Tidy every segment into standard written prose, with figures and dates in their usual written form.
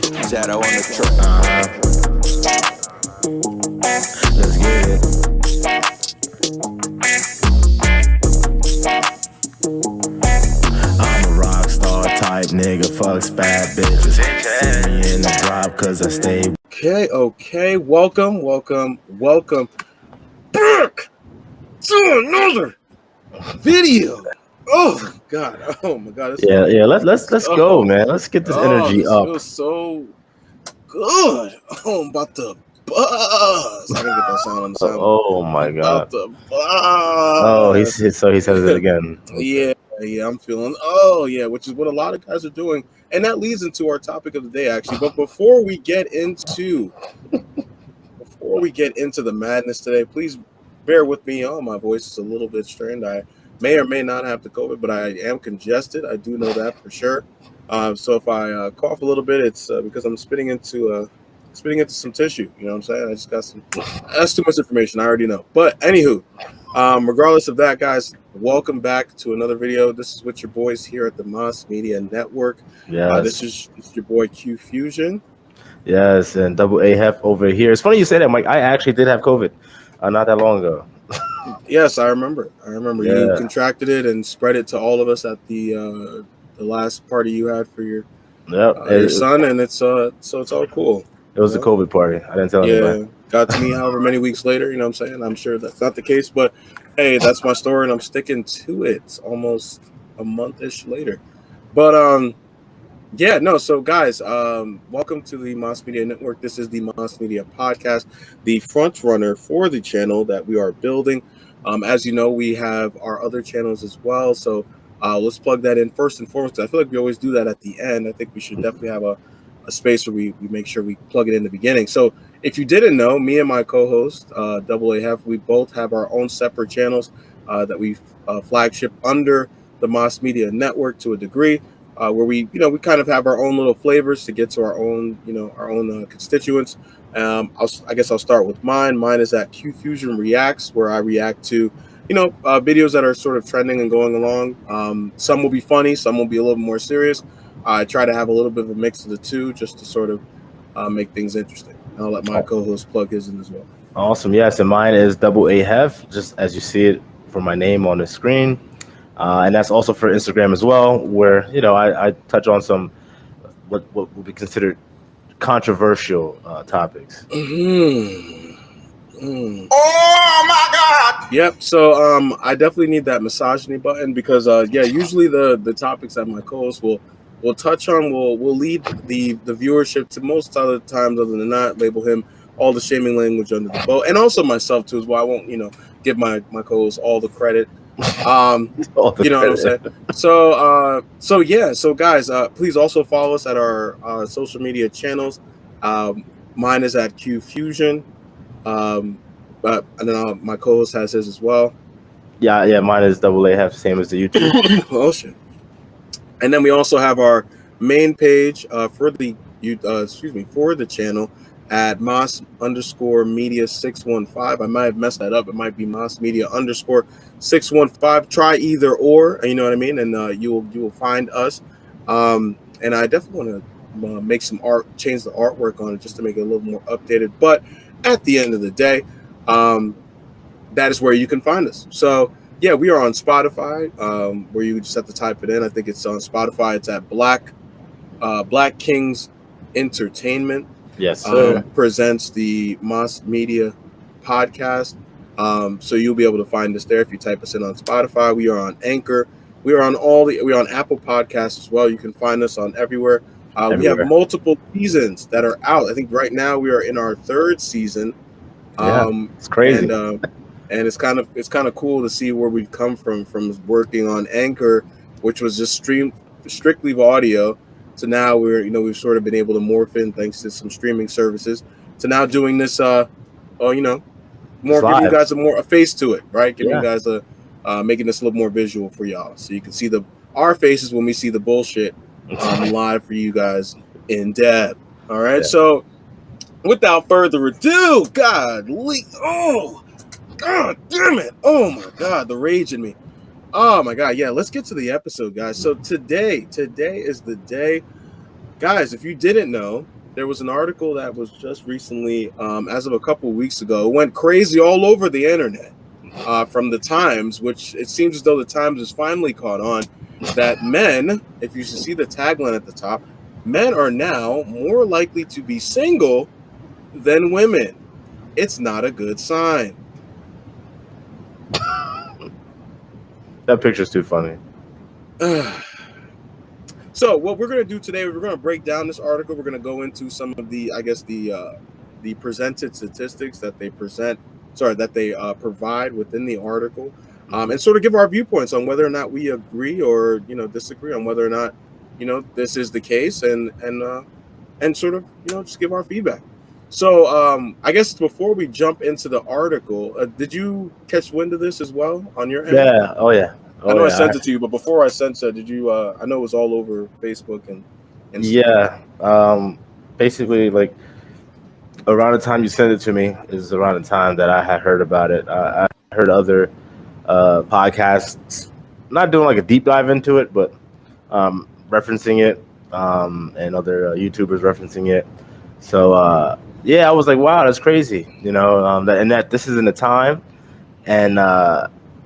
Shadow on the track. Let's get it. I'm a rock star type nigga, fucks bad bitches. See me in the drop cause I stay. Okay. Welcome back to another video. Oh my god. Yeah. Let's go, man. Let's get this energy this up. feels so good. Oh, I'm about to buzz. I gotta get that sound on the sound. Oh my god. About to buzz. Oh, he says it again. Okay. Yeah, I'm feeling. Which is what a lot of guys are doing, and that leads into our topic of the day, actually. But before we get into the madness today, please bear with me. My voice is a little bit strained. I may or may not have the COVID, but I am congested. I do know that for sure. So if I cough a little bit, it's because I'm spitting into some tissue. You know what I'm saying? I just got some. That's too much information. I already know. But anywho, regardless of that, guys, welcome back to another video. This is with your boys here at the M.A.S Media Network. Yes. This is your boy Qfusion. Yes, and Double A.Heff over here. It's funny you say that, Mike. I actually did have COVID not that long ago. Yes, I remember. Yeah. You contracted it and spread it to all of us at the last party you had for your son, and it's so it's all cool. It was a COVID party. I didn't tell anybody. Yeah, got to me however many weeks later. You know what I'm saying? I'm sure that's not the case, but hey, that's my story, and I'm sticking to it. It's almost a month-ish later, but So guys, welcome to the M.A.S Media Network. This is the M.A.S Media Podcast, the front runner for the channel that we are building. As you know, we have our other channels as well. So let's plug that in first and foremost. I feel like we always do that at the end. I think we should definitely have a space where we make sure we plug it in the beginning. So if you didn't know, me and my co-host, Double A.Heff, we both have our own separate channels that we flagship under the M.A.S Media Network to a degree. Where we kind of have our own little flavors to get to our own constituents. I guess I'll start with mine. Mine is at Qfusion Reacts, where I react to, videos that are sort of trending and going along. Some will be funny, some will be a little more serious. I try to have a little bit of a mix of the two, just to sort of make things interesting. I'll let my co-host plug his in as well. Awesome. Yes, and mine is Double A.Heff, just as you see it for my name on the screen. And that's also for Instagram as well, where I touch on some what would be considered controversial topics. Oh my God! Yep. So I definitely need that misogyny button because usually the topics that my co-host will touch on will lead the viewership to most other times other than not label him all the shaming language under the boat, and also myself too as well. I won't give my co-host all the credit. What I'm saying? So guys, please also follow us at our social media channels. Mine is at Qfusion, and then my co-host has his as well. Yeah, mine is Double A.Heff, same as the YouTube. Oh shit! And then we also have our main page for the channel at M.A.S_Media 615. I might have messed that up. It might be M.A.S Media _615. Try either or, you know what I mean? And you will find us. And I definitely want to make some art, change the artwork on it just to make it a little more updated. But at the end of the day, that is where you can find us. So yeah, we are on Spotify, where you just have to type it in. I think it's on Spotify. It's at Blackkingzentertainment. Yes, sir. Presents the M.A.S Media Podcast. So you'll be able to find us there if you type us in on Spotify. We are on Anchor. We're on Apple Podcasts as well. You can find us on everywhere. We have multiple seasons that are out. I think right now we are in our third season. It's crazy. And it's kind of cool to see where we've come from working on Anchor, which was just strictly audio. So now we've sort of been able to morph in thanks to some streaming services to now doing this, more giving you guys a face to it, right? Giving you guys making this a little more visual for y'all, so you can see our faces when we see the bullshit live for you guys in depth. All right, so without further ado, God damn it! Oh my God, the rage in me. Oh my God, yeah, let's get to the episode, guys. So today is the day. Guys, if you didn't know, there was an article that was just recently, as of a couple of weeks ago, it went crazy all over the internet from the Times, which it seems as though the Times has finally caught on that men, if you should see the tagline at the top, men are now more likely to be single than women. It's not a good sign. That picture's too funny. So what we're going to do today, we're going to break down this article. We're going to go into some of the, I guess, the presented statistics that they provide within the article, and sort of give our viewpoints on whether or not we agree or, disagree on whether or not, this is the case, and sort of, just give our feedback. So I guess before we jump into the article, did you catch wind of this as well on your end? Yeah. Oh yeah. I know I sent it to you, but before I sent it, did you? I know it was all over Facebook and yeah. Basically, like around the time you sent it to me is around the time that I had heard about it. I heard other podcasts, not doing like a deep dive into it, but referencing it, and other YouTubers referencing it. So yeah, I was like, wow, that's crazy, that this is in the time, and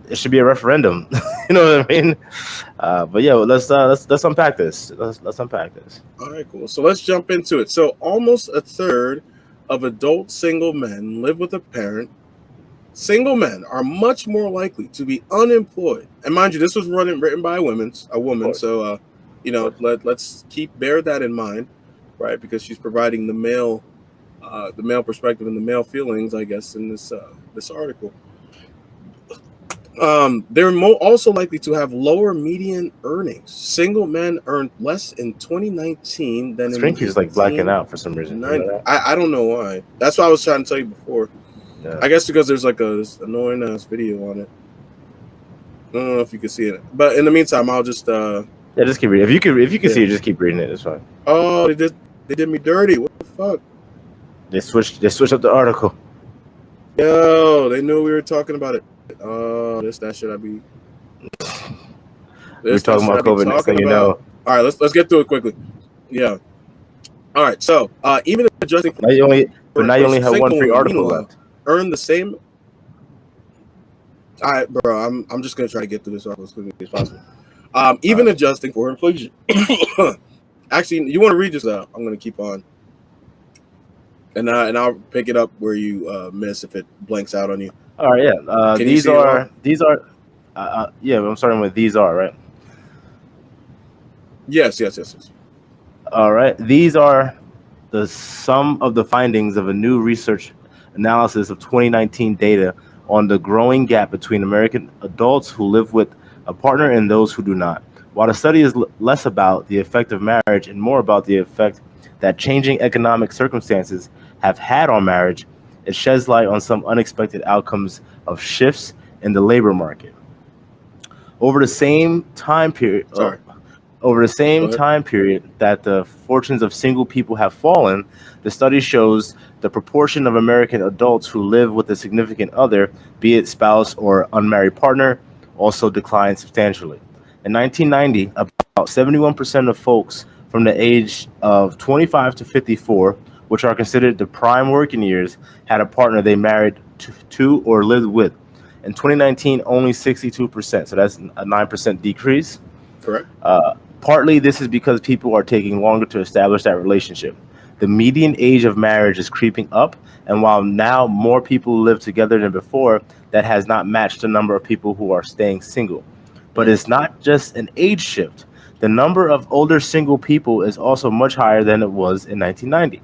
it should be a referendum. You know what I mean? But yeah, let's unpack this. Let's unpack this. All right, cool. So let's jump into it. So almost a third of adult single men live with a parent. Single men are much more likely to be unemployed. And mind you, this was written by a woman. So let's bear that in mind, right? Because she's providing the male perspective and the male feelings, I guess, in this article. They're also likely to have lower median earnings. Single men earned less in 2019 than in He's like blacking out for some reason. I don't know why. That's what I was trying to tell you before. Yeah. I guess because there's like this annoying ass video on it. I don't know if you can see it, but in the meantime, I'll just just keep reading. If you can see it, just keep reading it. It's fine. Oh, they did me dirty. What the fuck? They switched up the article. Yo, they knew we were talking about it. Oh, that should I be? We're talking about COVID. Next thing you know. All right, let's get through it quickly. Yeah. All right. So even adjusting for now you only have one free article left. Earn the same. All right, bro. I'm just gonna try to get through this article as quickly as possible. Even adjusting for inflation. Actually, you want to read this out? I'm gonna keep on, and I'll pick it up where you miss if it blanks out on you. All right, yeah. These are. Yeah, I'm starting with these are, right? Yes. All right. These are the sum of the findings of a new research analysis of 2019 data on the growing gap between American adults who live with a partner and those who do not. While the study is less about the effect of marriage and more about the effect that changing economic circumstances have had on marriage, it sheds light on some unexpected outcomes of shifts in the labor market. Over the same time period that the fortunes of single people have fallen, the study shows the proportion of American adults who live with a significant other, be it spouse or unmarried partner, also declined substantially. In 1990, about 71% of folks from the age of 25 to 54, which are considered the prime working years, had a partner they married to or lived with. In 2019, only 62%, so that's a 9% decrease. Correct. Partly this is because people are taking longer to establish that relationship. The median age of marriage is creeping up, and while now more people live together than before, that has not matched the number of people who are staying single. But it's not just an age shift. The number of older single people is also much higher than it was in 1990.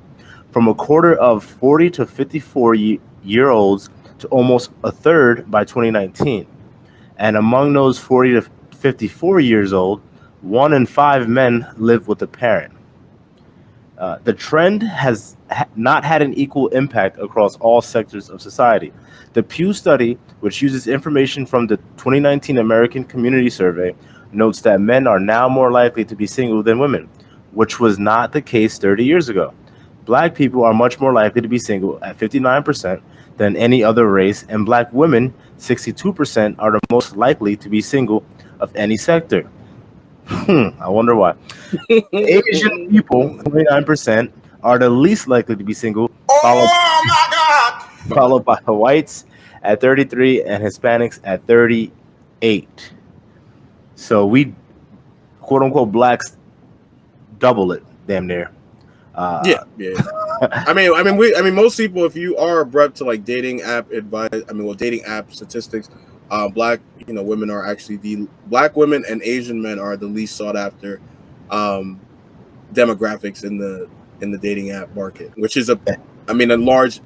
From a quarter of 40 to 54-year-olds to almost a third by 2019. And among those 40 to 54 years old, 1 in 5 men live with a parent. The trend has not had an equal impact across all sectors of society. The Pew study, which uses information from the 2019 American Community Survey, notes that men are now more likely to be single than women, which was not the case 30 years ago. Black people are much more likely to be single at 59% than any other race, and Black women, 62%, are the most likely to be single of any sector. I wonder why. Asian people, 29%, are the least likely to be single, Oh my God! followed by whites at 33 and Hispanics at 38. So we, quote unquote, blacks double it, damn near. Yeah. Most people, if you are brought to like dating app advice, dating app statistics, black, women are actually black women and Asian men are the least sought after demographics in the dating app market, which is a large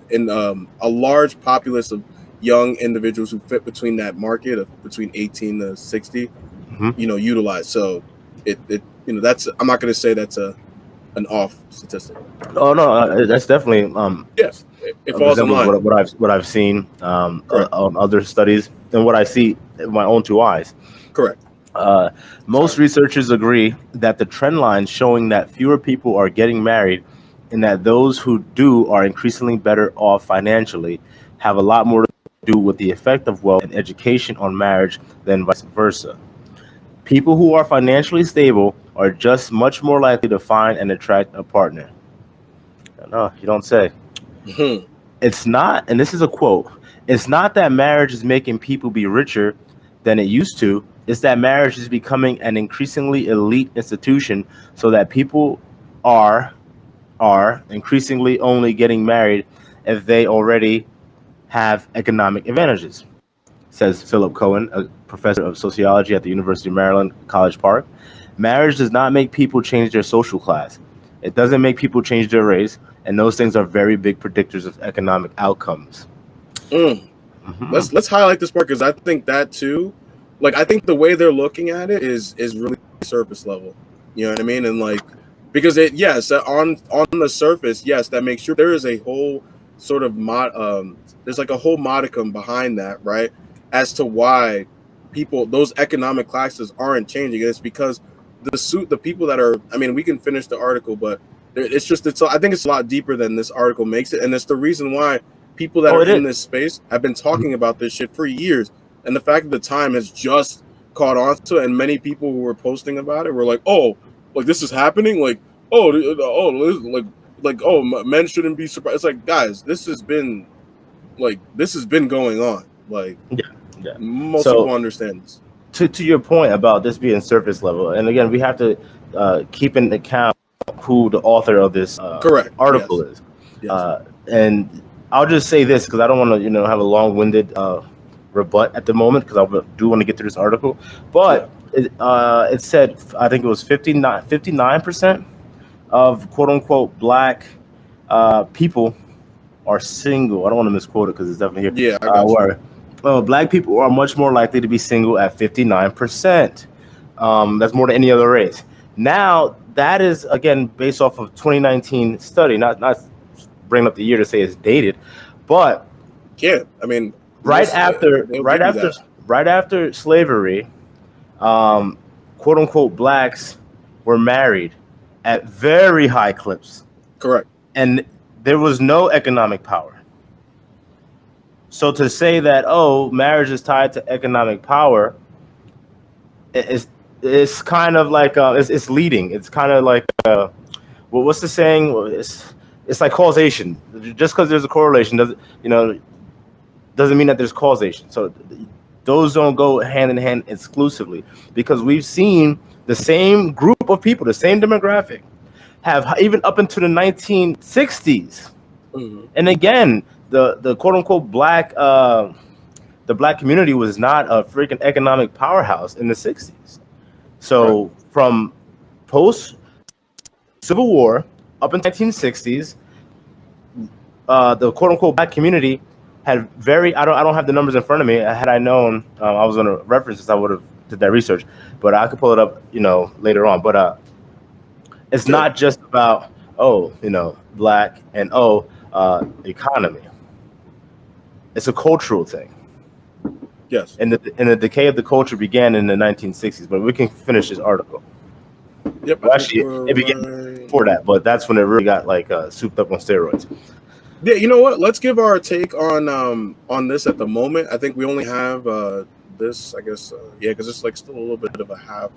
populace of young individuals who fit between that market of between 18 to 60, utilize. So that's, I'm not going to say that's an off statistic. Oh no, that's definitely Yes, it falls in line. What I've seen on Correct. other studies and what I see with my own two eyes. Correct. Most researchers agree that the trend line showing that fewer people are getting married and that those who do are increasingly better off financially have a lot more to do with the effect of wealth and education on marriage than vice versa. People who are financially stable are just much more likely to find and attract a partner. No, you don't say. Mm-hmm. It's not, and this is a quote, it's not that marriage is making people be richer than it used to. It's that marriage is becoming an increasingly elite institution so that people are increasingly only getting married if they already have economic advantages, says Philip Cohen, a professor of sociology at the University of Maryland, College Park. Marriage does not make people change their social class. It doesn't make people change their race, and those things are very big predictors of economic outcomes. Mm-hmm. Let's highlight this part, because I think that too, like, I think the way they're looking at it is really surface level. You know what I mean? And like, because on the surface, yes, that makes sure there is a whole sort of there's like a whole modicum behind that, right? As to why those economic classes aren't changing. And it's because the people that are, we can finish the article, but I think it's a lot deeper than this article makes it. And it's the reason why people that are in this space have been talking about this shit for years. And the fact that the time has just caught on to it, and many people who were posting about it were like, oh, like this is happening, men shouldn't be surprised. It's like, guys, this has been going on. Like, yeah. Most people understand this. To your point about this being surface level, and again, we have to keep in account who the author of this article is. Yes. And I'll just say this, because I don't want to have a long-winded rebut at the moment, because I do want to get to this article. But it said, I think it was 59% of quote-unquote black people are single. I don't want to misquote it because it's definitely here. Yeah, black people are much more likely to be single at 59%. That's more than any other race. Now, that is, again, based off of 2019 study, not bringing up the year to say it's dated, but right after slavery, quote unquote blacks were married at very high clips. Correct. And there was no economic power. So to say that, marriage is tied to economic power, it's kind of like it's leading. It's kind of like what's the saying? It's like causation. Just because there's a correlation doesn't mean that there's causation. So those don't go hand in hand exclusively, because we've seen the same group of people, the same demographic, have even up into the 1960s. Mm-hmm. And again, the quote unquote black the black community was not a freaking economic powerhouse in the 60s. So from post Civil War up in the 1960s, the quote unquote black community had I don't have the numbers in front of me. Had I known I was going to reference this, I would have did that research, but I could pull it up later on. But it's not just about black and economy. It's a cultural thing. Yes. And the decay of the culture began in the 1960s, but we can finish this article. Yep. Well, actually, it began before that, but that's when it really got souped up on steroids. Yeah, you know what? Let's give our take on this at the moment. I think we only have this, I guess, because it's still a little bit of a half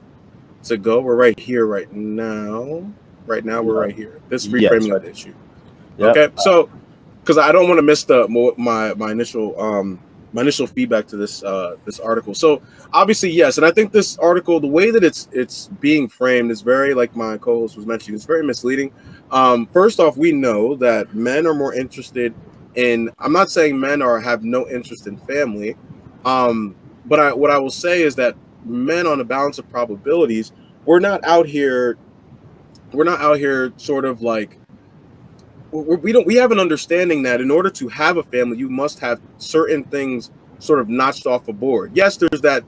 to go. We're right here right now. Right now, we're right here. This Yes, reframing right. of the issue. Yep. Okay, so because I don't want to miss my initial feedback to this this article. So obviously, yes, and I think this article, the way that it's being framed, is very, like my co-host was mentioning, it's very misleading. First off, we know that men are more interested in. I'm not saying men have no interest in family, but what I will say is that men, on a balance of probabilities, we're not out here. We're not out here sort of like we have an understanding that in order to have a family, you must have certain things sort of notched off a board. Yes, there's that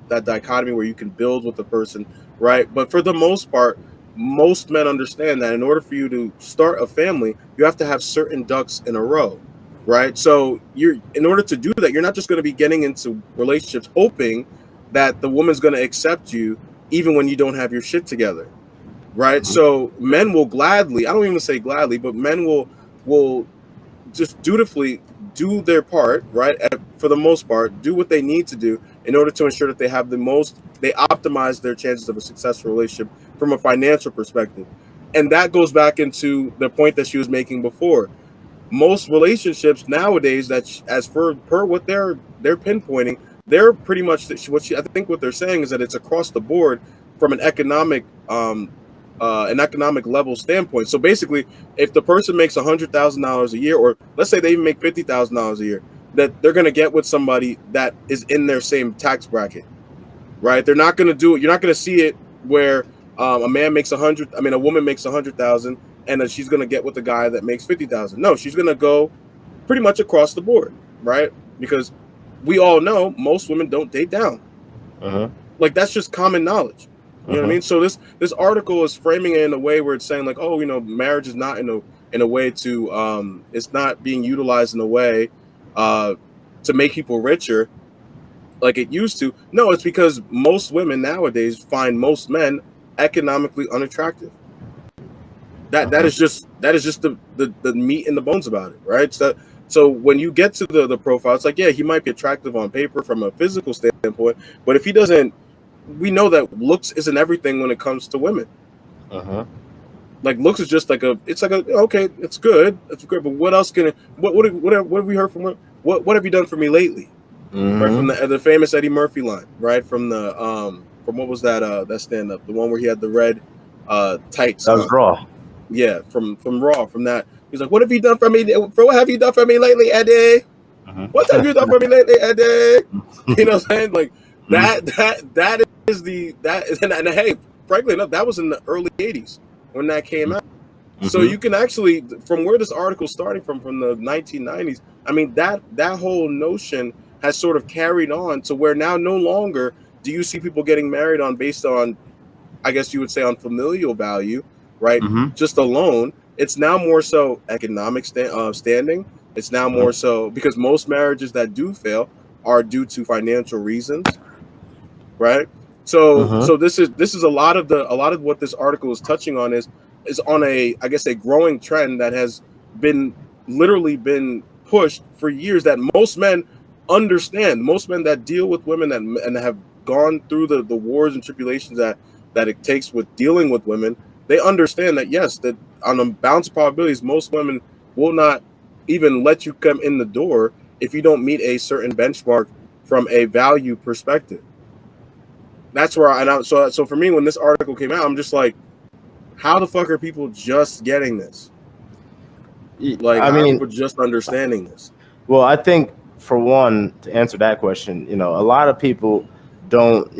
dichotomy where you can build with a person, right? But for the most part, most men understand that in order for you to start a family, you have to have certain ducks in a row, right? So in order to do that, you're not just going to be getting into relationships hoping that the woman's going to accept you even when you don't have your shit together. Right. So men will gladly, I don't even say gladly, but men will just dutifully do their part, right? For the most part, do what they need to do in order to ensure that they optimize their chances of a successful relationship from a financial perspective. And that goes back into the point that she was making before. Most relationships nowadays, as per what they're pinpointing, they're pretty much I think what they're saying is that it's across the board from an economic level standpoint. So basically, if the person makes $100,000 a year, or let's say they even make $50,000 a year, that they're going to get with somebody that is in their same tax bracket, right? They're not going to do it. You're not going to see it where a woman makes 100,000, and then she's going to get with a guy that makes 50,000. No, she's going to go pretty much across the board, right? Because we all know most women don't date down. Like, that's just common knowledge. You know what I mean? So this article is framing it in a way where it's saying, like, oh, marriage is not in a way to it's not being utilized in a way to make people richer like it used to. No, it's because most women nowadays find most men economically unattractive. That is just the meat and the bones about it, right? So when you get to the profile, it's like, yeah, he might be attractive on paper from a physical standpoint, but if he doesn't, we know that looks isn't everything when it comes to women. Like, looks is just okay, it's good, but what else what have we heard from her? What have you done for me lately? Right, from the famous Eddie Murphy line, right? From the from what was that stand up, the one where he had the red tights. That was Raw. Yeah, from Raw, from that. He's like, what have you done for me? What have you done for me lately, Eddie? What have you done for me lately, Eddie? You know what I'm saying? Like, that is and hey, frankly enough, that was in the early 80s when that came out. So you can actually, from where this article starting from the 1990s, I mean, that whole notion has sort of carried on to where now no longer do you see people getting married based on, I guess you would say, on familial value, right? Just alone. It's now more so economic standing. It's now more so because most marriages that do fail are due to financial reasons, right? So this is a lot of what this article is touching on is on a growing trend that has literally been pushed for years, that most men understand. Most men that deal with women and have gone through the wars and tribulations that it takes with dealing with women, they understand that, yes, that on a balance of probabilities, most women will not even let you come in the door if you don't meet a certain benchmark from a value perspective. That's where so for me, when this article came out, I'm just like, how the fuck are people just getting this? Like, how are people just understanding this? Well, I think, for one, to answer that question, a lot of people don't,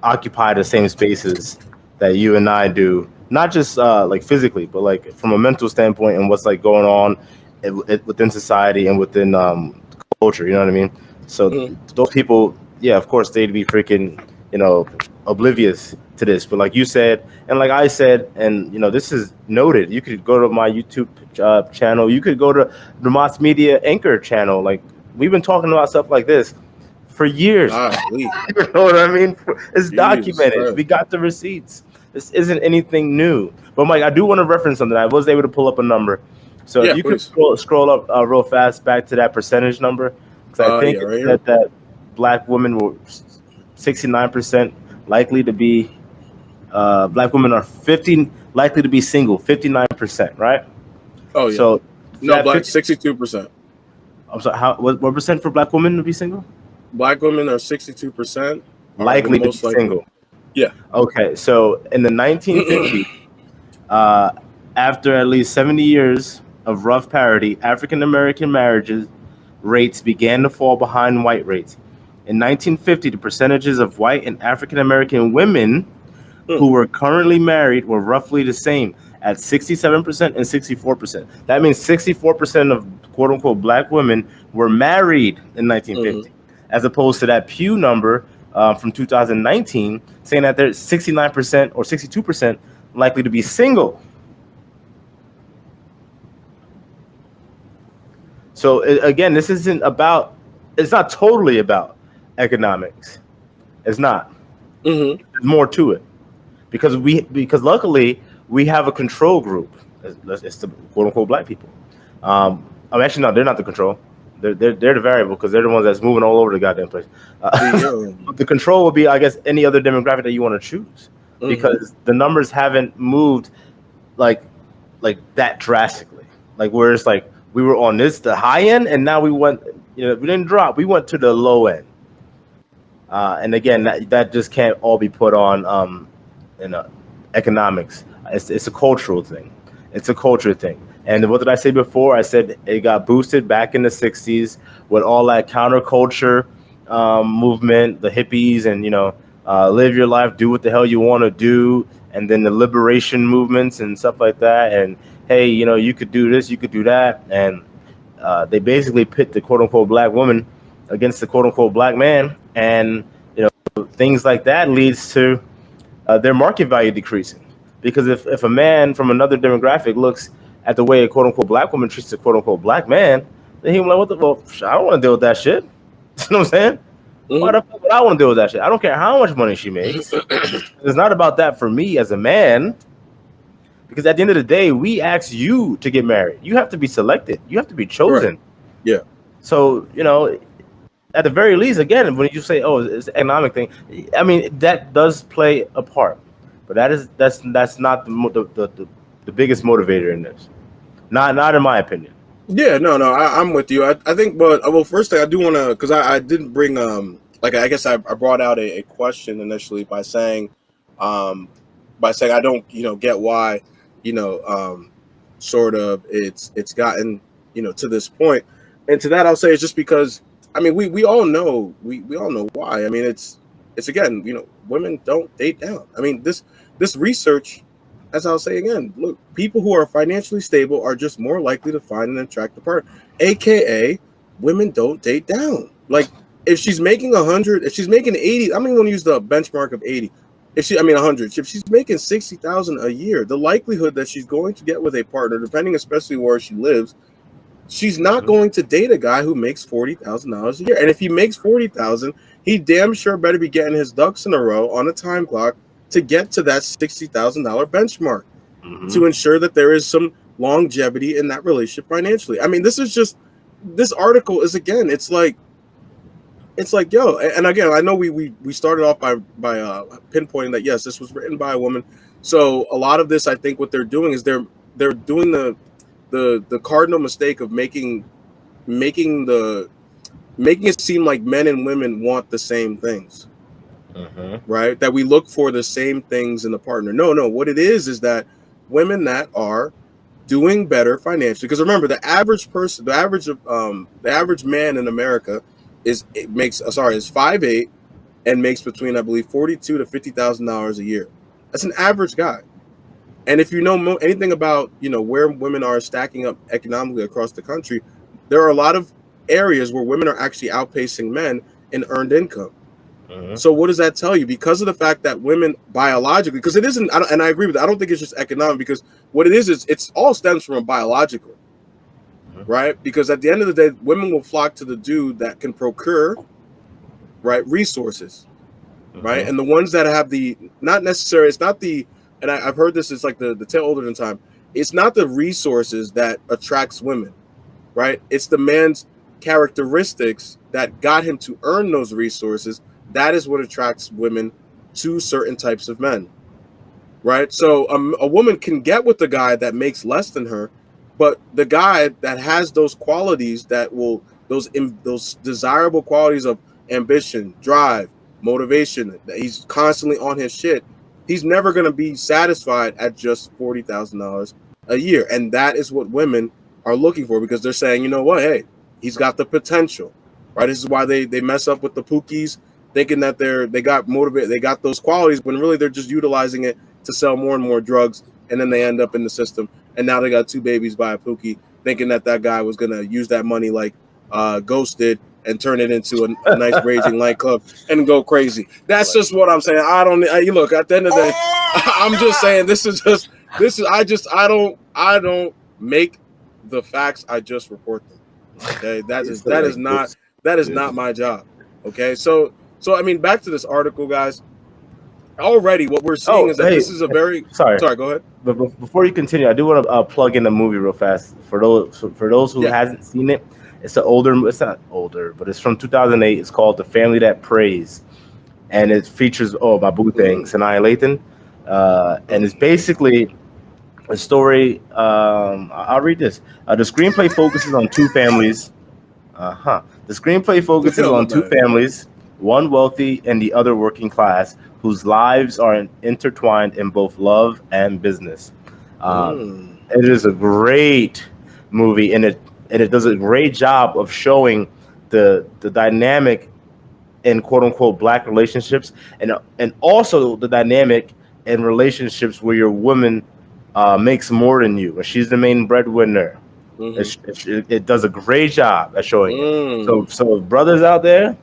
occupy the same spaces that you and I do, not just like physically, but like from a mental standpoint and what's like going on within society and within culture. You know what I mean? So those people, yeah, of course, they'd be freaking, oblivious to this. But like you said, and like I said, and this is noted. You could go to my YouTube channel. You could go to the M.A.S Media Anchor channel. Like, we've been talking about stuff like this for years. You know what I mean? It's documented. We got the receipts. This isn't anything new. But Mike, I do want to reference something. I was able to pull up a number. So if you could scroll up real fast back to that percentage number, because I think that black women were 69% likely to be black women are 50 likely to be single, 59%, right? Oh yeah. So No, that black 50, 62%. I'm sorry, what percent for black women to be single? Black women are 62% are the Likely to be most likely. single. Yeah. Okay, so in the 1950s, uh, after at least 70 years of rough parity, African American marriages rates began to fall behind white rates. In 1950, the percentages of white and African American women who were currently married were roughly the same at 67% and 64%. That means 64% of quote unquote black women were married in 1950, as opposed to that Pew number from 2019 saying that they're 69% or 62% likely to be single. So again, this isn't about, it's not totally about economics. It's not. There's more to it. Because luckily we have a control group. It's the quote unquote black people. I'm actually no, they're not the control. They're the variable because they're the ones that's moving all over the goddamn place. The control will be, I guess, any other demographic that you want to choose, because the numbers haven't moved like that drastically. Like where it's like we were on the high end, and now we went. We didn't drop. We went to the low end. And again, that just can't all be put on economics. It's a cultural thing. It's a culture thing. And what did I say before? I said it got boosted back in the 60s with all that counterculture movement, the hippies, and live your life, do what the hell you want to do, and then the liberation movements and stuff like that. And hey, you could do this, you could do that, and they basically pit the quote unquote black woman against the quote unquote black man, and things like that leads to their market value decreasing. Because if a man from another demographic looks at the way a quote unquote black woman treats a quote unquote black man, then he's like, I don't want to deal with that shit. You know what I'm saying? Why the fuck would I want to deal with that shit? I don't care how much money she makes. It's not about that for me as a man. Because at the end of the day, we ask you to get married. You have to be selected. You have to be chosen. Right. Yeah. So, at the very least, again, when you say, "Oh, it's an economic thing," I mean that does play a part, but that's not the biggest motivator in this. Not in my opinion. Yeah, no, I'm with you. I think, but first thing I do want to, because I didn't bring I guess I brought out a question initially by saying I don't get why sort of it's gotten to this point, and to that I'll say it's just because. I mean, we all know we all know why. I mean, it's again, women don't date down. I mean, this research, as I'll say again, look, people who are financially stable are just more likely to find an attractive partner. AKA, women don't date down. Like if she's making 100, if she's making 80, I'm even going to use the benchmark of 80. 100. If she's making 60,000 a year, the likelihood that she's going to get with a partner, depending especially where she lives. She's not going to date a guy who makes $40,000 a year. And if he makes $40,000, he damn sure better be getting his ducks in a row on a time clock to get to that $60,000 benchmark to ensure that there is some longevity in that relationship financially. I mean, this article is, again, it's like, yo, and again, I know we started off by pinpointing that, yes, this was written by a woman. So a lot of this, I think what they're doing is they're doing the cardinal mistake of making it seem like men and women want the same things, right? That we look for the same things in a partner. No. What it is that women that are doing better financially, because remember, the average man in America is 5'8" and makes between, I believe, $42,000 to $50,000 a year. That's an average guy. And if you know anything about, where women are stacking up economically across the country, there are a lot of areas where women are actually outpacing men in earned income. So what does that tell you? Because of the fact that women biologically, because it isn't, and I agree with that, I don't think it's just economic, because what it is it's all stems from a biological, right? Because at the end of the day, women will flock to the dude that can procure, right, resources, right? And the ones that have and I've heard this, it's like the tale older than time. It's not the resources that attracts women, right? It's the man's characteristics that got him to earn those resources. That is what attracts women to certain types of men. right? So a woman can get with the guy that makes less than her, but the guy that has those qualities that will those desirable qualities of ambition, drive, motivation, that he's constantly on his shit. He's never going to be satisfied at just $40,000 a year, and that is what women are looking for because they're saying, you know what, hey, he's got the potential, right? This is why they mess up with the pookies, thinking that they got motivated, they got those qualities, when really they're just utilizing it to sell more and more drugs, and then they end up in the system, and now they got 2 babies by a pookie, thinking that guy was gonna use that money like Ghost did and turn it into a nice raging nightclub and go crazy. That's just what I'm saying. I don't. Look, at the end of the day, I'm just saying I don't make the facts. I just report them. Okay, that is not my job. Okay, so I mean, back to this article, guys. Already, what we're seeing is that this is a very sorry. Go ahead. But before you continue, I do want to plug in the movie real fast for those who hasn't seen it. It's it's not older, but it's from 2008. It's called The Family That Prays, and it features my boo thing, Sanaa Lathan, and it's basically a story. I'll read this. The screenplay focuses on 2 families. The screenplay focuses on 2 families, one wealthy and the other working class, whose lives are intertwined in both love and business. It is a great movie, and it does a great job of showing the dynamic in quote unquote Black relationships, and also the dynamic in relationships where your woman makes more than you, and she's the main breadwinner. It does a great job at showing it. So brothers out there,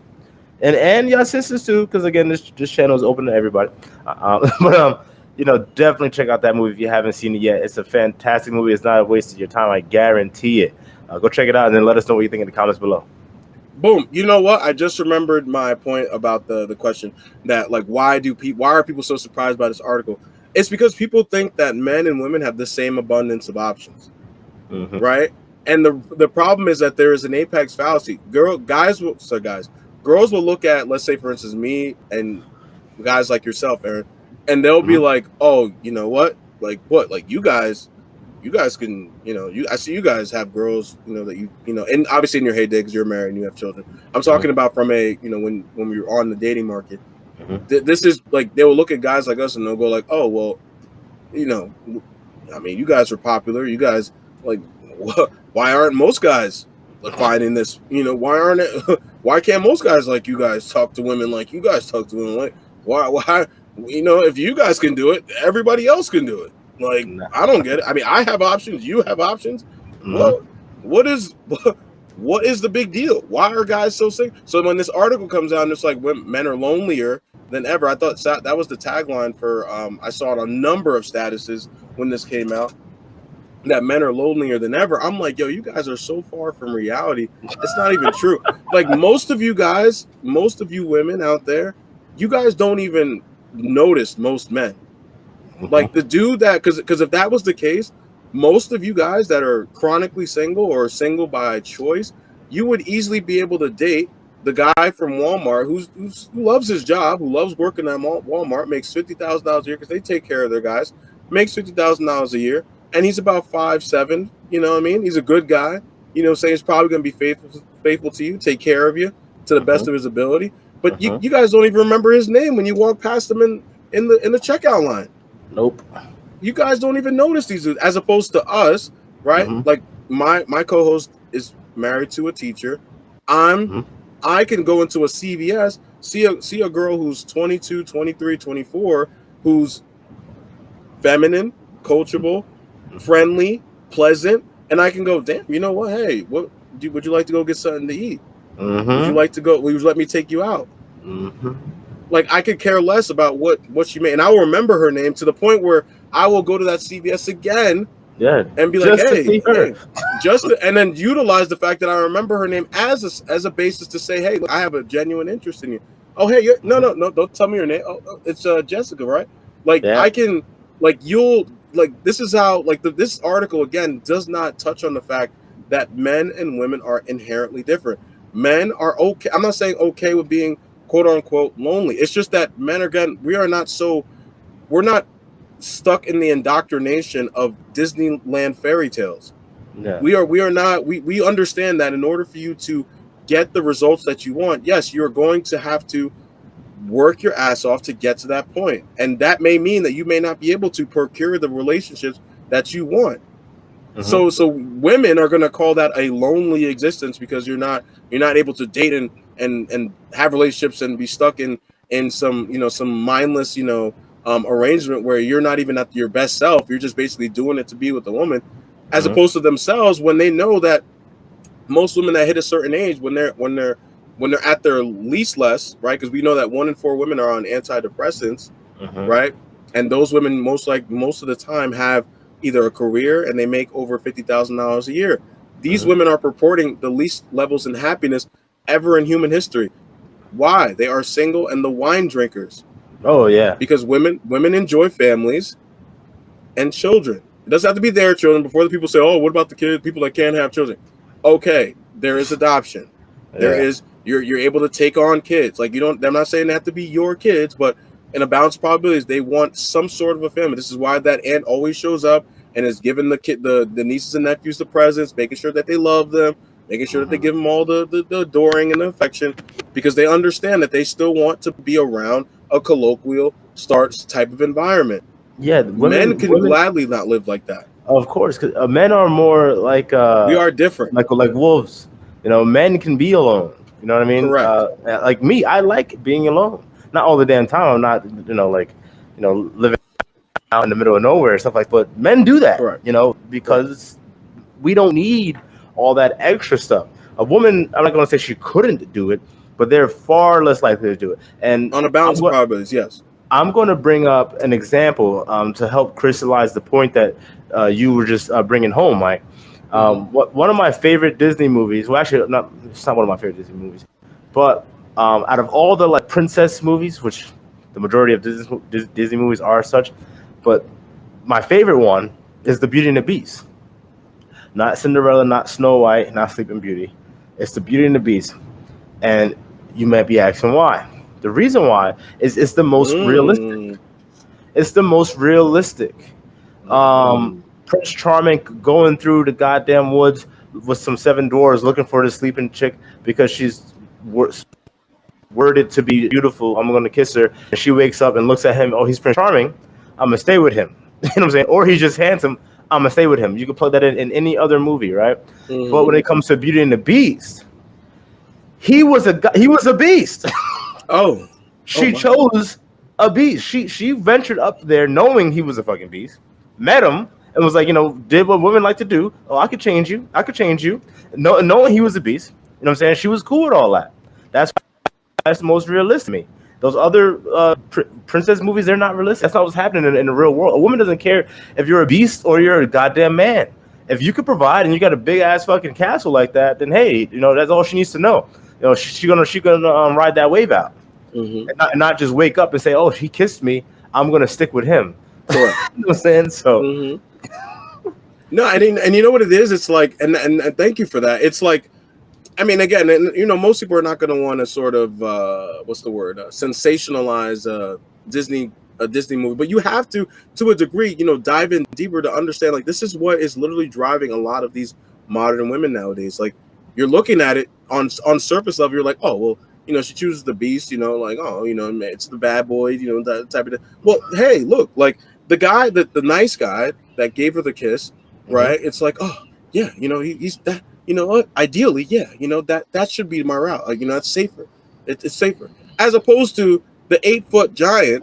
and your sisters too, because again, this channel is open to everybody. But definitely check out that movie if you haven't seen it yet. It's a fantastic movie. It's not a waste of your time. I guarantee it. Go check it out and then let us know what you think in the comments below. Boom. You know what? I just remembered my point about the question that, like, why are people so surprised by this article? It's because people think that men and women have the same abundance of options, right? And the problem is that there is an apex fallacy. Girls will look at, let's say, for instance, me and guys like yourself, Aaron, and they'll be like, oh, you know what? Like, what? Like, you guys can, I see you guys have girls, that and obviously in your heyday because you're married and you have children. I'm talking about from a, when we're on the dating market. This is like, they will look at guys like us and they'll go like, oh, well, I mean, you guys are popular. You guys, like, why aren't most guys finding this? Why can't most guys like you guys talk to women like you guys talk to women? Like, why, if you guys can do it, everybody else can do it. Like, I don't get it. I mean, I have options. You have options. What is the big deal? Why are guys so sick? So when this article comes out, and it's like men are lonelier than ever. I thought that was the tagline for. I saw it on a number of statuses when this came out, that men are lonelier than ever. I'm like, yo, you guys are so far from reality. It's not even true. Like, most of you women out there, you guys don't even notice most men. Like, the dude that, because if that was the case, most of you guys that are chronically single or single by choice, you would easily be able to date the guy from Walmart who loves his job, who loves working at Walmart, makes $50,000 a year because they take care of their guys, makes $50,000 a year, and he's about 5'7". You know what I mean? He's a good guy. Saying he's probably going to be faithful to you, take care of you to the best of his ability. But you guys don't even remember his name when you walk past him in the checkout line. Nope. You guys don't even notice these dudes, as opposed to us, right? Like, my co-host is married to a teacher. I can go into a CVS, see a girl who's 22, 23, 24, who's feminine, coachable, friendly, pleasant, and I can go, damn, you know what? Hey, would you like to go get something to eat? Would you like to go? Will you let me take you out? Like, I could care less about what she made, and I will remember her name to the point where I will go to that CVS again, and be like, hey, and then utilize the fact that I remember her name as a basis to say, hey, look, I have a genuine interest in you. Oh, hey, no, don't tell me your name. Oh, it's Jessica, right? Like, I can, like, this is how, like, this article again does not touch on the fact that men and women are inherently different. Men are okay. I'm not saying okay with being quote unquote lonely. It's just that men we're not stuck in the indoctrination of Disneyland fairy tales. Yeah. We are not. We understand that in order for you to get the results that you want, yes, you're going to have to work your ass off to get to that point, and that may mean that you may not be able to procure the relationships that you want. So women are going to call that a lonely existence because you're not able to date and have relationships and be stuck in some some mindless arrangement where you're not even at your best self. You're just basically doing it to be with a woman, as opposed to themselves, when they know that most women that hit a certain age, when they're at their least less, right? Because we know that 1 in 4 women are on antidepressants, right? And those women most of the time have either a career and they make over $50,000 a year. These women are purporting the least levels in happiness ever in human history. Why? They are single and the wine drinkers. Oh yeah. Because women enjoy families and children. It doesn't have to be their children. Before the people say, "Oh, what about the kids? People that can't have children?" Okay, there is adoption. Yeah. There is you're able to take on kids. Like, you don't. I'm not saying they have to be your kids, but in a balanced probabilities, they want some sort of a family. This is why that aunt always shows up and is giving the nieces and nephews the presents, making sure that they love them, making sure that they give them all the adoring and the affection, because they understand that they still want to be around a colloquial starts type of environment. Yeah, men can gladly not live like that. Of course, because men are more like we are different, like wolves. Men can be alone. You know what I mean? Correct. Like me, I like being alone. Not all the damn time. I'm not, living out in the middle of nowhere and stuff like that. But men do that, Correct. because we don't need all that extra stuff. A woman, I'm not going to say she couldn't do it, but they're far less likely to do it. And on a balance of probabilities, yes. I'm going to bring up an example to help crystallize the point that you were just bringing home, Mike. One of my favorite Disney movies, well, actually, it's not one of my favorite Disney movies, but out of all the princess movies, which the majority of Disney movies are such, but my favorite one is The Beauty and the Beast. Not Cinderella, not Snow White, not Sleeping Beauty. It's The Beauty and the Beast. And you might be asking why. The reason why is it's the most realistic. It's the most realistic. Prince Charming going through the goddamn woods with some 7 dwarves looking for the sleeping chick because she's worded to be beautiful. I'm going to kiss her. And she wakes up and looks at him. Oh, he's Prince Charming. I'm going to stay with him. You know what I'm saying? Or he's just handsome. I'm going to stay with him. You can plug that in any other movie, right? But when it comes to Beauty and the Beast, he was a beast. She chose a beast. She ventured up there knowing he was a fucking beast, met him, and was like, did what women like to do. Oh, I could change you. No, knowing he was a beast. You know what I'm saying? She was cool with all that. That's the most realistic to me. Those other princess movies, they're not realistic. That's not what's happening in the real world. A woman doesn't care if you're a beast or you're a goddamn man. If you could provide and you got a big ass fucking castle like that, then hey, that's all she needs to know. She's gonna ride that wave out, and not just wake up and say, "Oh, he kissed me. I'm gonna stick with him." You know what I'm saying? So, no, and you know what it is? It's like, and thank you for that. It's like, I mean, again, and most people are not going to want to sort of sensationalize a Disney movie, but you have to a degree, dive in deeper to understand. Like, this is what is literally driving a lot of these modern women nowadays. Like, you're looking at it on surface level, you're like, oh well, she chooses the beast, like, oh, it's the bad boy, that type of thing. Well, hey, look, like the guy the nice guy that gave her the kiss, right? It's like, oh yeah, he's that. You know what? Ideally, yeah. That should be my route. Like, that's safer. It's safer as opposed to the 8-foot giant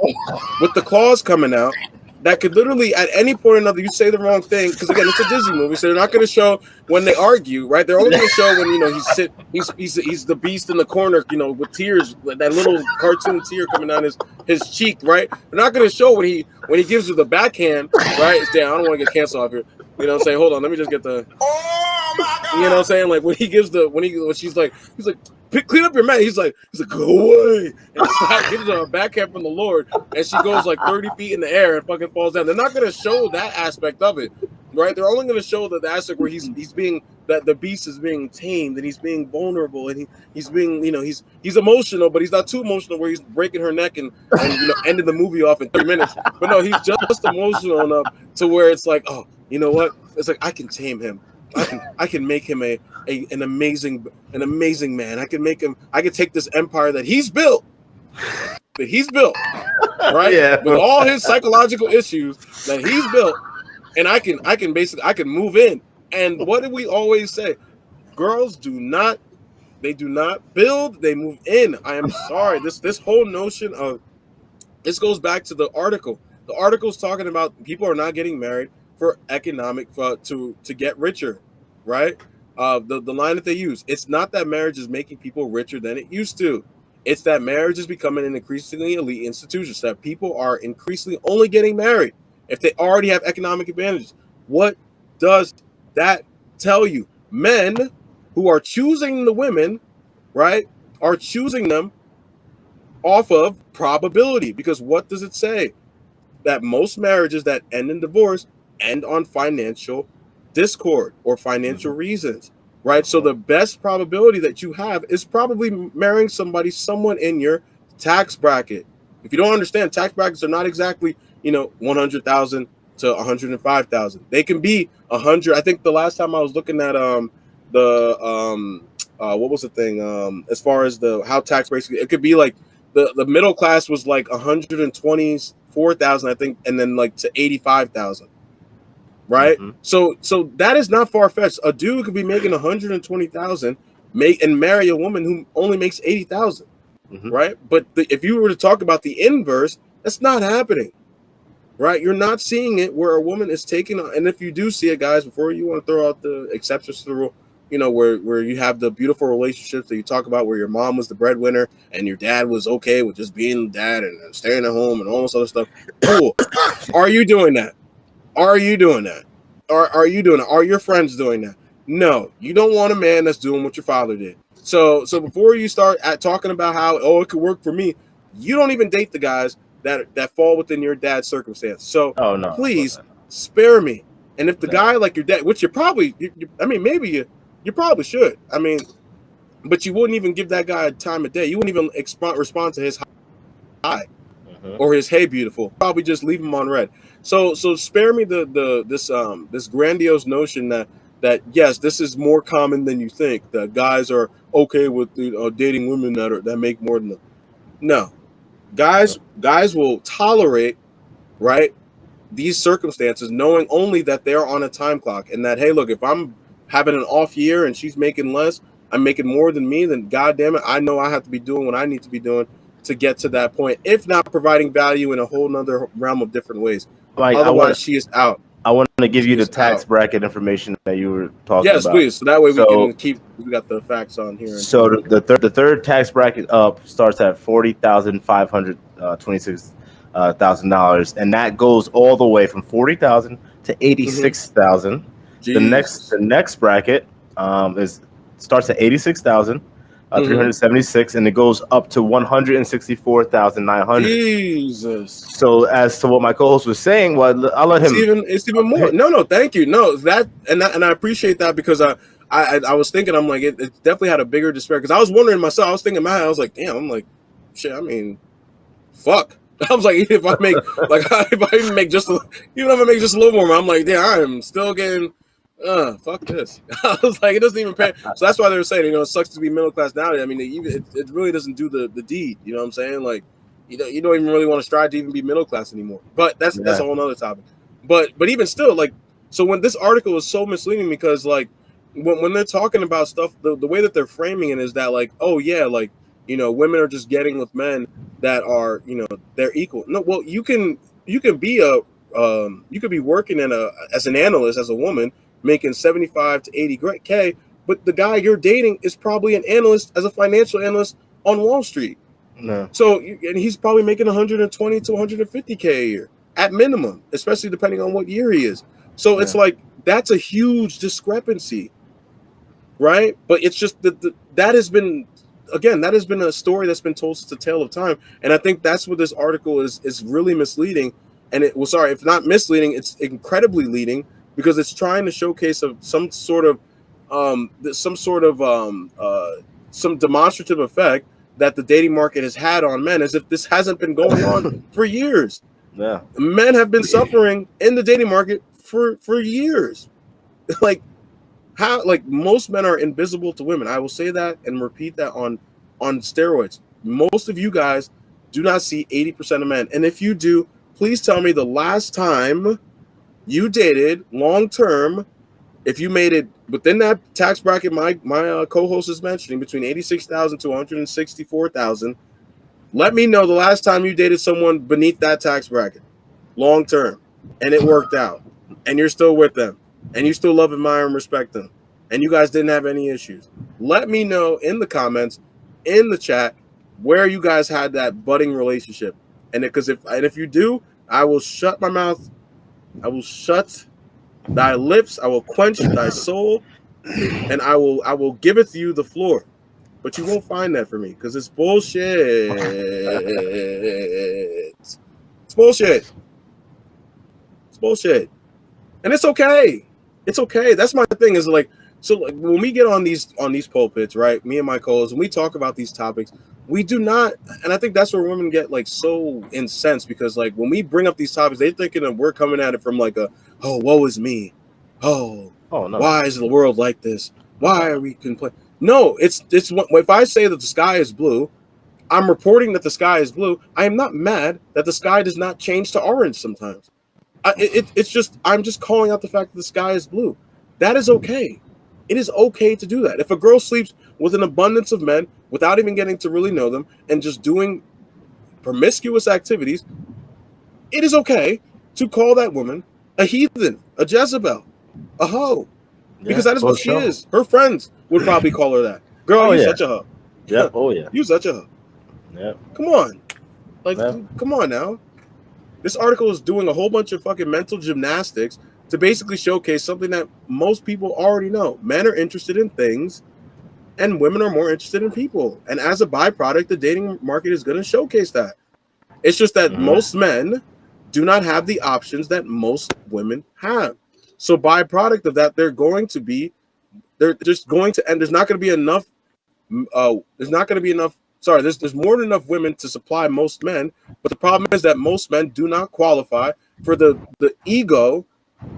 with the claws coming out that could literally at any point or another you say the wrong thing, because again it's a Disney movie, so they're not going to show when they argue, right? They're only going to show when he's the beast in the corner, with tears, that little cartoon tear coming down his cheek, right? They're not going to show when he gives her the backhand, right? It's down. I don't want to get canceled off here. You know what I'm saying? Hold on, let me just get the. You know what I'm saying? Like when she's like, clean up your mess. He's like, go away. And he gives her a backhand from the Lord, and she goes like 30 feet in the air and fucking falls down. They're not going to show that aspect of it, right? They're only going to show the aspect where he's being, that the beast is being tamed and he's being vulnerable and he's being, he's emotional, but he's not too emotional where he's breaking her neck and ending the movie off in 3 minutes. But no, he's just emotional enough to where it's like, oh, you know what? It's like, I can tame him. I can make him an amazing man. I can take this empire that he's built, right? Yeah. With all his psychological issues that he's built, and I can move in. And what do we always say? Girls do not build, they move in. I am sorry. This whole notion of this goes back to the article. The article's talking about people are not getting married for economic to get richer, right? The line that they use, it's not that marriage is making people richer than it used to. It's that marriage is becoming an increasingly elite institution, so that people are increasingly only getting married if they already have economic advantages. What does that tell you? Men who are choosing the women, right, are choosing them off of probability, because what does it say? That most marriages that end in divorce end on financial discord or financial reasons, right? So the best probability that you have is probably marrying someone in your tax bracket. If you don't understand, tax brackets are not exactly, 100,000 to 105,000. They can be 100. I think the last time I was looking at what was the thing? As far as how tax breaks, it could be like the middle class was like 124,000, I think, and then like to 85,000. Right? Mm-hmm. So that is not far-fetched. A dude could be making 120,000 and marry a woman who only makes 80,000. Mm-hmm. Right? But if you were to talk about the inverse, that's not happening. Right? You're not seeing it where a woman is taking, and if you do see it, guys, before you want to throw out the exceptions to the rule, where you have the beautiful relationships that you talk about where your mom was the breadwinner and your dad was okay with just being dad and staying at home and all this other stuff. Cool. Are you doing that? Are you doing that? Are you doing it? Are your friends doing that? No, you don't want a man that's doing what your father did. So before you start talking about how, it could work for me, you don't even date the guys that fall within your dad's circumstance. So please spare me. And if the guy like your dad, which you probably should. I mean, but you wouldn't even give that guy a time of day. You wouldn't even respond to his hi or his hey beautiful. Probably just leave him on red. So spare me this grandiose notion that yes, this is more common than you think, that guys are okay with dating women that make more than them. No, guys will tolerate, right, these circumstances, knowing only that they're on a time clock, and that, hey, look, if I'm having an off year and she's making less, I'm making more than me, then goddamn it, I know I have to be doing what I need to be doing to get to that point, if not providing value in a whole nother realm of different ways. Otherwise, she is out. I want to give you the tax bracket information that you were talking about. Yes, please. So that way we got the facts on here. So the third tax bracket up starts at $40,526,000, and that goes all the way from 40,000 to 86,000. The next bracket starts at 86,000. 376, and it goes up to 164,900. Jesus. So as to what my co-host was saying, well, I'll let him. It's even more. No, thank you. No, and I appreciate that, because I was thinking, I'm like, it definitely had a bigger disparity, because I was wondering myself. I was thinking in my head, I was like, damn. I'm like, shit. I mean, fuck. I was like, if I make if I even make just a little more, I'm like, damn, I am still getting. Fuck this. I was like, it doesn't even pay. So that's why they were saying, it sucks to be middle class nowadays. I mean, it really doesn't do the deed. You know what I'm saying? Like, you don't even really want to strive to even be middle class anymore. But that's a whole other topic. But even still, like, so when this article is so misleading, because like when they're talking about stuff, the way that they're framing it is that, like, oh yeah, like, women are just getting with men that are, they're equal. No, well, you can be working as an analyst, as a woman, making 75 to 80K, but the guy you're dating is probably an analyst, as a financial analyst on Wall Street. No. So, and he's probably making 120 to 150K a year at minimum, especially depending on what year he is. So it's like, that's a huge discrepancy, right? But it's just that has been again, that has been a story that's been told since the tale of time. And I think that's what this article is really misleading. And if not misleading, it's incredibly leading, because it's trying to showcase some demonstrative effect that the dating market has had on men, as if this hasn't been going on for years. Yeah. Men have been suffering in the dating market for years. Like most men are invisible to women. I will say that and repeat that on steroids. Most of you guys do not see 80% of men. And if you do, please tell me the last time you dated long term, if you made it within that tax bracket my co-host is mentioning, between 86,000 to 164,000, let me know the last time you dated someone beneath that tax bracket, long term, and it worked out, and you're still with them, and you still love, admire, and respect them, and you guys didn't have any issues. Let me know in the comments, in the chat, where you guys had that budding relationship, and if you do, I will shut my mouth. I will shut thy lips, I will quench thy soul, and I will giveth you the floor. But you won't find that for me, because it's bullshit. It's bullshit. It's bullshit. And it's okay. It's okay. That's my thing, is like, so like when we get on these pulpits, right? Me and my co-hosts, when we talk about these topics, we do not, and I think that's where women get like so incensed, because like when we bring up these topics, they're thinking that we're coming at it from like oh, woe is me. Oh no. Why is the world like this? Why are we complaining? No, it's if I say that the sky is blue, I'm reporting that the sky is blue. I am not mad that the sky does not change to orange sometimes. It's just, I'm just calling out the fact that the sky is blue. That is okay. It is okay to do that. If a girl sleeps with an abundance of men without even getting to really know them and just doing promiscuous activities, it is okay to call that woman a heathen, a Jezebel, a hoe, because that is what she is. Her friends would probably call her that. Girl, you're such a hoe. Yep. Oh yeah. You're such a hoe. Yep. Come on. Come on now. This article is doing a whole bunch of fucking mental gymnastics to basically showcase something that most people already know. Men are interested in things, and women are more interested in people. And as a byproduct, the dating market is going to showcase that. It's just that most men do not have the options that most women have. So byproduct of that, they're just going to, and there's not going to be enough. There's more than enough women to supply most men, but the problem is that most men do not qualify for the ego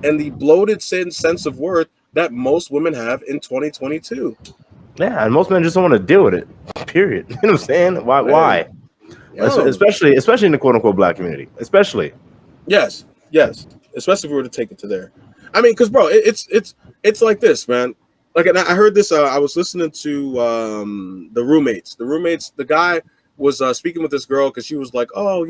and the bloated sense of worth that most women have in 2022. Yeah, and most men just don't want to deal with it. Period. You know what I'm saying? Why? Especially in the quote unquote black community. Especially. Yes. Especially if we were to take it to there. I mean, because bro, it's like this, man. Like, and I heard this. I was listening to the roommates. The guy was speaking with this girl because she was like, oh, I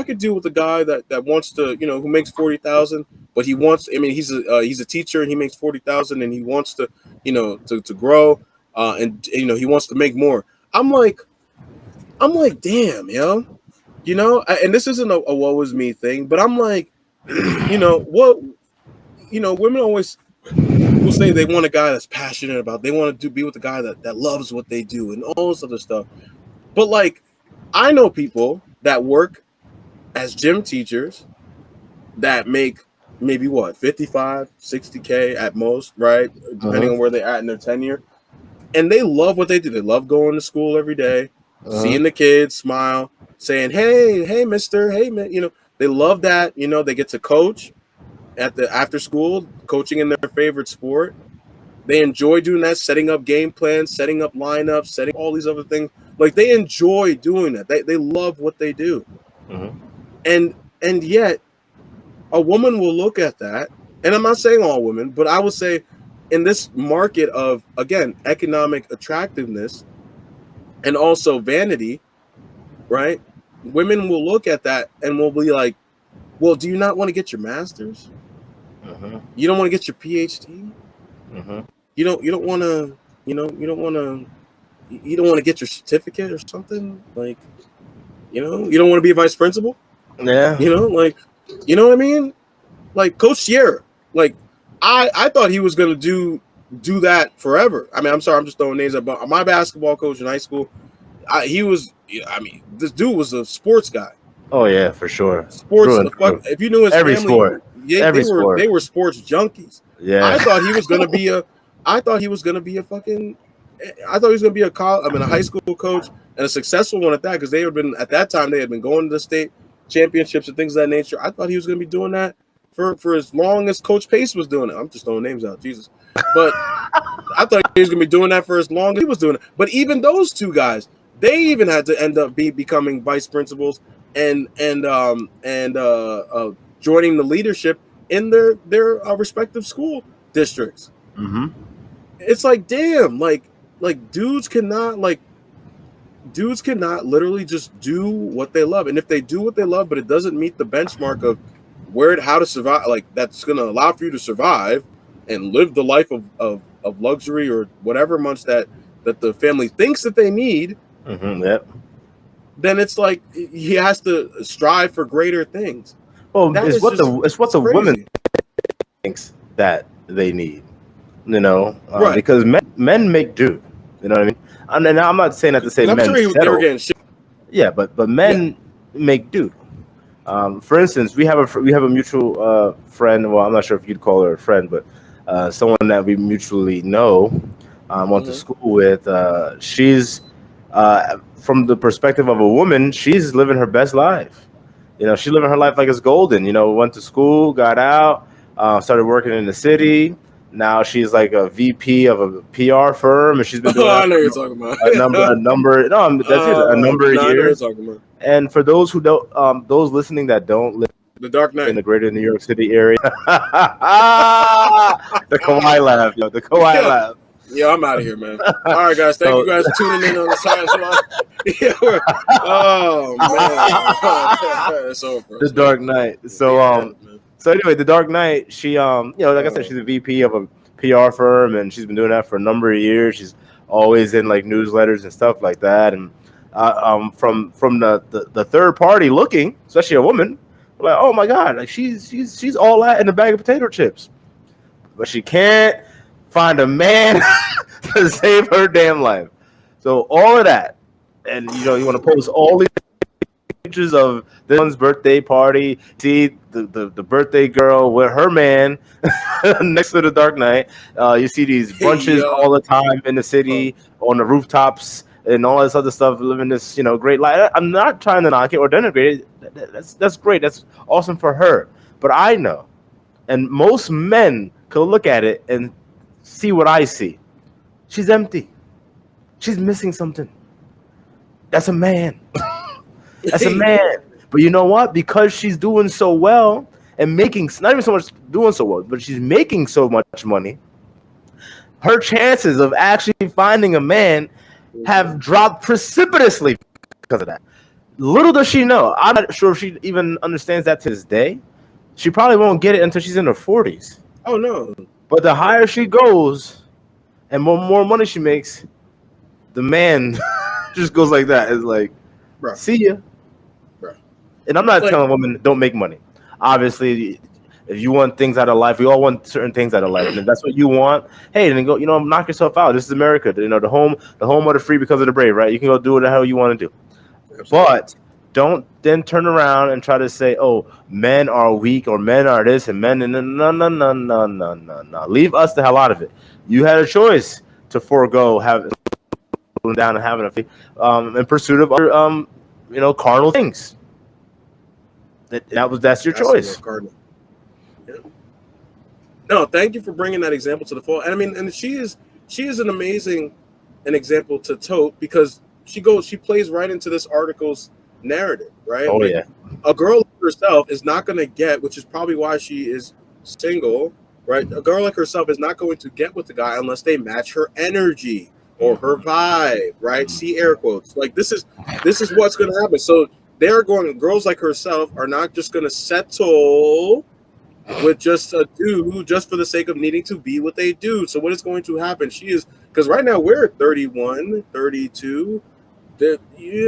could deal with a guy that wants to, who makes 40,000, but he wants. I mean, he's a teacher and he makes 40,000, and he wants to, to grow, and he wants to make more. I'm like, damn, yo, and this isn't a woe is me thing, but I'm like, women always will say they want a guy that's passionate about, they want to be with a guy that loves what they do and all this other stuff. But like, I know people that work as gym teachers that make maybe 55, 60K at most, right? Depending on where they're at in their tenure. And they love what they do. They love going to school every day, seeing the kids smile, saying, hey, mister, hey, man, they love that. They get to coach at the after school, coaching in their favorite sport. They enjoy doing that, setting up game plans, setting up lineups, setting all these other things. Like, they enjoy doing that. They love what they do. And yet a woman will look at that, and I'm not saying all women, but I would say in this market of, again, economic attractiveness and also vanity, right? Women will look at that and will be like, well, do you not want to get your master's? You don't want to get your PhD? You don't want to, you don't want to get your certificate or something? Like, you don't want to be a vice principal? Yeah. Like, you know what I mean? Like Coach Sierra, like I thought he was going to do do that forever. I mean, I'm sorry, I'm just throwing names up. But my basketball coach in high school, this dude was a sports guy. Oh yeah, for sure. Sports. True and true. If you knew his Every family, sport. Every sport. they were sports junkies. Yeah. I thought he was gonna be a high school coach and a successful one at that, because they had been going to the state championships and things of that nature. I thought he was gonna be doing that for as long as Coach Pace was doing it. I'm just throwing names out, Jesus. But I thought he was gonna be doing that for as long as he was doing it. But even those two guys, they even had to end up becoming vice principals and joining the leadership in their respective school districts. Mm-hmm. It's like, damn, like dudes cannot literally just do what they love. And if they do what they love, but it doesn't meet the benchmark of how to survive, like that's going to allow for you to survive and live the life of luxury or whatever much that the family thinks that they need. Mm-hmm, yep. Then it's like he has to strive for greater things. Well, it's what the women thinks that they need, right? Because men make do. You know what I mean? And I'm not saying that to say men. I'm sure they were getting shit. Yeah, but men make do. For instance, we have a mutual friend. Well, I'm not sure if you'd call her a friend, but someone that we mutually know, went to school with. She's from the perspective of a woman, she's living her best life. She's living her life like it's golden. Went to school, got out, started working in the city. Now she's like a VP of a PR firm, and she's been doing I know you're talking about a number. No, that's a number of years. And for those who don't, those listening that don't live The Dark Knight in the greater New York City area, the Kawhi laugh, the Kawhi laugh. Yeah, I'm out of here, man. All right, guys. Thank you guys for tuning in on the Science Line. Oh man, it's over. The Dark Knight. So anyway, The Dark Knight. She like I said, she's a VP of a PR firm, and she's been doing that for a number of years. She's always in like newsletters and stuff like that. And from the third party looking, especially a woman, like, oh my God, like she's all that in a bag of potato chips, but she can't find a man to save her damn life. So all of that, and you want to post all these pictures of this one's birthday party, see the birthday girl with her man next to the Dark Knight. You see these bunches all the time in the city on the rooftops and all this other stuff, living this great life. I'm not trying to knock it or denigrate it. That's great. That's awesome for her. But I know, and most men could look at it and see what I see. She's empty. She's missing something. That's a man. That's a man. But you know what? Because she's doing so well and making, not even so much doing so well, but she's making so much money, her chances of actually finding a man have dropped precipitously because of that. Little does she know. I'm not sure if she even understands that to this day. She probably won't get it until she's in her 40s. Oh, no. But the higher she goes and more money she makes, the man just goes like that. It's like, Bruh. See ya. Bruh. And I'm not telling women don't make money. Obviously, if you want things out of life, we all want certain things out of life. And if that's what you want, hey, then go, knock yourself out. This is America. The home of the free because of the brave, right? You can go do what the hell you want to do. Absolutely. But don't then turn around and try to say, oh, men are weak or men are this and men. No. Leave us the hell out of it. You had a choice to forego having down and having a in pursuit of other carnal things. That's your choice. Yeah. No, thank you for bringing that example to the fore. And I mean, and she is an amazing example to tote, because she plays right into this article's narrative, right? Oh, yeah. A girl like herself is not going to get, which is probably why she is single, right? A girl like herself is not going to get with the guy unless they match her energy or her vibe, right? See air quotes. Like this is what's going to happen. So girls like herself are not just going to settle with just a dude just for the sake of needing to be what they do. So what is going to happen? Because right now we're 31, 32.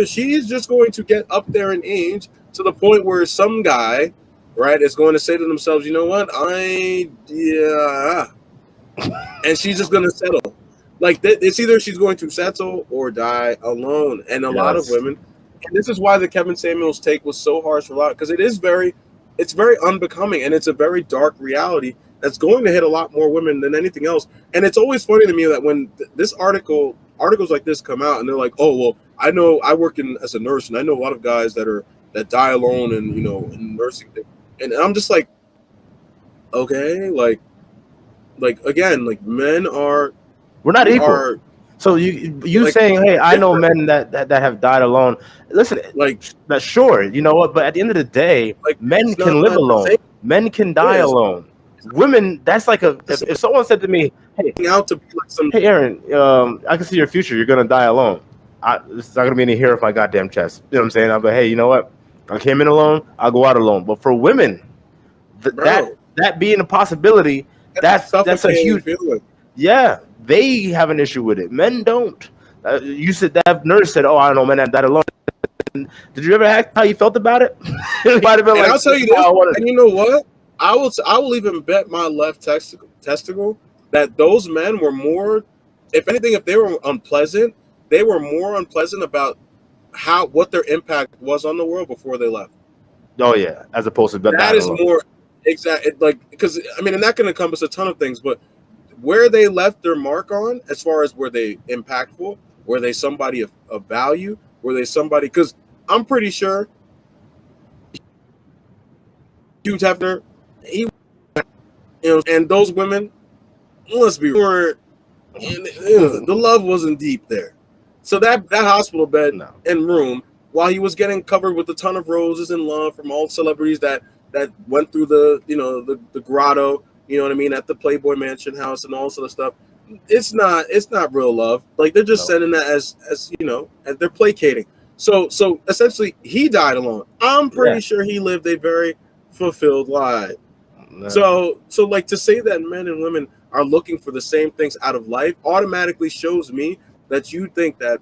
She is just going to get up there in age to the point where some guy, right, is going to say to themselves, you know what, and she's just gonna settle. Like it's either she's going to settle or die alone. And a lot of Yes. women, and this is why the Kevin Samuels take was so harsh for a lot, because it's very unbecoming, and it's a very dark reality that's going to hit a lot more women than anything else. And it's always funny to me that when this articles like this come out, and they're like, oh well, I know I work as a nurse, and I know a lot of guys that die alone, and in nursing, and I'm just like, okay, like again, like men are. We're not equal. So you like, saying, hey, I know men that have died alone. Listen, like that's sure, you know what? But at the end of the day, like, men can live alone. Men can die alone. Women, that's like if someone said to me, hey, out to be like some, hey Aaron, I can see your future. You're gonna die alone. It's not gonna be any hair off my goddamn chest. You know what I'm saying? I'm like, hey, you know what? I came in alone. I'll go out alone. But for women, that being a possibility, that's a huge feeling. Yeah, they have an issue with it. Men don't. You said that nurse said, "Oh, I don't know, men that died alone." Did you ever ask how you felt about it? Might have been like, I'll tell you this, and you know what? I will even bet my left testicle that those men were more, if anything, if they were unpleasant, they were more unpleasant about what their impact was on the world before they left. Oh yeah, as opposed to that is alone. More exact. Like, because I mean, and that can encompass a ton of things, but where they left their mark on, as far as were they impactful, were they somebody of value, were they somebody? Because I'm pretty sure Hugh Hefner, and those women, let's be real, the love wasn't deep there. So that hospital bed and room, while he was getting covered with a ton of roses and love from all celebrities that went through the grotto, you know what I mean, at the Playboy Mansion house and all sort of stuff, it's not real love. Like, they're just sending that as as they're placating. So essentially, he died alone. I'm pretty sure he lived a very fulfilled life. So like, to say that men and women are looking for the same things out of life automatically shows me that you think that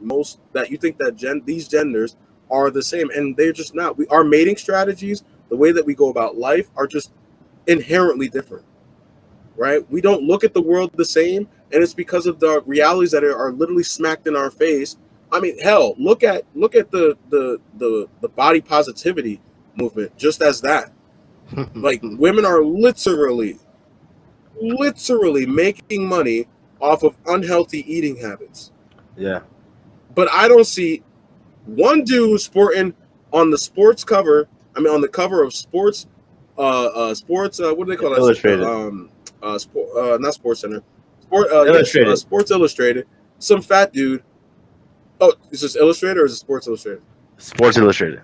these genders are the same, and they're just not. Our mating strategies, the way that we go about life, are just inherently different, right? We don't look at the world the same, and it's because of the realities that are literally smacked in our face. I mean, hell, look at the body positivity movement, just as that. Like, women are literally making money off of unhealthy eating habits. Yeah. But I don't see one dude sporting on the sports cover. I mean, on the cover of sports, what do they call Illustrated. that? Not Sports Center. Illustrated. Yes, Sports Illustrated. Some fat dude. Oh, is this Illustrated or is it Sports Illustrated? Sports Illustrated.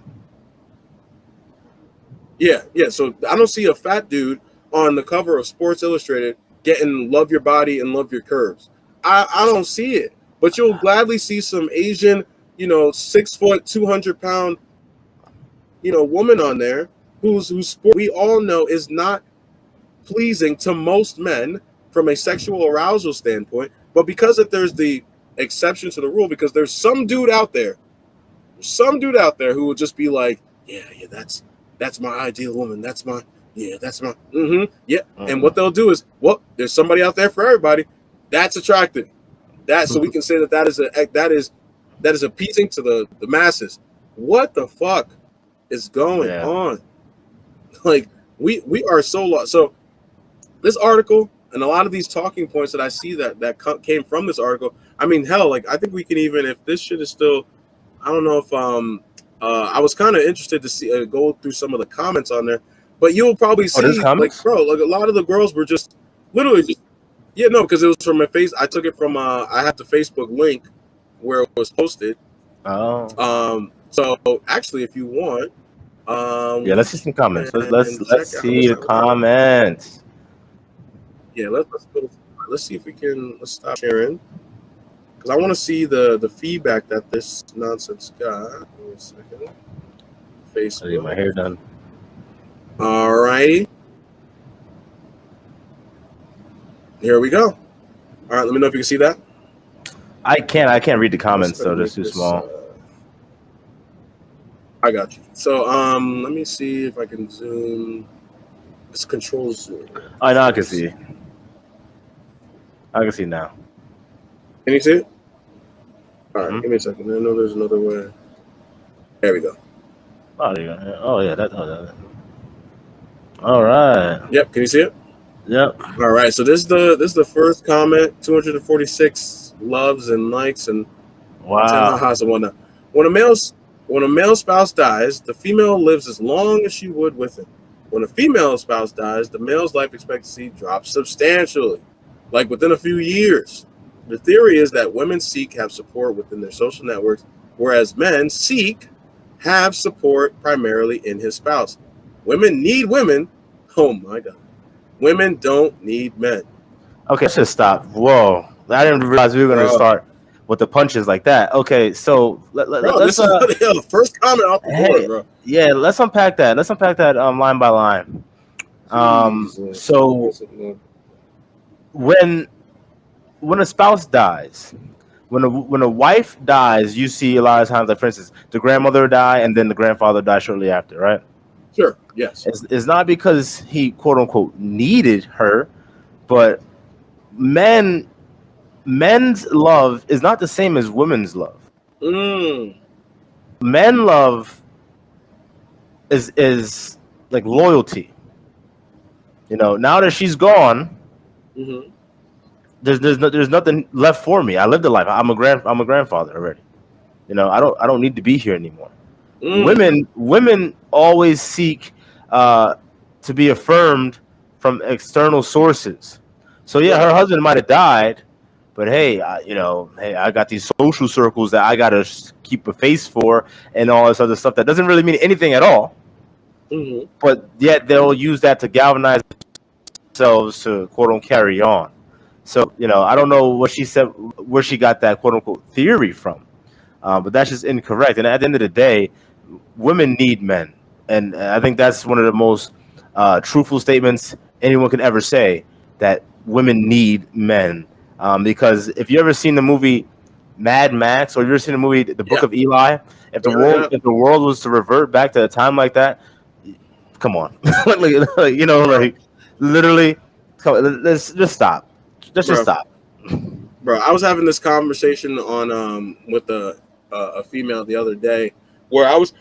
Yeah. So I don't see a fat dude on the cover of Sports Illustrated getting "Love Your Body and Love Your Curves." I don't see it. But you'll gladly see some Asian, 6 foot, 200 pound, woman on there whose sport we all know is not pleasing to most men from a sexual arousal standpoint. But because if there's the exception to the rule, because there's some dude out there who will just be like, yeah, that's my ideal woman. That's my. And what they'll do is, well, there's somebody out there for everybody. That's attractive. So we can say that is appeasing to the masses. What the fuck is going on? Like, we are so lost. So this article and a lot of these talking points that I see that came from this article. I mean, hell, like, I think we can even, if this shit is still, I don't know if I was kind of interested to see go through some of the comments on there, but you'll probably see like, bro, like, a lot of the girls were just literally just. Yeah, no, because it was from my face. I took it from I have the Facebook link where it was posted. Oh. So actually, if you want, let's see some comments. Let's see the comments. Yeah, let's see if we can. Let's stop sharing because I want to see the feedback that this nonsense got. Give me a second. Facebook. I'll get my hair done. All righty. Here we go. All right, let me know if you can see that. I can't read the comments, so they're too small. I got you. So let me see if I can zoom. It's control zoom. I know I can see. I can see now. Can you see it? All right, Mhm. give me a second. I know there's another way. There we go. Oh, there you go. Oh yeah, that. All right. Yep, can you see it? Yep. All right, so this is the first comment. 246 loves and likes and 10 Wow. ha-has and whatnot. When a male spouse dies, the female lives as long as she would with him. When a female spouse dies, the male's life expectancy drops substantially, like within a few years. The theory is that women have support within their social networks, whereas men have support primarily in his spouse. Women need women. Oh my God. Women don't need men. Okay, let's just stop. Whoa, I didn't realize we were gonna Bro, start with the punches like that. Okay, so let's this is the first comment off the board, hey, bro. yeah, let's unpack that. Let's unpack that line by line. Jesus. So when a spouse dies, when a wife dies, you see a lot of times, like for instance, the grandmother die and then the grandfather die shortly after, right? Sure. Yes. It's not because he quote unquote needed her, but men's love is not the same as women's love. Men love is like loyalty. You know, now that she's gone, Mm-hmm. there's nothing left for me. I lived a life. I'm a grandfather already. You know, I don't need to be here anymore. Women always seek to be affirmed from external sources. So yeah, her husband might have died, but hey, I got these social circles that I gotta keep a face for, and all this other stuff that doesn't really mean anything at all. Mm-hmm. But yet they'll use that to galvanize themselves to quote unquote carry on. So I don't know what she said, where she got that quote unquote theory from, but that's just incorrect. And at the end of the day, women need men, and I think that's one of the most truthful statements anyone could ever say, that women need men. Because if you ever seen the movie Mad Max, or you ever seen the movie The Book of Eli, if the world was to revert back to a time like that, come on, literally, let's just stop. Let's just stop. Bro, I was having this conversation on with a female the other day, where I was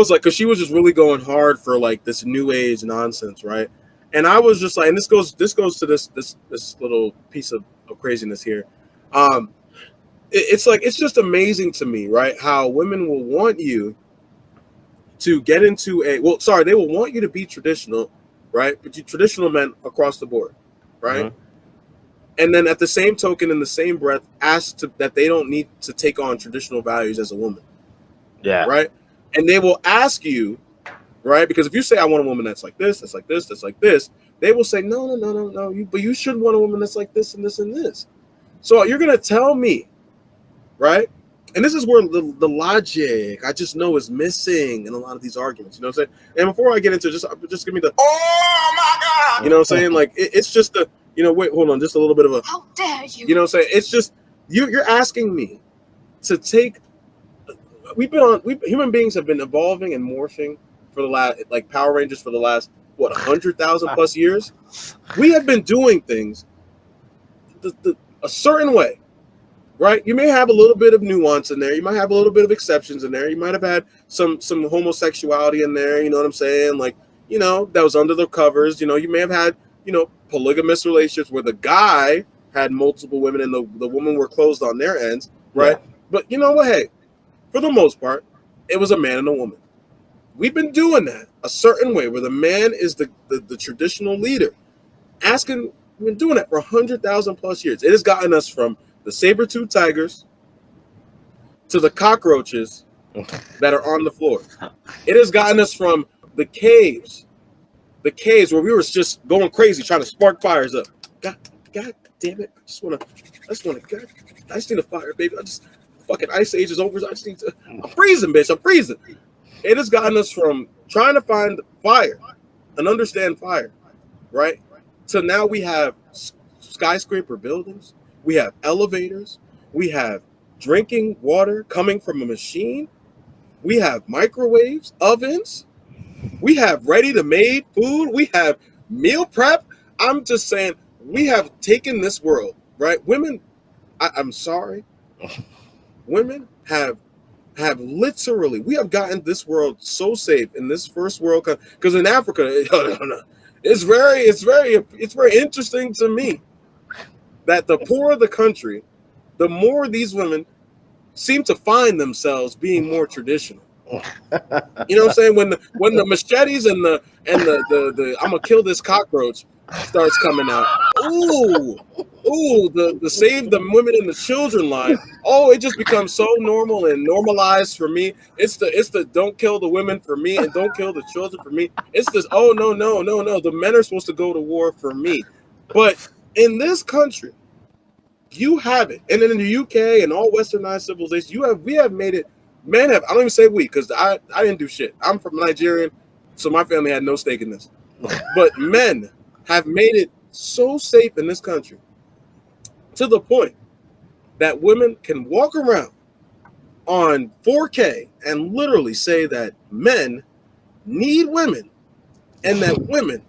like, because she was just really going hard for like this new age nonsense, right? And I was just like, and this goes to this little piece of craziness here. It's like, it's just amazing to me, right? How women will want you to get into they will want you to be traditional, right? But you traditional men across the board, right? Mm-hmm. And then at the same token, in the same breath, that they don't need to take on traditional values as a woman. Yeah. Right. And they will ask you, right? Because if you say, I want a woman that's like this, that's like this, that's like this, they will say, no. But you should want a woman that's like this and this and this. So you're going to tell me, right? And this is where the logic I just know is missing in a lot of these arguments. You know what I'm saying? And before I get into just give me the, oh my God, you know what I'm saying? Like it's just the, wait, hold on, just a little bit of a, how dare you? You know what I'm saying? It's just you're asking me to take. Human beings have been evolving and morphing for the last, like Power Rangers, for the last 100,000 plus years. We have been doing things a certain way. Right, you may have a little bit of nuance in there. You might have a little bit of exceptions in there. You might have had some homosexuality in there. You know what I'm saying? Like, that was under the covers. You may have had polygamous relationships where the guy had multiple women and the women were closed on their ends, right? Yeah. But you know what? Hey, for the most part, it was a man and a woman. We've been doing that a certain way, where the man is the traditional leader. We've been doing that for 100,000 plus years. It has gotten us from the saber-toothed tigers to the cockroaches that are on the floor. It has gotten us from the caves where we were just going crazy trying to spark fires up. God damn it! I just need a fire, baby. Fucking ice age is over. I'm freezing, bitch. I'm freezing. It has gotten us from trying to find fire and understand fire, right? So now we have skyscraper buildings. We have elevators. We have drinking water coming from a machine. We have microwaves, ovens. We have ready-to-made food. We have meal prep. I'm just saying, we have taken this world right? Women, I'm sorry, women have literally, we have gotten this world so safe in this first world, because in Africa, it's very interesting to me that the poorer the country, the more these women seem to find themselves being more traditional. You know what I'm saying? When the machetes and the I'm gonna kill this cockroach starts coming out. Ooh, the save the women and the children line. Oh, it just becomes so normal and normalized for me. It's the don't kill the women for me and don't kill the children for me. It's this, oh no. The men are supposed to go to war for me. But in this country, you have it. And then in the UK and all westernized civilizations, we have made it. Men have, I don't even say we, because I didn't do shit. I'm from Nigerian, so my family had no stake in this. But men have made it so safe in this country to the point that women can walk around on 4K and literally say that men need women and that women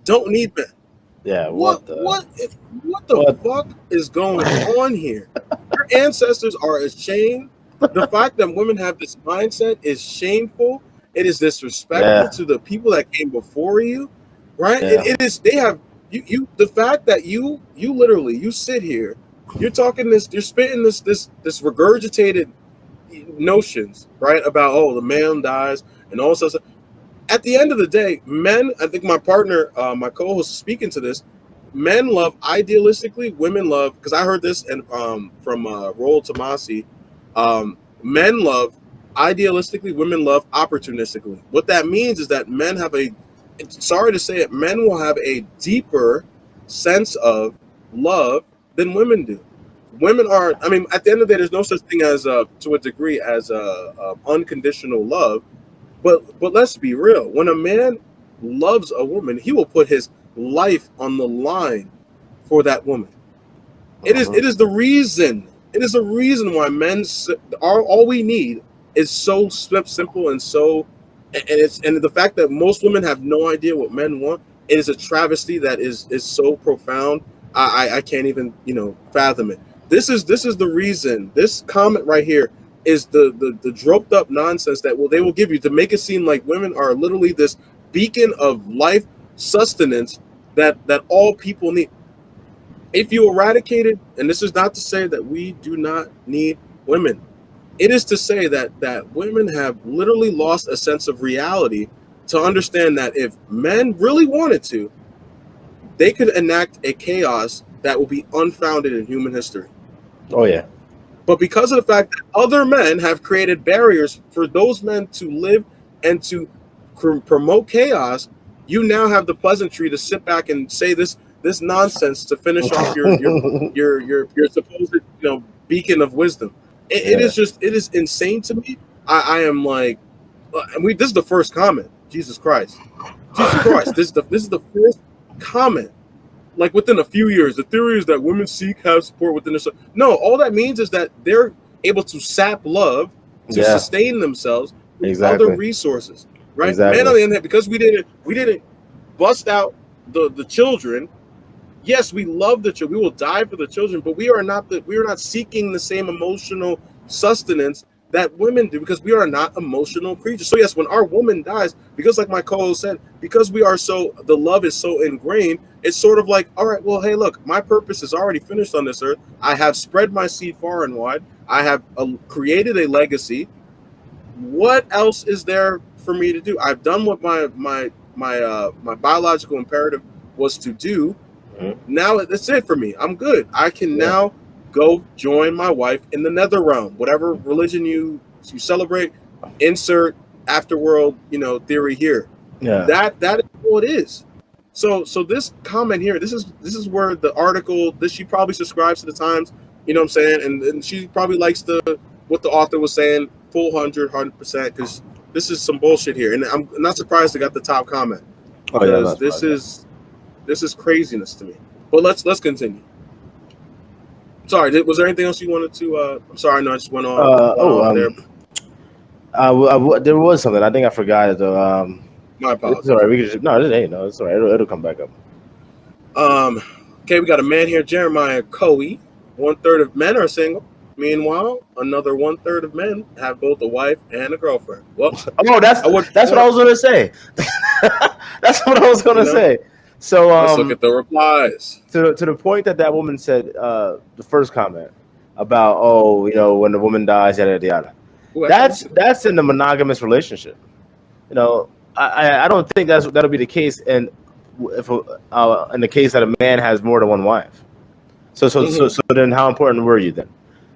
don't need men. Yeah, what the fuck is going on here? Your ancestors are ashamed. The fact that women have this mindset is shameful. It is disrespectful to the people that came before you, right? Yeah. It is. They have you. The fact that you literally you sit here, you're talking this, you're spitting this regurgitated notions, right? About, oh, the man dies and all sorts of. At the end of the day, men. I think my partner, my co-host, is speaking to this. Men love idealistically. Women love, because I heard this and from Roel Tomasi. Men love idealistically, women love opportunistically. What that means is that men have sorry to say it, men will have a deeper sense of love than women do. Women are, I mean, at the end of the day, there's no such thing as, to a degree, as unconditional love. But let's be real. When a man loves a woman, he will put his life on the line for that woman. It is the reason. It is a reason why men are all we need is so simple and so, and the fact that most women have no idea what men want. It is a travesty that is so profound. I can't even fathom it. This is the reason. This comment right here is the doped up nonsense that they will give you to make it seem like women are literally this beacon of life sustenance that all people need. If you eradicate it, and this is not to say that we do not need women, it is to say that women have literally lost a sense of reality to understand that if men really wanted to, they could enact a chaos that will be unfounded in human history. Oh yeah. But because of the fact that other men have created barriers for those men to live and to promote chaos, you now have the pleasantry to sit back and say this nonsense to finish off your supposed beacon of wisdom. It is insane to me. I am like, this is the first comment. Jesus Christ. This is the first comment. Like within a few years, the theory is that women have support within their. No, all that means is that they're able to sap love to sustain themselves with other resources, right? Exactly. Man, on the other hand, because we didn't bust out the children. Yes, we love the children. We will die for the children, but we are not seeking the same emotional sustenance that women do, because we are not emotional creatures. So yes, when our woman dies, because like my co-host said, because the love is so ingrained, it's sort of like, all right, well, hey, look, my purpose is already finished on this earth. I have spread my seed far and wide. I have created a legacy. What else is there for me to do? I've done what my biological imperative was to do. Mm-hmm. Now that's it for me. I'm good. I can now go join my wife in the nether realm, whatever religion you celebrate. Insert afterworld, theory here. Yeah, that is what it is. So this comment here, this is where the article. She probably subscribes to the Times. You know what I'm saying, and she probably likes what the author was saying, full 100%, because this is some bullshit here, and I'm not surprised they got the top comment. Because this is craziness to me. But let's continue. Sorry, was there anything else you wanted to? I'm sorry, no, I just went on. There. There was something. I think I forgot it though. My apologies. It's all right. We could just it's all right. It'll come back up. Okay, we got a man here, Jeremiah Coey. 1/3 of men are single. Meanwhile, another 1/3 of men have both a wife and a girlfriend. Well, that's what I was gonna say. That's what I was gonna say. So let's look at the replies. To the point that woman said, the first comment about, when the woman dies, yada yada yada. That's in the monogamous relationship. I don't think that'll be the case, and if in the case that a man has more than one wife. So then how important were you then?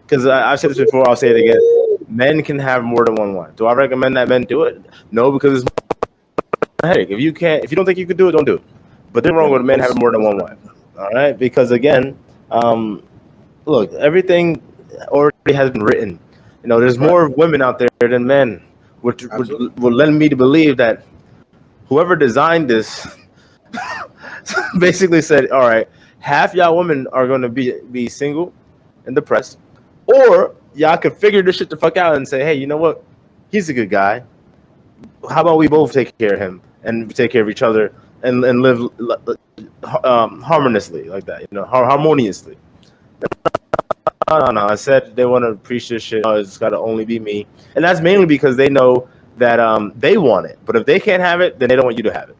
Because I've said this before, I'll say it again. Men can have more than one wife. Do I recommend that men do it? No, because it's a headache. If you don't think you can do it, don't do it. But they're wrong with men having more than one wife. All right, because again, look, everything already has been written. There's more women out there than men, which would lend me to believe that whoever designed this basically said, all right, half y'all women are going to be single and depressed, or y'all can figure this shit the fuck out and say, hey, you know what? He's a good guy. How about we both take care of him and take care of each other and live harmoniously like that, harmoniously. No. I said they want to preach this shit. It's got to only be me, and that's mainly because they know that they want it. But if they can't have it, then they don't want you to have it.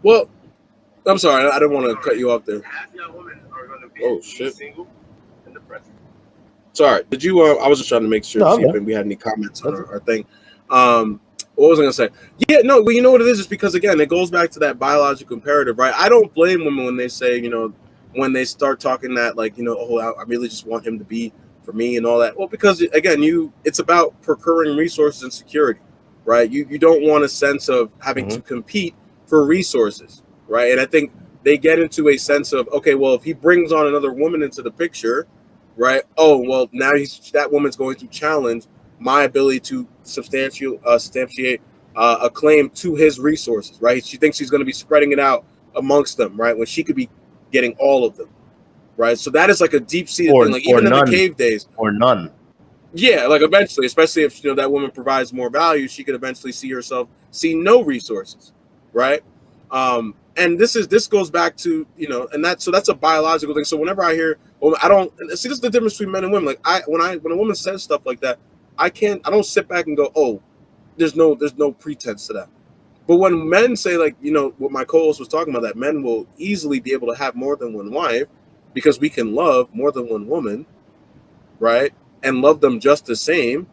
Well, I'm sorry, I didn't want to cut you off there. Oh shit! Sorry, did you? I was just trying to make sure to see if we had any comments on our thing. What was I gonna say? Yeah, no. Well, you know what it is? It's because again, it goes back to that biological imperative, right? I don't blame women when they say, when they start talking that, like, I really just want him to be for me and all that. Well, because again, it's about procuring resources and security, right? You don't want a sense of having to compete for resources, right? And I think they get into a sense of, okay, well, if he brings on another woman into the picture, right? Oh, well, now that woman's going to challenge my ability to substantiate a claim to his resources, right? She thinks she's going to be spreading it out amongst them, right? When she could be getting all of them, right? So that is like a deep-seated thing. Like even in the cave days, or none. Yeah, like eventually, especially if that woman provides more value, she could eventually see no resources, right? And this goes back to and that's a biological thing. So whenever I hear, I don't see, this is the difference between men and women. Like when a woman says stuff like that, I don't sit back and go, oh, there's no pretense to that. But when men say, like, what my co-host was talking about, that men will easily be able to have more than one wife because we can love more than one woman, right? And love them just the same.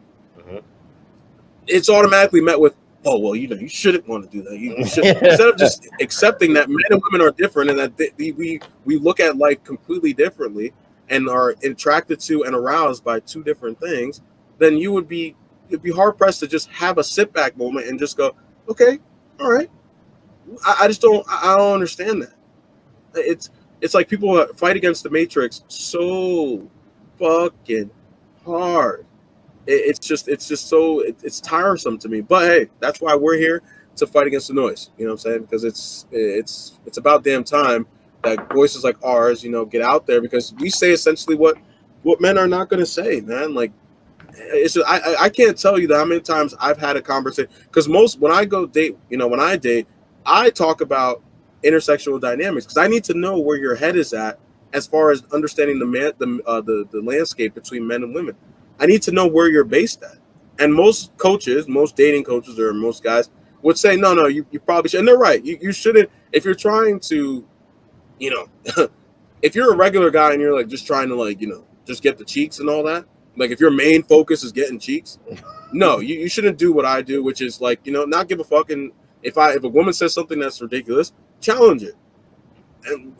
It's automatically met with, oh, well, you shouldn't want to do that. You should, instead of just accepting that men and women are different and that we look at life completely differently and are attracted to and aroused by two different things, then you'd be hard pressed to just have a sit back moment and just go, okay, all right. I don't understand that. It's like people fight against the Matrix so fucking hard. It's tiresome to me. But hey, that's why we're here, to fight against the noise. You know what I'm saying? Because it's about damn time that voices like ours, get out there, because we say essentially what men are not going to say, man. Like, it's just, I can't tell you that how many times I've had a conversation, because when I date, I talk about intersectional dynamics, because I need to know where your head is at as far as understanding the landscape between men and women. I need to know where you're based at. And most dating coaches, or most guys would say, no, you probably should. And they're right. You shouldn't, if you're trying to, if you're a regular guy and you're like just trying to, like, just get the cheeks and all that, like if your main focus is getting cheeks, no, you shouldn't do what I do, which is like, not give a fuck. And if a woman says something that's ridiculous, challenge it. And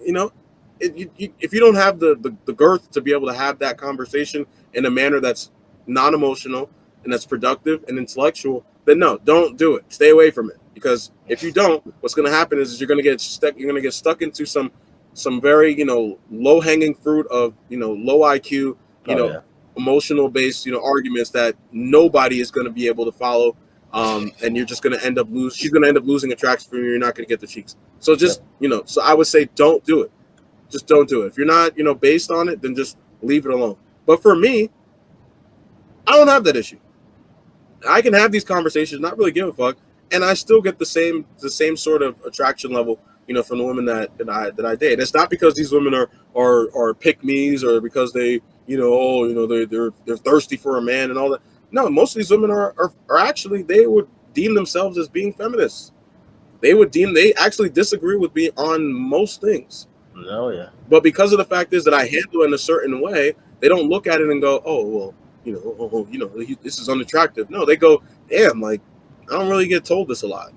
if you don't have the girth to be able to have that conversation in a manner that's non-emotional and that's productive and intellectual, then no, don't do it. Stay away from it. Because if you don't, what's going to happen is you're going to get stuck into some very low-hanging fruit of low IQ emotional based arguments that nobody is going to be able to follow, and you're just going to end up she's going to end up losing attraction from you. You're not going to get the cheeks. So just so I would say don't do it. Just don't do it. If you're not based on it, then just leave it alone. But for me, I don't have that issue. I can have these conversations, not really give a fuck, and I still get the same sort of attraction level from the women that I date. It's not because these women are pick me's or because they, they're thirsty for a man and all that. No, most of these women are actually, they would deem themselves as being feminists. They actually disagree with me on most things. Oh yeah. But because of the fact is that I handle it in a certain way, they don't look at it and go, oh well, this is unattractive. No, they go, damn, like I don't really get told this a lot.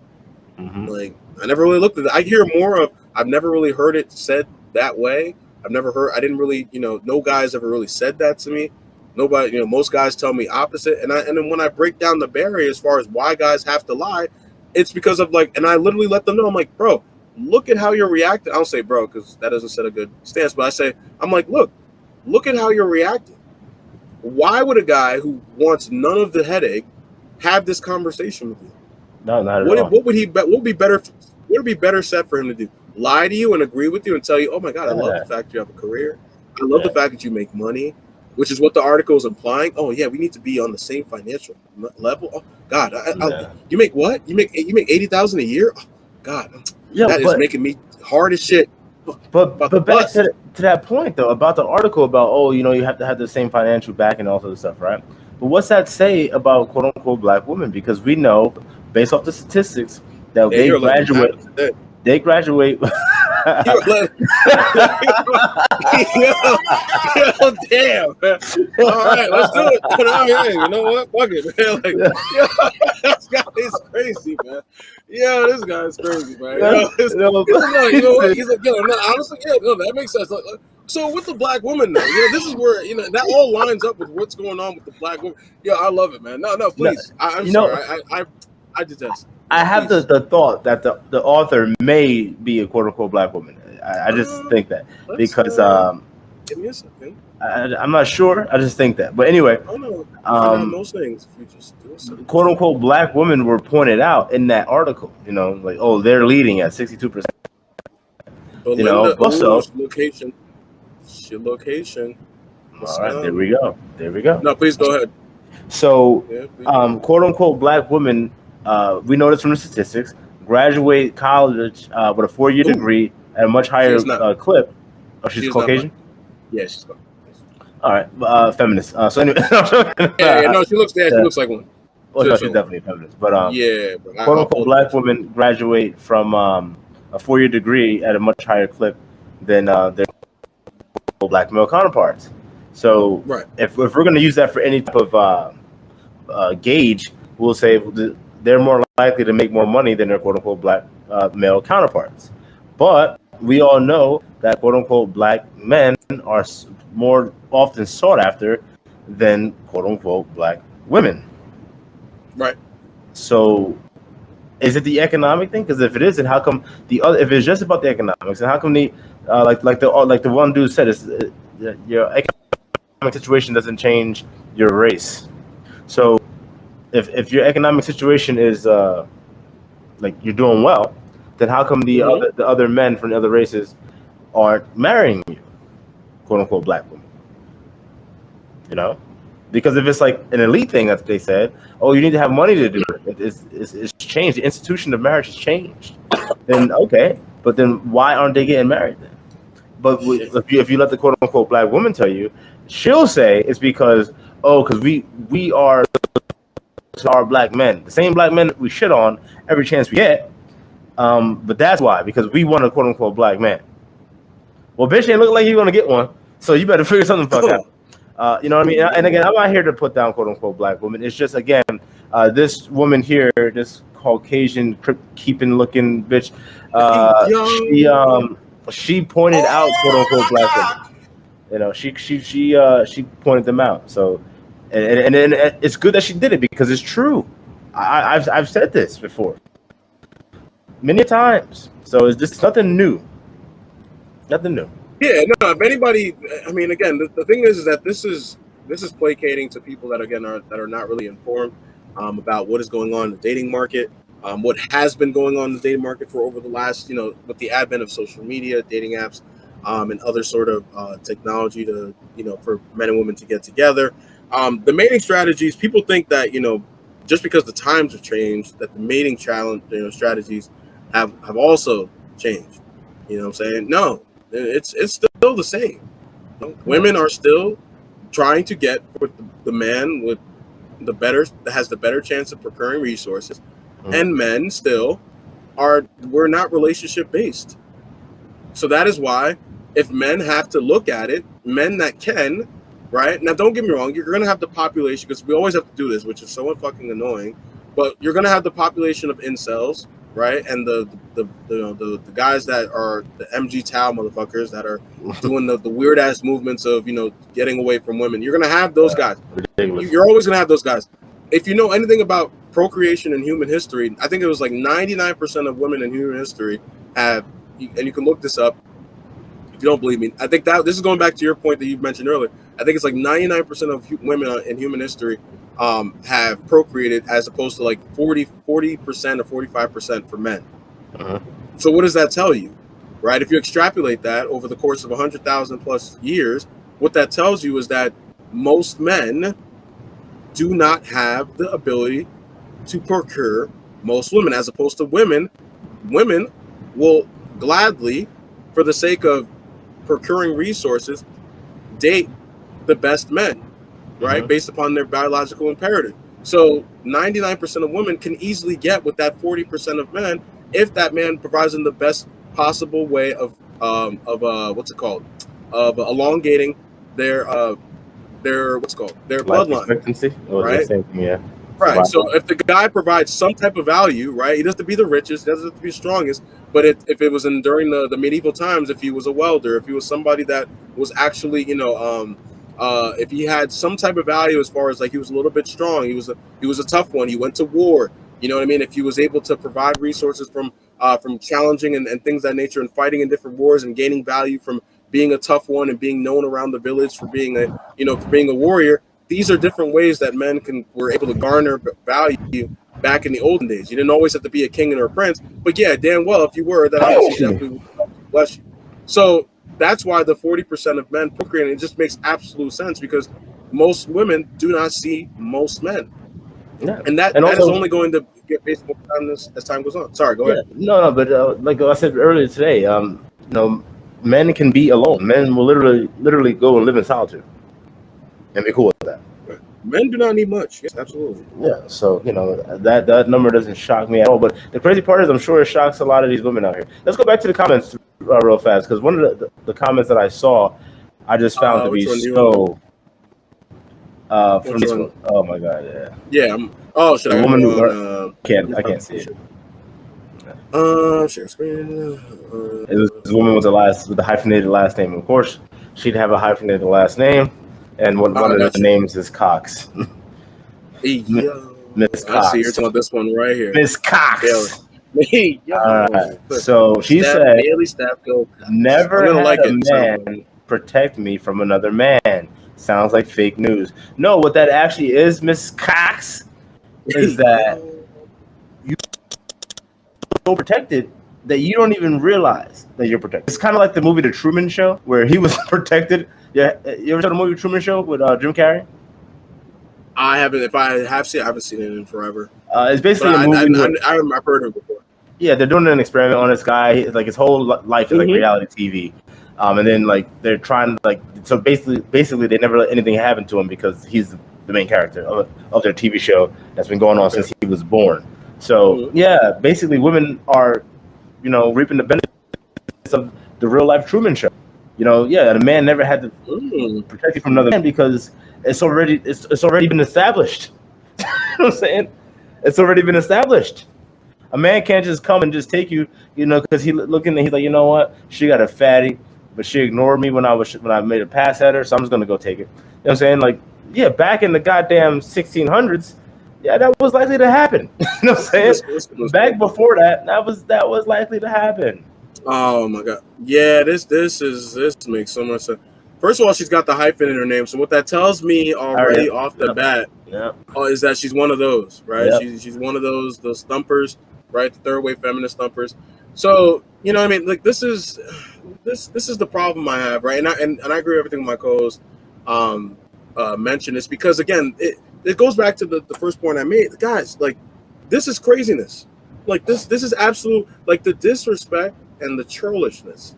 Mm-hmm. Like I never really looked at it. I hear more of. I've never really heard it said that way. I didn't really, no guys ever really said that to me. Nobody, most guys tell me opposite. And then when I break down the barrier as far as why guys have to lie, it's because of and I literally let them know. I'm like, bro, look at how you're reacting. I don't say bro because that doesn't set a good stance, but I'm like, look at how you're reacting. Why would a guy who wants none of the headache have this conversation with you? No, not at all. What would be better set for him to do? Lie to you and agree with you and tell you, oh my God, I love the fact you have a career. I love the fact that you make money, which is what the article is implying. Oh yeah, we need to be on the same financial level. Oh God, you make what? You make $80,000 a year? Oh, God, that is making me hard as shit. But back to that point though about the article about you have to have the same financial back and all sort of stuff, right? But what's that say about quote unquote black women? Because we know based off the statistics that they graduate. Yo, damn. All right, let's do it. Hey, you know what? Fuck it, man. This guy is crazy, man. This guy is crazy, man. He's like, honestly, that makes sense. So with the black woman, though, this is where that all lines up with what's going on with the black woman. I love it, man. No, please. I'm sorry. I detest it. I have the thought that the author may be a quote unquote black woman. I just think that because give me a second. I'm not sure. I just think that. But anyway, most things if you just do something. Quote unquote black women were pointed out in that article. They're leading at 62%. But also location. All right, there we go. No, please go ahead. So, quote unquote black women. We know this from the statistics. Graduate college with a 4-year degree at a much higher clip. Oh, she's Caucasian? Yeah, she's Caucasian. All right, feminist. So anyway, she looks like one. Well, no, she's definitely a feminist. But but quote unquote black women graduate from a 4-year degree at a much higher clip than their black male counterparts. So if we're going to use that for any type of gauge, we'll say they're more likely to make more money than their quote-unquote black male counterparts. But we all know that quote-unquote black men are more often sought after than quote-unquote black women. Right. So is it the economic thing? Because if it isn't, how come if it's just about the economics, and how come the the one dude said, your economic situation doesn't change your race? So if your economic situation is you're doing well, then how come the other men from the other races aren't marrying you, quote unquote black women? Because if it's like an elite thing that they said, oh, you need to have money to do it. It's changed. The institution of marriage has changed. Then okay, but then why aren't they getting married then? But if you let the quote unquote black woman tell you, she'll say it's because we are our black men, the same black men we shit on every chance we get. But that's why, because we want a quote unquote black man. Well, bitch, ain't look like you're gonna get one, so you better figure something fuck out. You know what I mean? And again, I'm not here to put down quote unquote black women. It's just again, this woman here, this Caucasian keeping looking bitch, she pointed out quote unquote black women. She pointed them out. So. And it's good that she did it because it's true. I've said this before many times. So it's just nothing new. Nothing new. Yeah, no. If anybody, I mean, again, the thing is that this is placating to people that again are not really informed about what is going on in the dating market, what has been going on in the dating market for over the last, with the advent of social media, dating apps, and other sort of technology to, for men and women to get together. The mating strategies, people think that, just because the times have changed, that the mating challenge, strategies have also changed. You know what I'm saying? No, it's still the same. Women are still trying to get with the man with the better that has the better chance of procuring resources, and men still we're not relationship based. So that is why if men have to look at it, men that can, right? Now don't get me wrong, you're gonna have the population, because we always have to do this, which is so fucking annoying, but you're gonna have the population of incels, right? And the guys that are the MG Tao motherfuckers that are doing the weird ass movements of, you know, getting away from women. You're gonna have those guys. You're always gonna have those guys. If you know anything about procreation in human history, I think it was like 99% of women in human history have, and you can look this up if you don't believe me. I think that this is going back to your point that you mentioned earlier. I think it's like 99% of women in human history have procreated, as opposed to like 40% or 45% for men. So what does that tell you, right? If you extrapolate that over the course of 100,000 plus years, what that tells you is that most men do not have the ability to procure most women, as opposed to women. Women will gladly, for the sake of procuring resources, date the best men, right? Based upon their biological imperative. So 99% of women can easily get with that 40% of men if that man provides them the best possible way of what's it called? Of elongating their bloodline. Expectancy, right? Yeah. Right. So if the guy provides some type of value, right, he doesn't have to be the richest, he doesn't have to be the strongest, but if it was during the medieval times, if he was a welder, if he was somebody that was actually, you know, if he had some type of value as far as like he was a little bit strong, he was a tough one, he went to war, you know what I mean? If he was able to provide resources from challenging and things of that nature, and fighting in different wars and gaining value from being a tough one and being known around the village for being a warrior. These are different ways that men were able to garner value back in the olden days. You didn't always have to be a king or a prince, but yeah, damn well, if you were, that obviously definitely would bless you. So that's why the 40% of men procreating, it just makes absolute sense, because most women do not see most men. Yeah. And that is only going to get based on this as time goes on. Sorry, go ahead. No, but like I said earlier today, you know, men can be alone. Men will literally go and live in solitude and be cool with that. Men do not need much. Yes, absolutely. Yeah, so you know that number doesn't shock me at all. But the crazy part is, I'm sure it shocks a lot of these women out here. Let's go back to the comments real fast, because one of the comments that I saw, I just found to be so. From this one. Oh my god, yeah. Yeah. Should I? Woman I can't see it. Share screen. It was this woman with the hyphenated last name. Of course, she'd have a hyphenated last name. And one of the names is Cox. Miss Cox. I see you're talking about this one right here. Miss Cox. So she said, never had a man protect me from another man. Sounds like fake news. No, what that actually is, Miss Cox, is that you so protected that you don't even realize that you're protected. It's kind of like the movie The Truman Show, where he was protected. Yeah, you ever saw the movie Truman Show with Jim Carrey? I haven't. If I have seen, I haven't seen it in forever. It's basically a movie. I've heard of it before. Yeah, they're doing an experiment on this guy. Like his whole life is like reality TV, and then like they're trying to so basically they never let anything happen to him because he's the main character of their TV show that's been going on since he was born. So yeah, basically women are, you know, reaping the benefits of the real life Truman Show. You know, yeah, and a man never had to protect you from another man because it's already been established. You know what I'm saying? It's already been established. A man can't just come and just take you, you know, because he's like, you know what? She got a fatty, but she ignored me when I made a pass at her, so I'm just gonna go take it. You know what I'm saying? Like, yeah, back in the goddamn 1600s, yeah, that was likely to happen. You know what I'm saying? Back before that was likely to happen. Oh my god. Yeah, this makes so much sense. First of all, she's got the hyphen in her name, so what that tells me already off the bat is that she's one of those, right? Yep. She's one of those thumpers, right? The third wave feminist thumpers. So, you know what I mean? Like this is the problem I have, right? And I agree with everything my co-host mentioned. It's because again, it goes back to the first point I made. Guys, like this is craziness. Like this is absolute, like the disrespect and the trollishness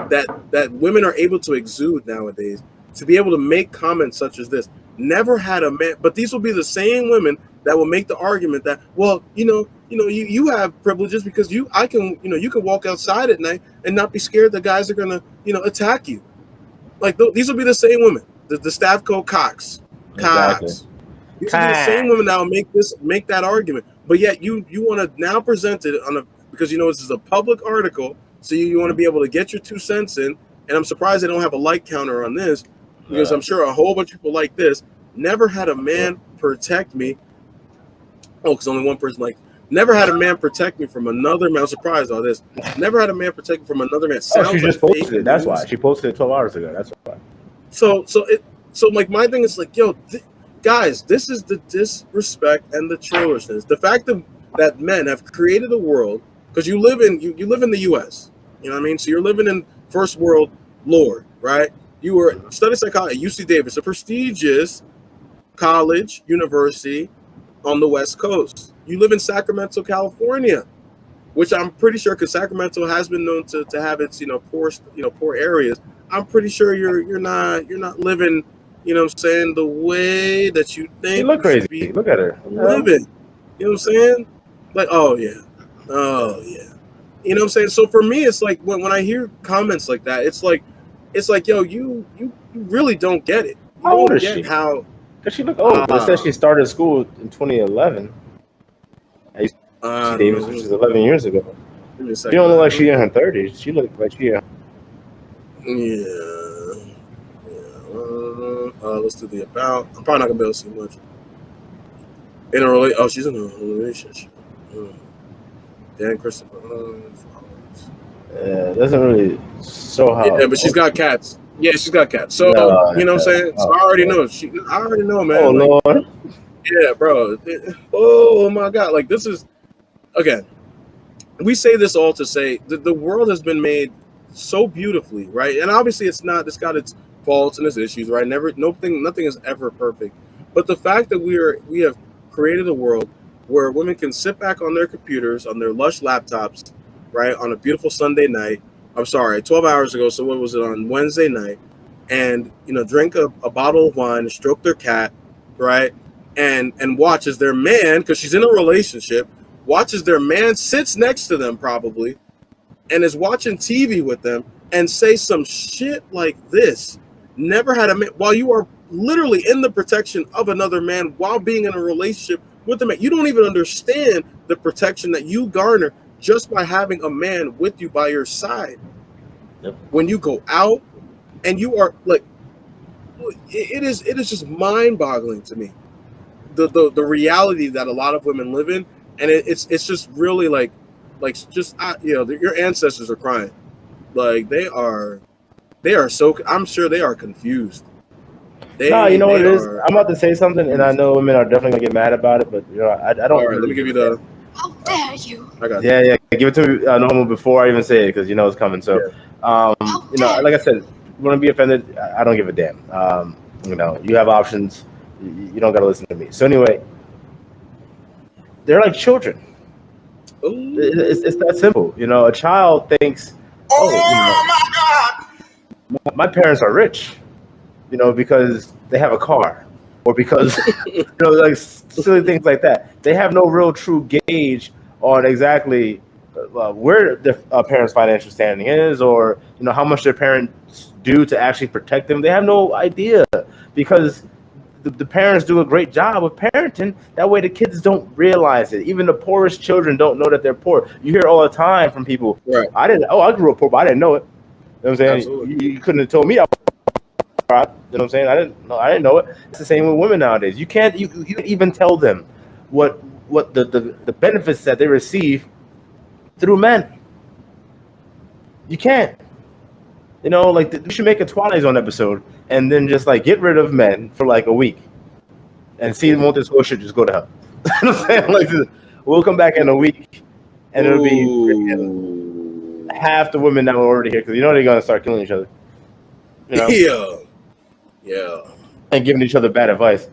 that women are able to exude nowadays, to be able to make comments such as this. Never had a man, but these will be the same women that will make the argument that, well, you have privileges because you can walk outside at night and not be scared that guys are gonna attack you. Like these will be the same women, the Stavko Cox. Exactly. These will be the same women that will make that argument. But yet you want to now present it because this is a public article, so you want to be able to get your 2 cents in. And I'm surprised they don't have a like counter on this, because I'm sure a whole bunch of people like this. Never had a man protect me. Oh, because only one person never had a man protect me from another man. I'm surprised all this. Never had a man protect me from another man. She just posted it. That's why she posted it 12 hours ago. That's why. So my thing is guys, this is the disrespect and the trollishness. The fact that men have created a world, because you live in the U.S. You know what I mean? So you're living in first world lore, right? You were studying psychology at UC Davis, a prestigious college, university on the West Coast. You live in Sacramento, California, which I'm pretty sure, because Sacramento has been known to have its poor areas. I'm pretty sure you're not living, the way that you think. You look crazy. Look at her. Living. You know what I'm saying? Like, oh yeah. You know what I'm saying? So for me, it's like when I hear comments like that, it's like, yo, you really don't get it. You how old don't is get she? How? Because she looked old. It says she started school in 2011. Davis, which is 11 years ago. She don't look like she's in her 30s. She looked like she. Yeah. Let's do the about. I'm probably not gonna be able to see much. In a relationship. Oh, she's in a relationship. Dan Christopher. It doesn't really show how. Yeah, but she's got cats. Yeah, she's got cats. So you know what I'm saying. So I already know. I already know, man. Oh Lord. Yeah, bro. Oh my God. Like, this is, again, we say this all to say that the world has been made so beautifully, right? And obviously it's got its faults and its issues, right? Nothing is ever perfect. But the fact that we have created a world where women can sit back on their computers, on their lush laptops, right, on a beautiful Sunday night. I'm sorry, 12 hours ago. So what was it, on Wednesday night? And drink a bottle of wine, stroke their cat, right? And watch as their man, because she's in a relationship, watches their man, sits next to them probably, and is watching TV with them, and say some shit like this. Never had a man, while you are literally in the protection of another man while being in a relationship with a man. You don't even understand the protection that you garner just by having a man with you by your side. Yep. When you go out, and you are like, it is just mind-boggling to me, the reality that a lot of women live in, and it's just really your ancestors are crying, like they are so. I'm sure they are confused. You know what it is. I'm about to say something, and I know women are definitely gonna get mad about it, but I don't. All right, let me give you the. How dare you? I got yeah. Give it to me normal before I even say it, because it's coming. So, like I said, you want to be offended? I don't give a damn. You have options. You don't gotta listen to me. So anyway, they're like children. Ooh. It's that simple. A child thinks, my God, my parents are rich, because they have a car, or because like silly things like that. They have no real true gauge on exactly where their parents' financial standing is, or how much their parents do to actually protect them. They have no idea, because the parents do a great job of parenting. That way the kids don't realize it. Even the poorest children don't know that they're poor. You hear all the time from people, right? I grew up poor, but I didn't know it. You know what I'm saying? Absolutely. You couldn't have told me. You know what I'm saying? I didn't know it. It's the same with women nowadays. You can't even tell them what the benefits that they receive through men. You can't. We should make a Twilight Zone episode and then just get rid of men for a week and see won't this whole shit just go to hell. You know what I'm saying? We'll come back in a week and it'll be half the women that were already here, because they're gonna start killing each other. Yeah. And giving each other bad advice.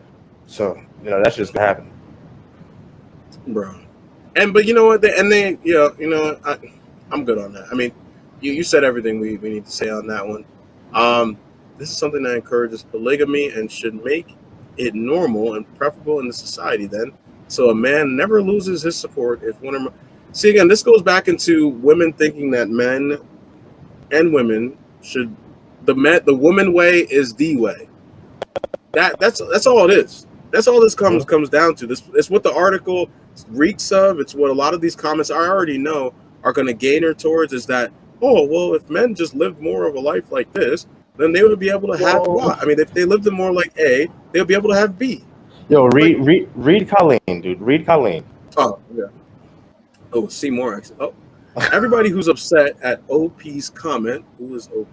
So that's just gonna happen, bro. But you know what? I'm good on that. I mean, you said everything we need to say on that one. This is something that encourages polygamy and should make it normal and preferable in the society then. So a man never loses his support if one or more. See, again, this goes back into women thinking that men and women should, the woman way is the way. That's all it is. That's all this comes down to. This it's what the article reeks of. It's what a lot of these comments I already know are going to gainer towards is that, oh, well, if men just lived more of a life like this, then they would be able to have what? I mean, if they lived more like A, they'll be able to have B. Yo, read Colleen, dude. Read Colleen. Oh, yeah. Oh, see more actually. Oh, everybody who's upset at OP's comment. Who is OP?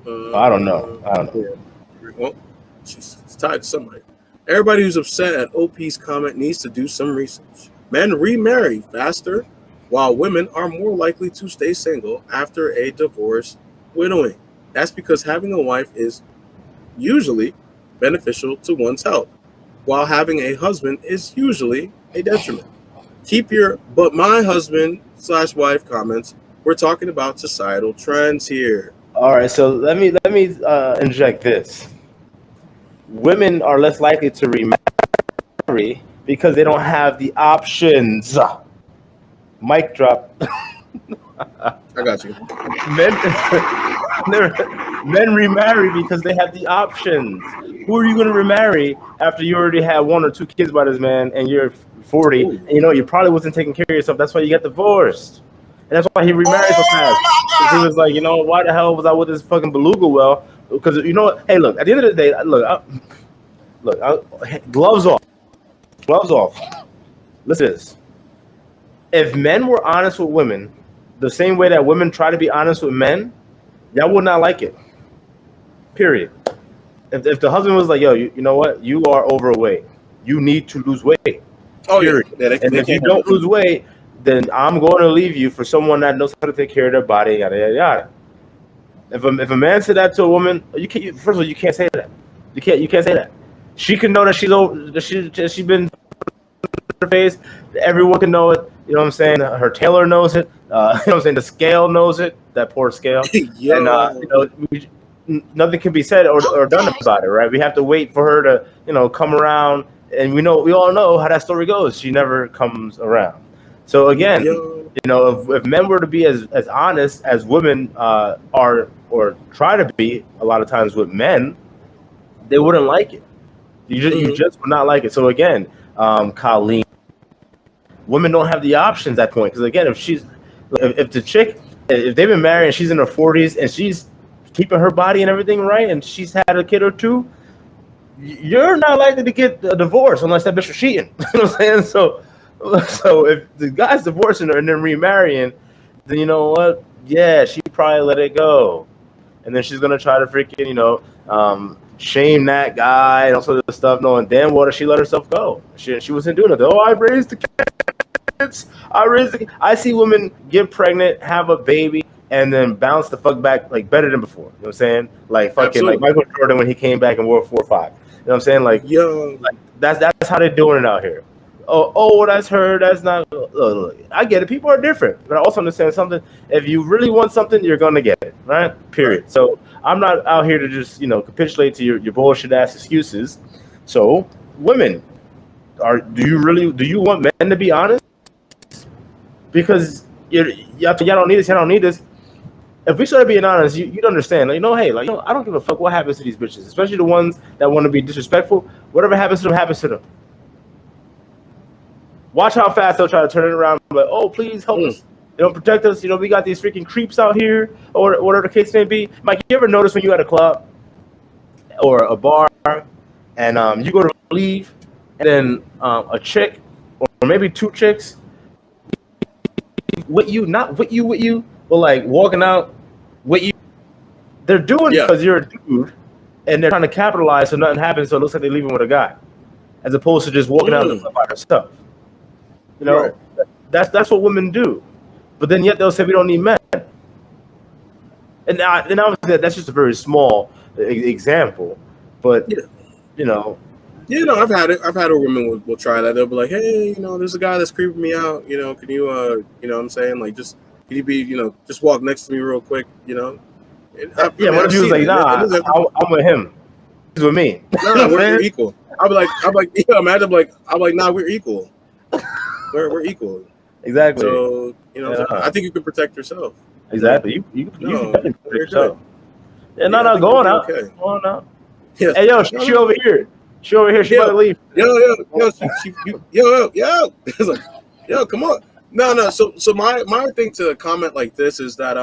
I don't know. Yeah. Well, she's tied to somebody. Everybody who's upset at OP's comment needs to do some research. Men remarry faster, while women are more likely to stay single after a divorce, widowing. That's because having a wife is usually beneficial to one's health, while having a husband is usually a detriment. Keep your "but my husband/wife" comments. We're talking about societal trends here. All right, so let me inject this. Women are less likely to remarry because they don't have the options. Mic drop. I got you. Men remarry because they have the options. Who are you going to remarry after you already had 1 or 2 kids by this man and you're 40? Ooh. And you probably wasn't taking care of yourself. That's why you got divorced. And that's why he remarried so fast. He was like, why the hell was I with this fucking beluga well? Because you know what? Hey, look, at the end of the day, gloves off. Gloves off. Listen to this. If men were honest with women, the same way that women try to be honest with men, y'all would not like it. Period. If the husband was like, yo, you know what? You are overweight. You need to lose weight. Oh, period. Yeah, and if you don't lose weight, then I'm going to leave you for someone that knows how to take care of their body, yada, yada, yada. If a man said that to a woman, first of all, you can't say that. You can't say that. She can know that she's been her face. Everyone can know it. You know what I'm saying? Her tailor knows it. You know what I'm saying? The scale knows it. That poor scale. And nothing can be said or done about it, right? We have to wait for her to, come around. And we all know how that story goes. She never comes around. So again, if men were to be as honest as women are or try to be a lot of times with men, they wouldn't like it. You just would not like it. So again, Colleen, women don't have the options at that point. Because again, if the chick, if they've been married and she's in her 40s and she's keeping her body and everything right, and she's had a kid or two, you're not likely to get a divorce unless that bitch was cheating. You know what I'm saying? So if the guy's divorcing her and then remarrying, then you know what? Yeah, she probably let it go. And then she's going to try to freaking, shame that guy and all sorts of stuff, knowing damn well that she let herself go. She wasn't doing it. Oh, I raised the kids. I see women get pregnant, have a baby, and then bounce the fuck back like better than before. You know what I'm saying? Like fucking Absolutely. Like Michael Jordan when he came back in World War 5. You know what I'm saying? Like, that's how they're doing it out here. Oh, that's her. That's not. Look, I get it. People are different, but I also understand something. If you really want something, you're gonna get it, right? Period. Right. So I'm not out here to just capitulate to your bullshit ass excuses. So women, do you want men to be honest? Because y'all don't need this. Y'all don't need this. If we started being honest, you'd understand. I don't give a fuck what happens to these bitches, especially the ones that want to be disrespectful. Whatever happens to them, happens to them. Watch how fast they'll try to turn it around. Like, oh, please help us. They don't protect us. We got these freaking creeps out here, or whatever the case may be. Mike, you ever notice when you at a club or a bar, and you go to leave, and then a chick, or maybe 2 chicks, not with you, but like walking out with you. They're doing it because you're a dude, and they're trying to capitalize so nothing happens. So it looks like they're leaving with a guy, as opposed to just walking out of the club by herself. Right. That's what women do, but then yet they'll say we don't need men. And obviously that's just a very small example, but I've had it. I've had a woman will try that. They'll be like, hey, there's a guy that's creeping me out. Can you, what I'm saying, like just Can you be, just walk next to me real quick, Yeah, what if he was like, nah, I'm with him. He's with me. Nah, we're equal. I'll be like, yeah, imagine I'm like, nah, we're equal. We're equal. Exactly. So, I think you can protect yourself. Exactly. You can protect yourself. Yeah, no, go on out. Okay. Go on out. Yeah. Hey, yo, she over here. She over here. She about to leave. Yo. It's like, yo, come on. No. So my thing to comment like this is that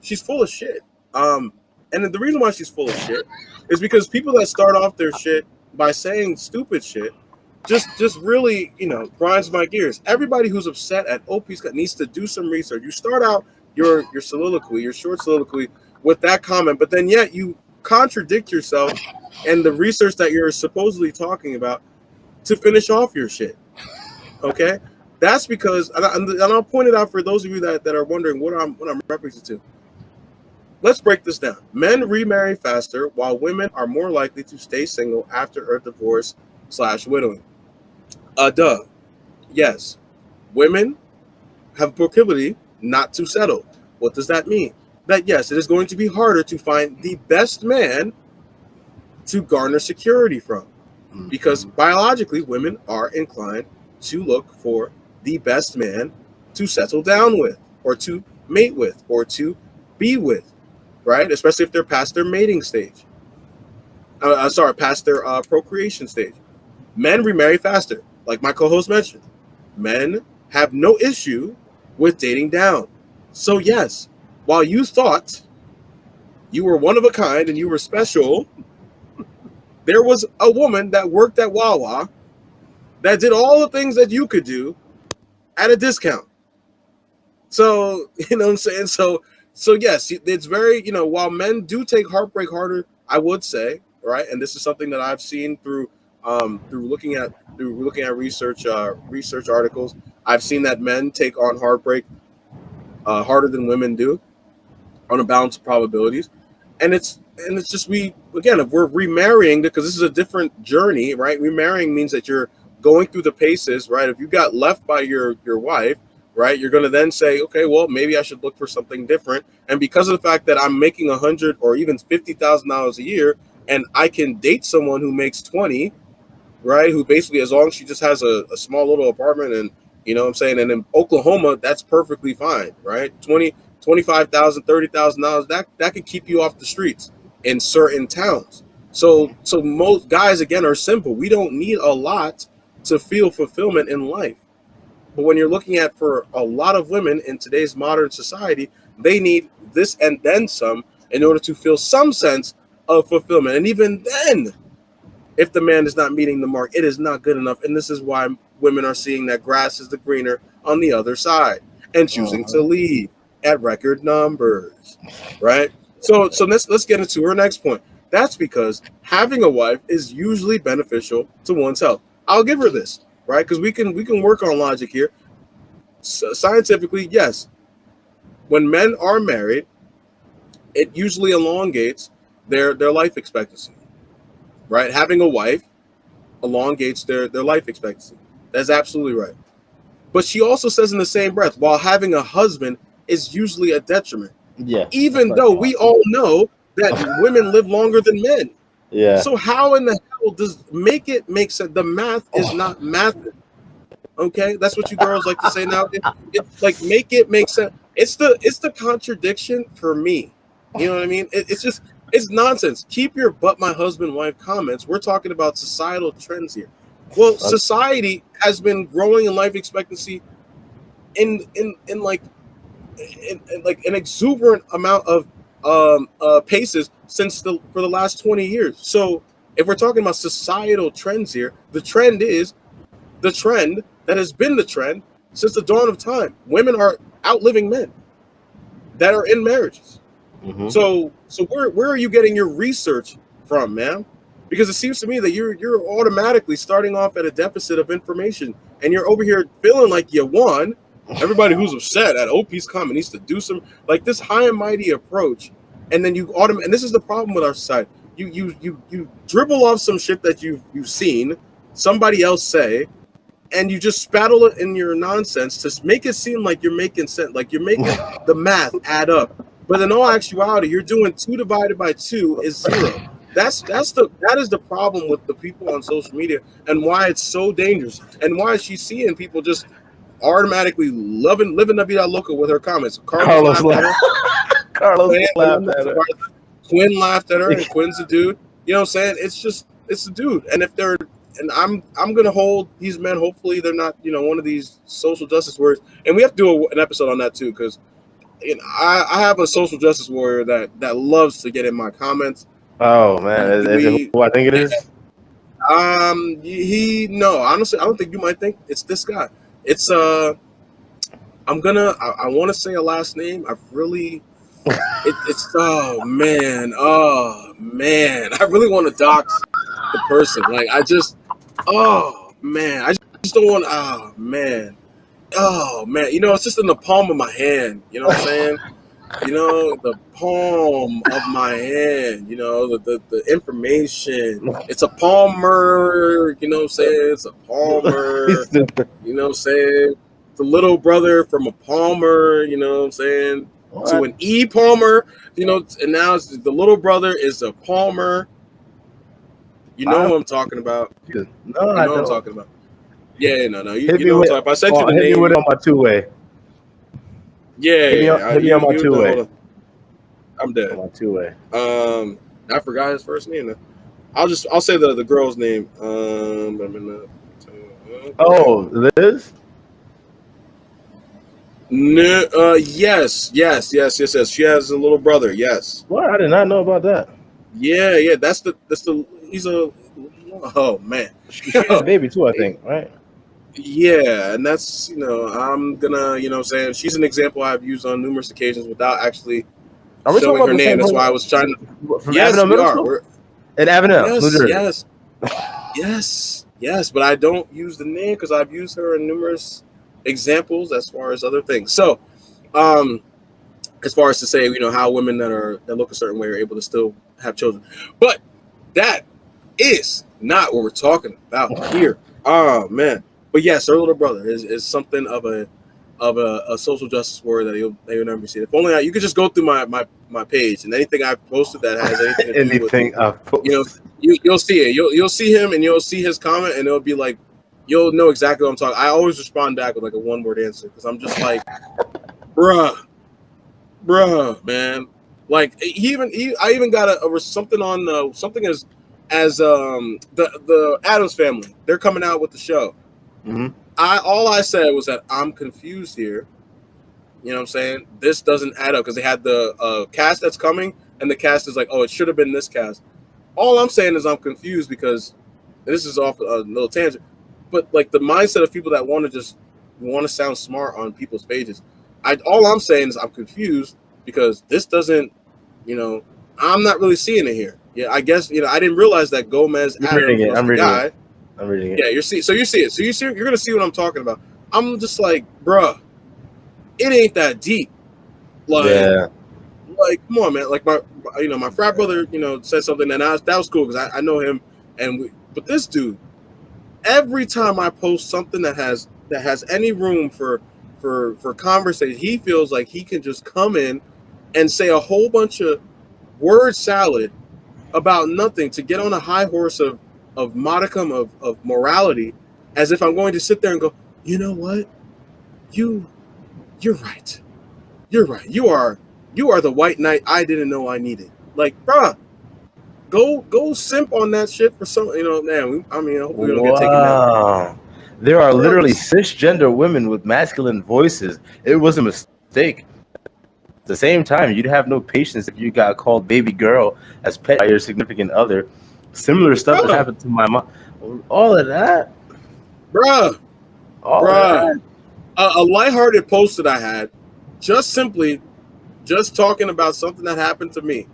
she's full of shit. And the reason why she's full of shit is because people that start off their shit by saying stupid shit just really, grinds my gears. Everybody who's upset at OP's Cut needs to do some research. You start out your soliloquy, your short soliloquy with that comment, but then yet you contradict yourself and the research that you're supposedly talking about to finish off your shit. Okay? That's because, and I'll point it out for those of you that are wondering what I'm referencing to. Let's break this down. Men remarry faster, while women are more likely to stay single after a divorce / widowing. Duh. Yes. Women have a proclivity not to settle. What does that mean? That yes, it is going to be harder to find the best man to garner security from, because biologically women are inclined to look for the best man to settle down with, or to mate with, or to be with, right? Especially if they're past their mating stage. Past their procreation stage. Men remarry faster, like my co-host mentioned. Men have no issue with dating down. So yes, while you thought you were one of a kind and you were special, there was a woman that worked at Wawa that did all the things that you could do at a discount. So, you know what I'm saying? So yes, it's very, while men do take heartbreak harder, I would say, right? And this is something that I've seen through looking at research articles. I've seen that men take on heartbreak harder than women do on a balance of probabilities. And it's just, if we're remarrying, because this is a different journey, right? Remarrying means that you're going through the paces, right? If you got left by your wife, right, you're going to then say, okay, well, maybe I should look for something different. And because of the fact that I'm making $100,000 or even $50,000 a year, and I can date someone who makes 20, right? Who basically, as long as she just has a small little apartment, and you know what I'm saying, and in Oklahoma, that's perfectly fine, right? $25,000, $30,000, that could keep you off the streets in certain towns. So most guys, again, are simple. We don't need a lot to feel fulfillment in life. But when you're looking at, for a lot of women in today's modern society, they need this and then some in order to feel some sense of fulfillment. And even then, if the man is not meeting the mark, it is not good enough. And this is why women are seeing that grass is the greener on the other side and choosing to leave at record numbers, right? So let's get into her next point. That's because having a wife is usually beneficial to one's health. I'll give her this, right? Because we can work on logic here. So scientifically, yes, when men are married, it usually elongates their life expectancy, right? Having a wife elongates their life expectancy. That's absolutely right. But she also says in the same breath, while having a husband is usually a detriment. Yeah. Even though we all know that women live longer than men. Yeah. So how in the hell does make it make sense? The math is not math. Okay, that's what you girls like to say now. It's like, make it make sense. It's the contradiction for me. You know what I mean? It's nonsense. Keep your "but my husband, wife" comments. We're talking about societal trends here. Well, society has been growing in life expectancy in like an exuberant amount of paces for the last 20 years. So if we're talking about societal trends here, the trend is the trend that has been the trend since the dawn of time. Women are outliving men that are in marriages. Mm-hmm. So where are you getting your research from, man? Because it seems to me that you're automatically starting off at a deficit of information, and you're over here feeling like you won. Everybody who's upset at OP's comment needs to do some, like, this high and mighty approach, and then and this is the problem with our society. You dribble off some shit that you've seen somebody else say, and you just spaddle it in your nonsense to make it seem like you're making sense, like you're making the math add up. But in all actuality, you're doing 2 divided by 2 is 0. That is the problem with the people on social media, and why it's so dangerous, and why she's seeing people just automatically living la vida loca with her comments. Carlos laughed at her. Quinn laughed at her, and Quinn's a dude. You know what I'm saying? It's a dude. And if they're, and I'm gonna hold these men. Hopefully they're not, one of these social justice warriors. And we have to do an episode on that too, because I have a social justice warrior that loves to get in my comments. Oh man, is it who I think it is? No, honestly, I don't think you might think it's this guy. It's I want to say a last name. It's oh man, I really want to dox the person. Like I just don't want. Oh man, it's just in the palm of my hand. You know what I'm saying? The palm of my hand. The information. It's a Palmer. You know what I'm saying? It's a Palmer. You know what I'm saying? The little brother from a Palmer. You know what I'm saying? What? To an E Palmer, and now it's the little brother is a Palmer. You know who I'm talking about. No, I know what I'm talking about. Yeah, no. You know what I'm talking about. I sent you the name. Hit me with it on my 2-way. Yeah. Hit me on my 2-way. I'm dead. On my 2-way. I forgot his first name. I'll say the girl's name. Liz? No, yes. She has a little brother. Yes. What? I did not know about that. Yeah. That's the. He's a. Oh man. She has a baby too, I think. Right. Yeah, and that's I'm gonna what I'm saying, she's an example I've used on numerous occasions without actually showing her name. That's why I was trying to. Yes, we are. We're at Avenel, New Jersey. Yes, but I don't use the name because I've used her in numerous examples as far as other things. So, as far as to say, how women that look a certain way are able to still have children, but that is not what we're talking about here. Oh man, but yes, her little brother is something of a social justice warrior that you'll never see. If only you could just go through my page, and anything I've posted that has anything to do with, you'll see it. You'll see him, and you'll see his comment, and it'll be like, you'll know exactly what I'm talking. I always respond back with like a 1-word answer because I'm just like, bruh, man. Like I even got something on something as the Addams Family. They're coming out with the show. Mm-hmm. All I said was that I'm confused here. You know what I'm saying? This doesn't add up because they had the cast that's coming, and the cast is like, oh, it should have been this cast. All I'm saying is I'm confused because this is off a little tangent, but like the mindset of people that want to sound smart on people's pages. All I'm saying is I'm confused because this doesn't, I'm not really seeing it here. Yeah, I guess I didn't realize that Gomez. I'm reading it. I'm reading it. Yeah, you're gonna see what I'm talking about. I'm just like, bruh, it ain't that deep. Like, come on, man. Like my frat brother, said something, and that was cool because I know him, but this dude, every time I post something that has any room for conversation, he feels like he can just come in and say a whole bunch of word salad about nothing to get on a high horse of modicum of morality, as if I'm going to sit there and go, you know what? You're right. You are the white knight I didn't know I needed. Like, bruh, go simp on that shit for some, man. Hopefully we don't get taken down. There are literally cisgender women with masculine voices. It was a mistake. At the same time, you'd have no patience if you got called baby girl as pet by your significant other. Similar stuff that happened to my mom. All of that. Bruh. A lighthearted post that I had, just talking about something that happened to me.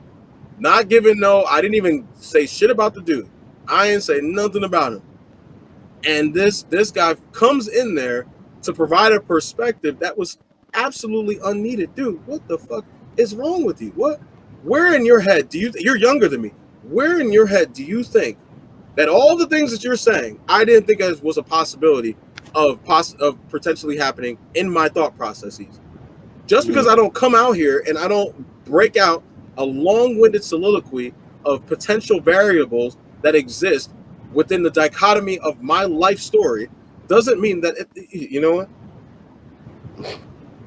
Not giving I didn't even say shit about the dude. I didn't say nothing about him. And this guy comes in there to provide a perspective that was absolutely unneeded. Dude, what the fuck is wrong with you? Where in your head you're younger than me. Where in your head do you think that all the things that you're saying, I didn't think was a possibility, of potentially happening in my thought processes. Just because I don't come out here and I don't break out a long-winded soliloquy of potential variables that exist within the dichotomy of my life story doesn't mean that you know what?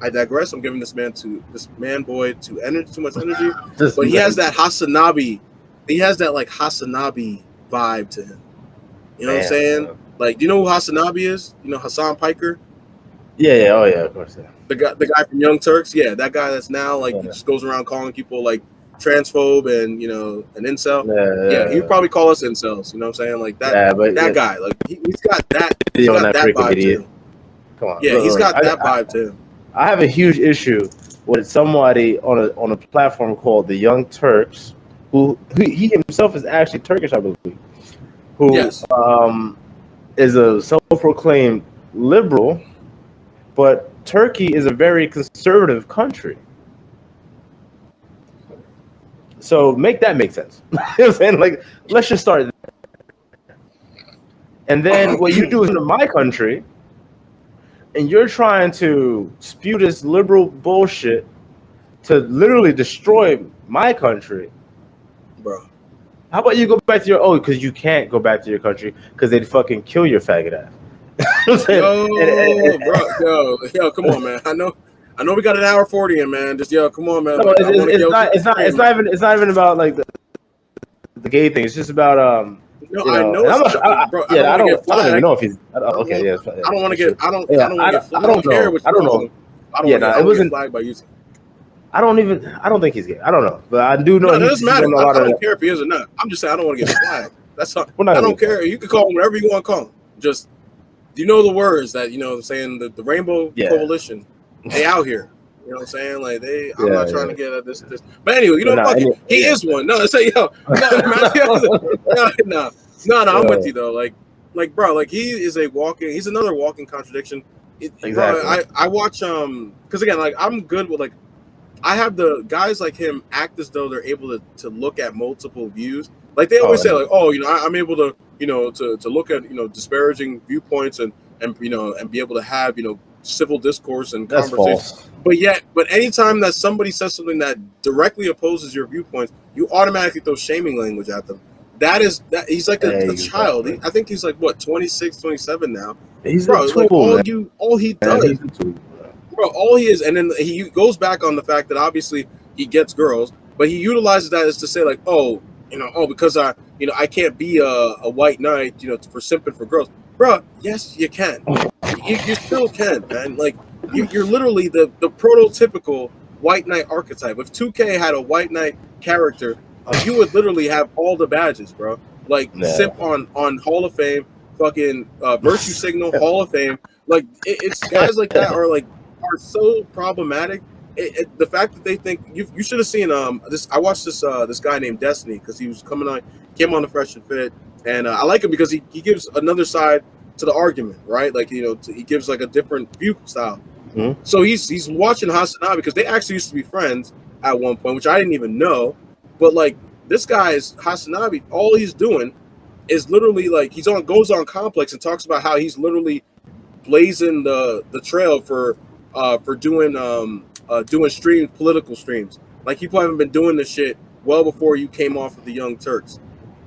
I digress. I'm giving this boy too much energy, but he has that Hasanabi. He has that like Hasanabi vibe to him. You know what I'm saying? Like, do you know who Hasanabi is? You know Hassan Piker? Yeah. Oh yeah, of course. Yeah. The guy from Young Turks. Yeah, that guy that's now like just goes around calling people like transphobe and an incel. Yeah, he'd probably call us incels. You know what I'm saying? Like that. Yeah, but that guy, like he's got that. He's got that vibe to him. Come on. Yeah, he's got that vibe to him. I have a huge issue with somebody on a platform called the Young Turks, who he himself is actually Turkish, I believe. Who is a self-proclaimed liberal, but Turkey is a very conservative country. So make sense. You know what I'm saying? Like, let's just start there. And then what you do is in my country, and you're trying to spew this liberal bullshit to literally destroy my country. Bro. How about you go back to your because you can't go back to your country because they'd fucking kill your faggot ass. Yo, come on, man. I know we got an hour 40 in, man. Just come on, man. No, it's not even about like the gay thing. It's just about I know. I don't even know if he's. I don't want to get. I don't care what. I don't know. It wasn't flagged by YouTube. I don't think he's gay. I don't know, but I do know. No, it doesn't matter. I don't care if he is or not. I'm just saying I don't want to get flagged. That's all. I don't care. You can call him whatever you want to call him. Just you know the words that I'm saying. The Rainbow Coalition, they out here. You know what I'm saying? Like I'm not trying to get at this. But anyway, he is one. No, say no, I'm with you though. Like bro, like he's another walking contradiction. Exactly. Bro, I watch because again, like I'm good with like I have the guys like him act as though they're able to look at multiple views. Like they always say like, I'm able to to look at disparaging viewpoints and be able to have civil discourse and conversation. But anytime that somebody says something that directly opposes your viewpoints, you automatically throw shaming language at them. He's like a child. I think he's like what 26, 27 now. He's bro, a tool, like all he does. Bro, all he is, and then he goes back on the fact that obviously he gets girls, but he utilizes that as to say like, because I can't be a white knight, for simping for girls. Bro, yes, you can. You still can, man. Like you're literally the prototypical white knight archetype. If 2K had a white knight character, you would literally have all the badges, bro. Like simp on Hall of Fame, fucking virtue signal Hall of Fame. Like it's guys like that are so problematic. The fact that they think you should have seen this. I watched this guy named Destiny because he was came on the Fresh and Fit, and I like him because he gives another side to the argument, right? Like he gives like a different view style. Mm-hmm. So he's watching Hasanabi because they actually used to be friends at one point, which I didn't even know. But like this guy's Hasanabi, all he's doing is literally like goes on Complex and talks about how he's literally blazing the trail for doing political streams. Like people haven't been doing this shit well before you came off of the Young Turks.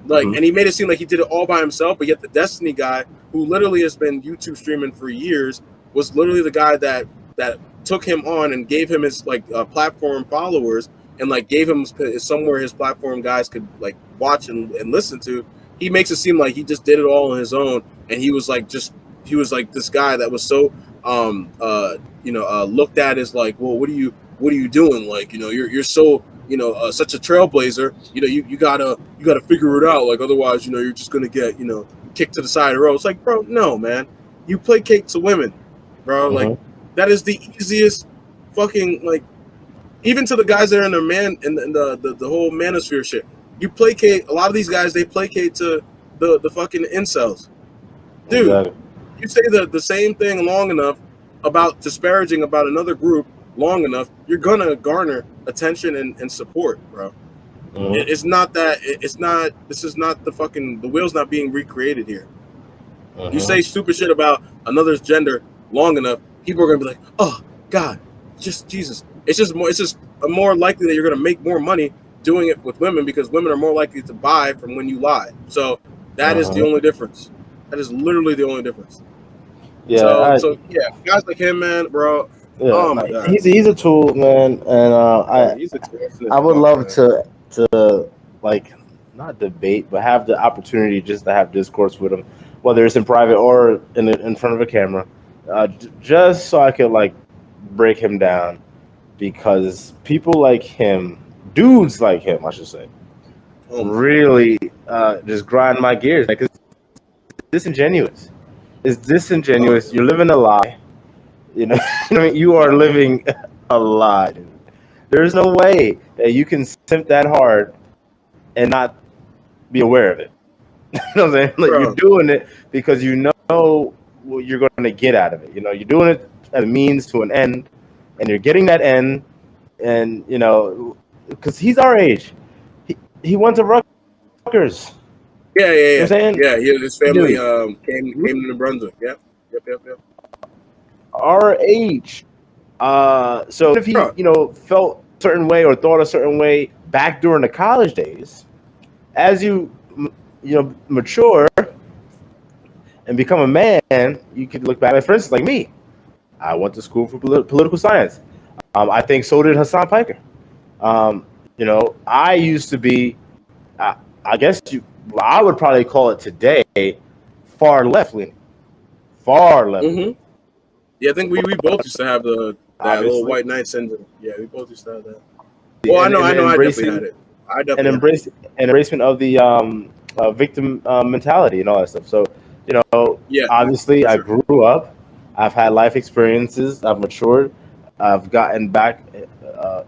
Like, and he made it seem like he did it all by himself, but yet the Destiny guy, who literally has been YouTube streaming for years, was literally the guy that took him on and gave him his platform followers and like gave him somewhere his platform guys could like watch and listen to. He makes it seem like he just did it all on his own, and he was like this guy that was so looked at as like, well, what are you doing? Like, you're so such a trailblazer. You gotta figure it out. Like otherwise, you're just gonna get kicked to the side of the road. It's like, bro, no, man. You placate to women, bro. Like that is the easiest fucking like. Even to the guys that are in the whole manosphere shit. You placate a lot of these guys. They placate to the fucking incels, dude. Exactly. You say the same thing long enough about disparaging about another group long enough, you're gonna garner attention and support, bro. It's not that. It's not. This is not the wheel's not being recreated here. You say stupid shit about another's gender long enough, people are gonna be like, "Oh God, just Jesus." It's just more likely that you're gonna make more money doing it with women because women are more likely to buy from when you lie. So that is the only difference. That is literally the only difference. Yeah. So yeah, guys like him, man, bro. Yeah, Oh my God, he's a tool, man, and he's I would fuck, love man. to like not debate, but have the opportunity just to have discourse with him, whether it's in private or in front of a camera, just so I could like break him down, because people like him, dudes like him, I should say, Oh my really just grind my gears. Like it's disingenuous. It's disingenuous. God. You're living a lie. You know, you are living a lie. There's no way that you can simp that hard and not be aware of it. You know what I'm saying? Like you're Bro, doing it because you know what you're going to get out of it. You know, you're doing it as a means to an end, and you're getting that end. And you know, because he's our age, he went to Rutgers. yeah. You know what I'm saying? Yeah, his family Dude, came to New Brunswick. Yep. our age. So if he, Bro, felt a certain way or thought a certain way back during the college days, as you mature and become a man, you could look back. For instance, like me, I went to school for political science. I think so did Hassan Piker. I used to be, I guess I would probably call it today, far left leaning, far left leaning. Yeah, I think we both used to have that little Obviously. white knight syndrome. Yeah, we both used to have that. Well, I know, I definitely had it. And embracement of the victim mentality and all that stuff. So, Yeah, obviously, for I sure. grew up. I've had life experiences. I've matured. I've gotten back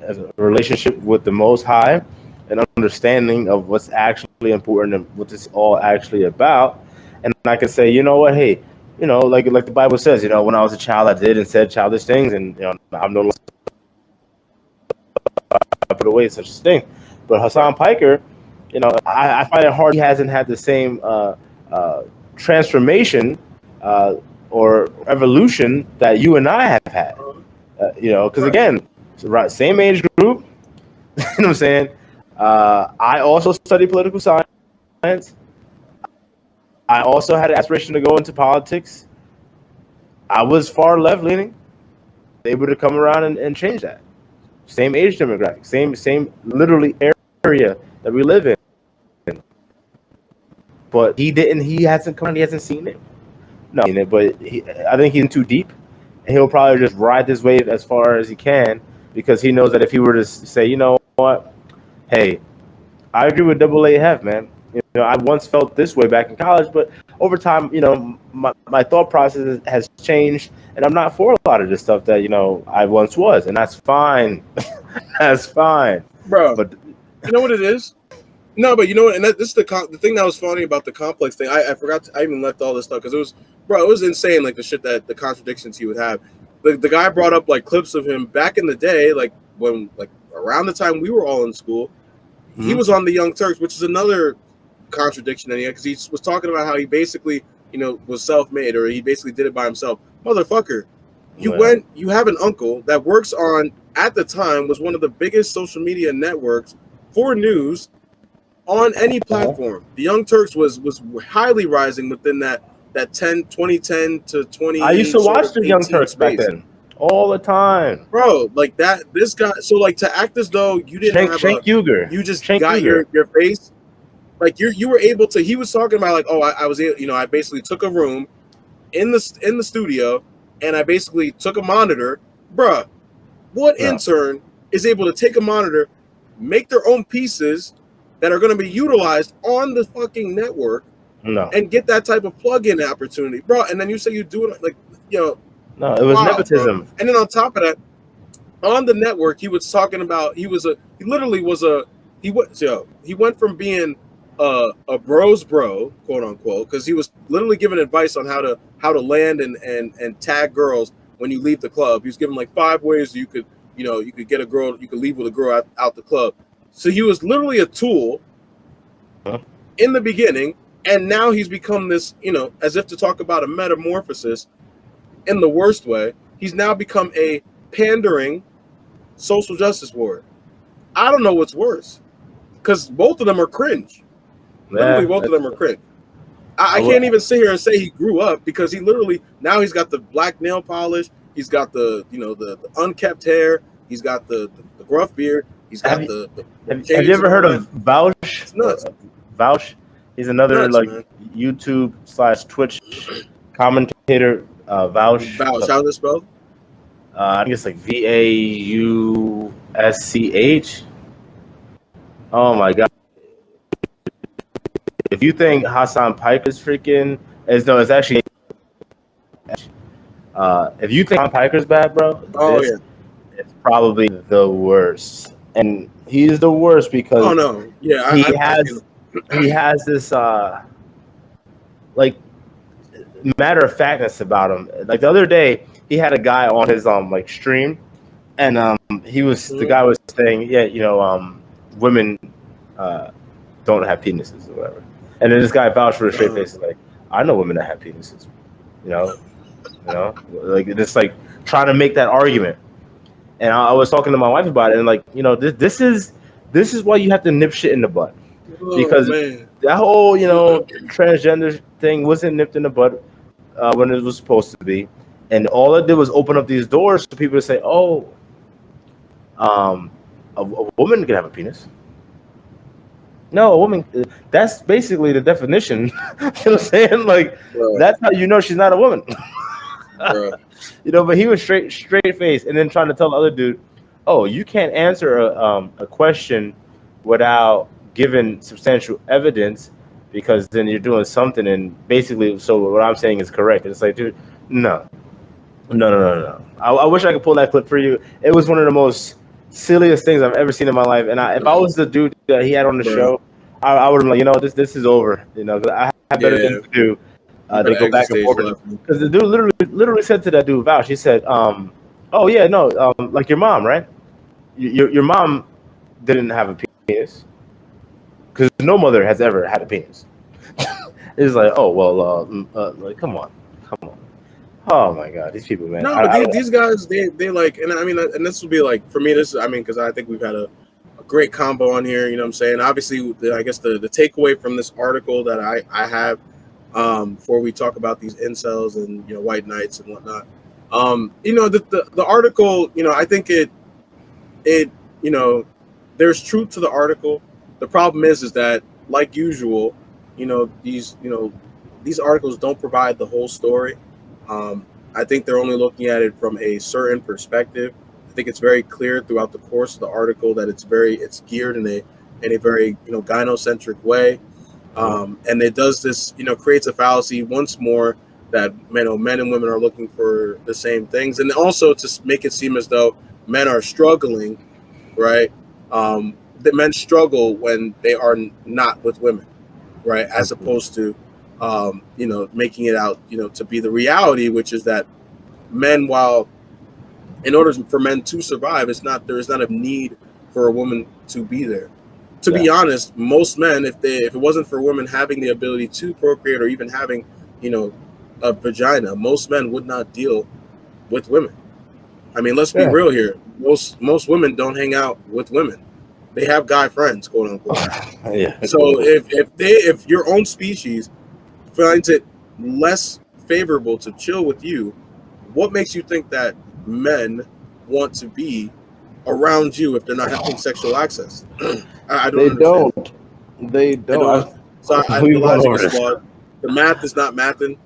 as a relationship with the Most High, and understanding of what's actually important and what it's all actually about. And I can say, you know what, hey, like the Bible says, when I was a child, I did and said childish things, and I'm no longer put away such a thing. But Hassan Piker, I find it hard he hasn't had the same transformation or evolution that you and I have had. Because again, same age group. You know what I'm saying? I also studied political science. I also had an aspiration to go into politics. I was far left leaning, able to come around and change that. Same age demographic, same literally area that we live in. But he hasn't come, he hasn't seen it. No, but I think he's in too deep, and he'll probably just ride this wave as far as he can, because he knows that if he were to say, you know what, hey, I agree with A.Heff, man. I once felt this way back in college, but over time, my thought process has changed, and I'm not for a lot of this stuff that I once was, and that's fine. That's fine, Bro. But you know what it is? No, but you know what? And this is the thing that was funny about the complex thing. I forgot. I even left all this stuff because it was insane. Like the contradictions he would have. The guy brought up like clips of him back in the day, like when around the time we were all in school. He was on the Young Turks, which is another contradiction in here, because he was talking about how he basically, was self-made, or he basically did it by himself. Motherfucker, you have an uncle that works on, at the time, was one of the biggest social media networks for news on any platform. The Young Turks was highly rising within that 2010 to 20. I used to watch the Young Turks back then all the time, bro. Like that, this guy. So like to act as though you didn't have you just got your face. Like you were able to. He was talking about like, oh, I was, I basically took a room in the studio, and I basically took a monitor, bruh. What intern is able to take a monitor, make their own pieces that are going to be utilized on the fucking network, and get that type of plug-in opportunity, bro? And then you say you do it like, no, it was nepotism. Bro. And then on top of that, on the network, he was talking about he went from being a bro's bro, quote unquote, because he was literally giving advice on how to land and tag girls when you leave the club. He was giving like 5 ways you could get a girl, you could leave with a girl out the club. So he was literally a tool in the beginning And now he's become this, as if to talk about a metamorphosis in the worst way. He's now become a pandering social justice warrior. I don't know what's worse, because both of them are cringe. Literally, both of them are cringe. I can't even sit here and say he grew up, because he literally, now he's got the black nail polish, he's got the unkept hair, he's got the gruff beard, he's got have you ever heard of Vouch? It's nuts. Vouch? He's another man. YouTube / Twitch commentator. Vouch. Vouch. How's it spelled? I think it's like VAUSCH. Oh my god! If you think Hassan Pike is freaking, it's actually. If you think Hassan Piker's bad, bro, it's probably the worst, and he's the worst because he has this like matter of factness about him. Like the other day, he had a guy on his like stream, and the guy was saying, women don't have penises or whatever. And then this guy vouched for a straight face, like, I know women that have penises, like just like trying to make that argument. And I was talking to my wife about it, and like, this is why you have to nip shit in the butt, because that whole transgender thing wasn't nipped in the butt when it was supposed to be, and all it did was open up these doors for people to say, oh, a woman can have a penis. No, a woman. That's basically the definition. You know what I'm saying? Like, that's how you know she's not a woman. But he was straight face, and then trying to tell the other dude, "Oh, you can't answer a question without giving substantial evidence, because then you're doing something." And basically, so what I'm saying is correct. And it's like, dude, no. I wish I could pull that clip for you. It was one of the most silliest things I've ever seen in my life. And if I was the dude that he had on the show, I would have been like, this is over. I have better things to do than go back and forth. Because the dude literally said to that dude, Vouch, he said, oh yeah, no, like your mom, right? Your mom didn't have a penis, because no mother has ever had a penis. It's like, oh well, like come on. Oh my god, these people, man. No, but these guys, they like, and I mean, and this will be like, for me, because I think we've had a great combo on here. You know what I'm saying? Obviously, I guess the takeaway from this article that I have, before we talk about these incels and white knights and whatnot, the article, I think it there's truth to the article. The problem is that, like usual, these articles don't provide the whole story. I think they're only looking at it from a certain perspective. I think it's very clear throughout the course of the article that it's geared in a very gynocentric way, and it does this creates a fallacy once more that men and women are looking for the same things, and also to make it seem as though men are struggling, right? That men struggle when they are not with women, right? As opposed to making it out, to be the reality, which is that men, while in order for men to survive, there is not a need for a woman to be there. To be honest, most men, if it wasn't for women having the ability to procreate or even having, a vagina, most men would not deal with women. I mean, let's be real here. Most women don't hang out with women. They have guy friends, quote unquote. So if your own species finds it less favorable to chill with you, what makes you think that men want to be around you if they're not having sexual access? I don't understand. They don't. So the logic is flawed. The math is not mathing.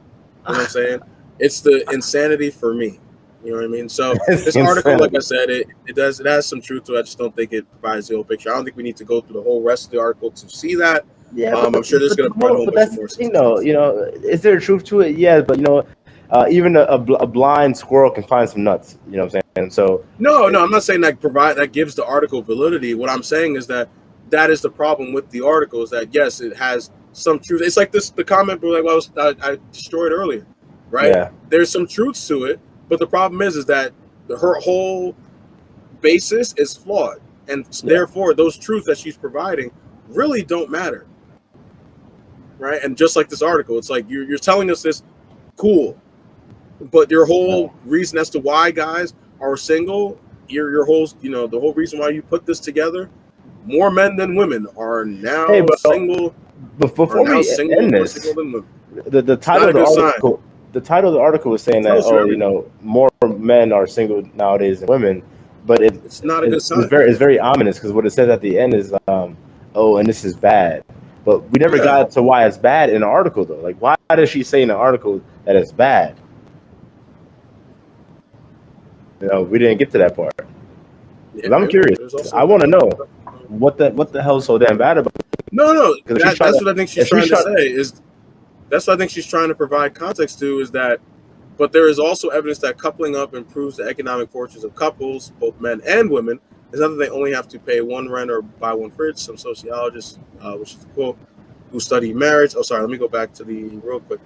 You know what I'm saying? It's the insanity for me. You know what I mean? So this article, like I said, it has some truth to it. I just don't think it provides the whole picture. I don't think we need to go through the whole rest of the article to see that. Yeah, I'm sure there's going to be a whole bunch more. Is there truth to it? Yeah, but even a blind squirrel can find some nuts. You know what I'm saying? So no, I'm not saying that gives the article validity. What I'm saying is that is the problem with the article, is that yes, it has some truth. It's like the comment I destroyed earlier, right? Yeah. There's some truths to it, but the problem is that her whole basis is flawed, and therefore those truths that she's providing really don't matter. right? And just like this article, it's like you're telling us this, cool, but your whole reason as to why guys are single, your whole, the whole reason why you put this together, more men than women are now Hey, but single. before we end More this, single than women. the title of the article, was saying that more men are single nowadays than women, but it's not a good sign. It's very ominous, because what it says at the end is and this is bad, but we never got to why it's bad in the article though. Like, why does she say in the article that it's bad? We didn't get to that part. I'm curious. I want to know what the hell's so damn bad about it. No. That's what I think she's trying to say. That's what I think she's trying to provide context to, is that, but there is also evidence that coupling up improves the economic fortunes of couples, both men and women. It's not that they only have to pay one rent or buy one fridge. Some sociologists, which is a quote, who study marriage. Oh, sorry. Let me go back to the real quick.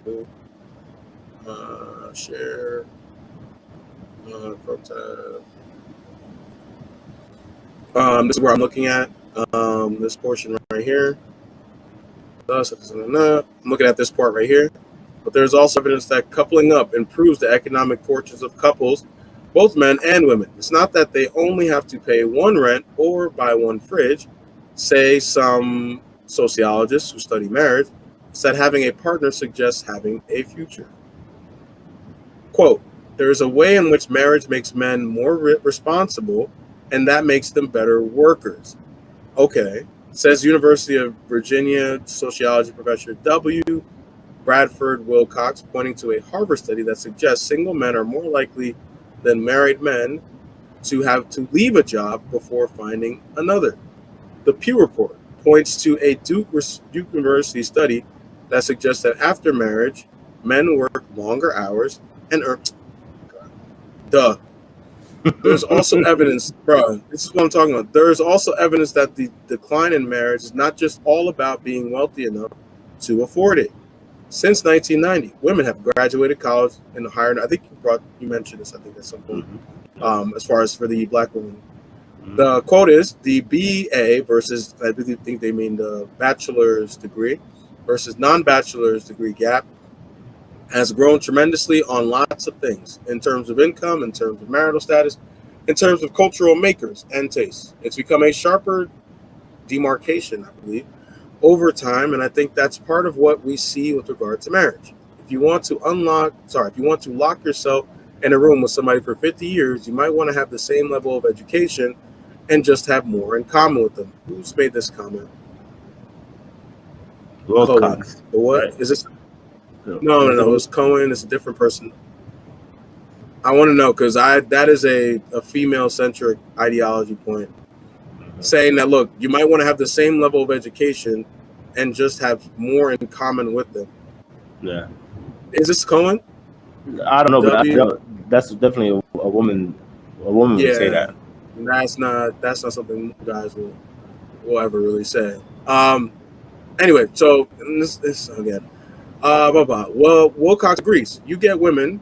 Share. This is where I'm looking at. This portion right here. I'm looking at this part right here. But there's also evidence that coupling up improves the economic fortunes of couples, both men and women. It's not that they only have to pay one rent or buy one fridge. Say some sociologists who study marriage said having a partner suggests having a future. Quote, there is a way in which marriage makes men more responsible, and that makes them better workers. Okay. Says University of Virginia sociology professor W. Bradford Wilcox, pointing to a Harvard study that suggests single men are more likely than married men to have to leave a job before finding another. The Pew Report points to a Duke University study that suggests that after marriage, men work longer hours and earn. There's also evidence, bro. This is what I'm talking about. There is also evidence that the decline in marriage is not just all about being wealthy enough to afford it. Since 1990, women have graduated college in the higher. I think you mentioned this. I think at some point, as far as for the black women, the quote is the BA versus, I think they mean the bachelor's degree versus non-bachelor's degree gap has grown tremendously on lots of things, in terms of income, in terms of marital status, in terms of cultural makers and tastes. It's become a sharper demarcation, I believe, over time, and I think that's part of what we see with regard to marriage. If you want to lock yourself in a room with somebody for 50 years, you might want to have the same level of education and just have more in common with them. Who's made this comment? Wilcox. What is this? No. It's Cohen. It's a different person. I want to know, because that is a female-centric ideology point, saying that, look, you might want to have the same level of education and just have more in common with them. Yeah. Is this Cohen? I don't know, but that's definitely a woman. A woman would say that. That's not something guys will ever really say. Anyway, so this again. Well, Wilcox agrees. You get women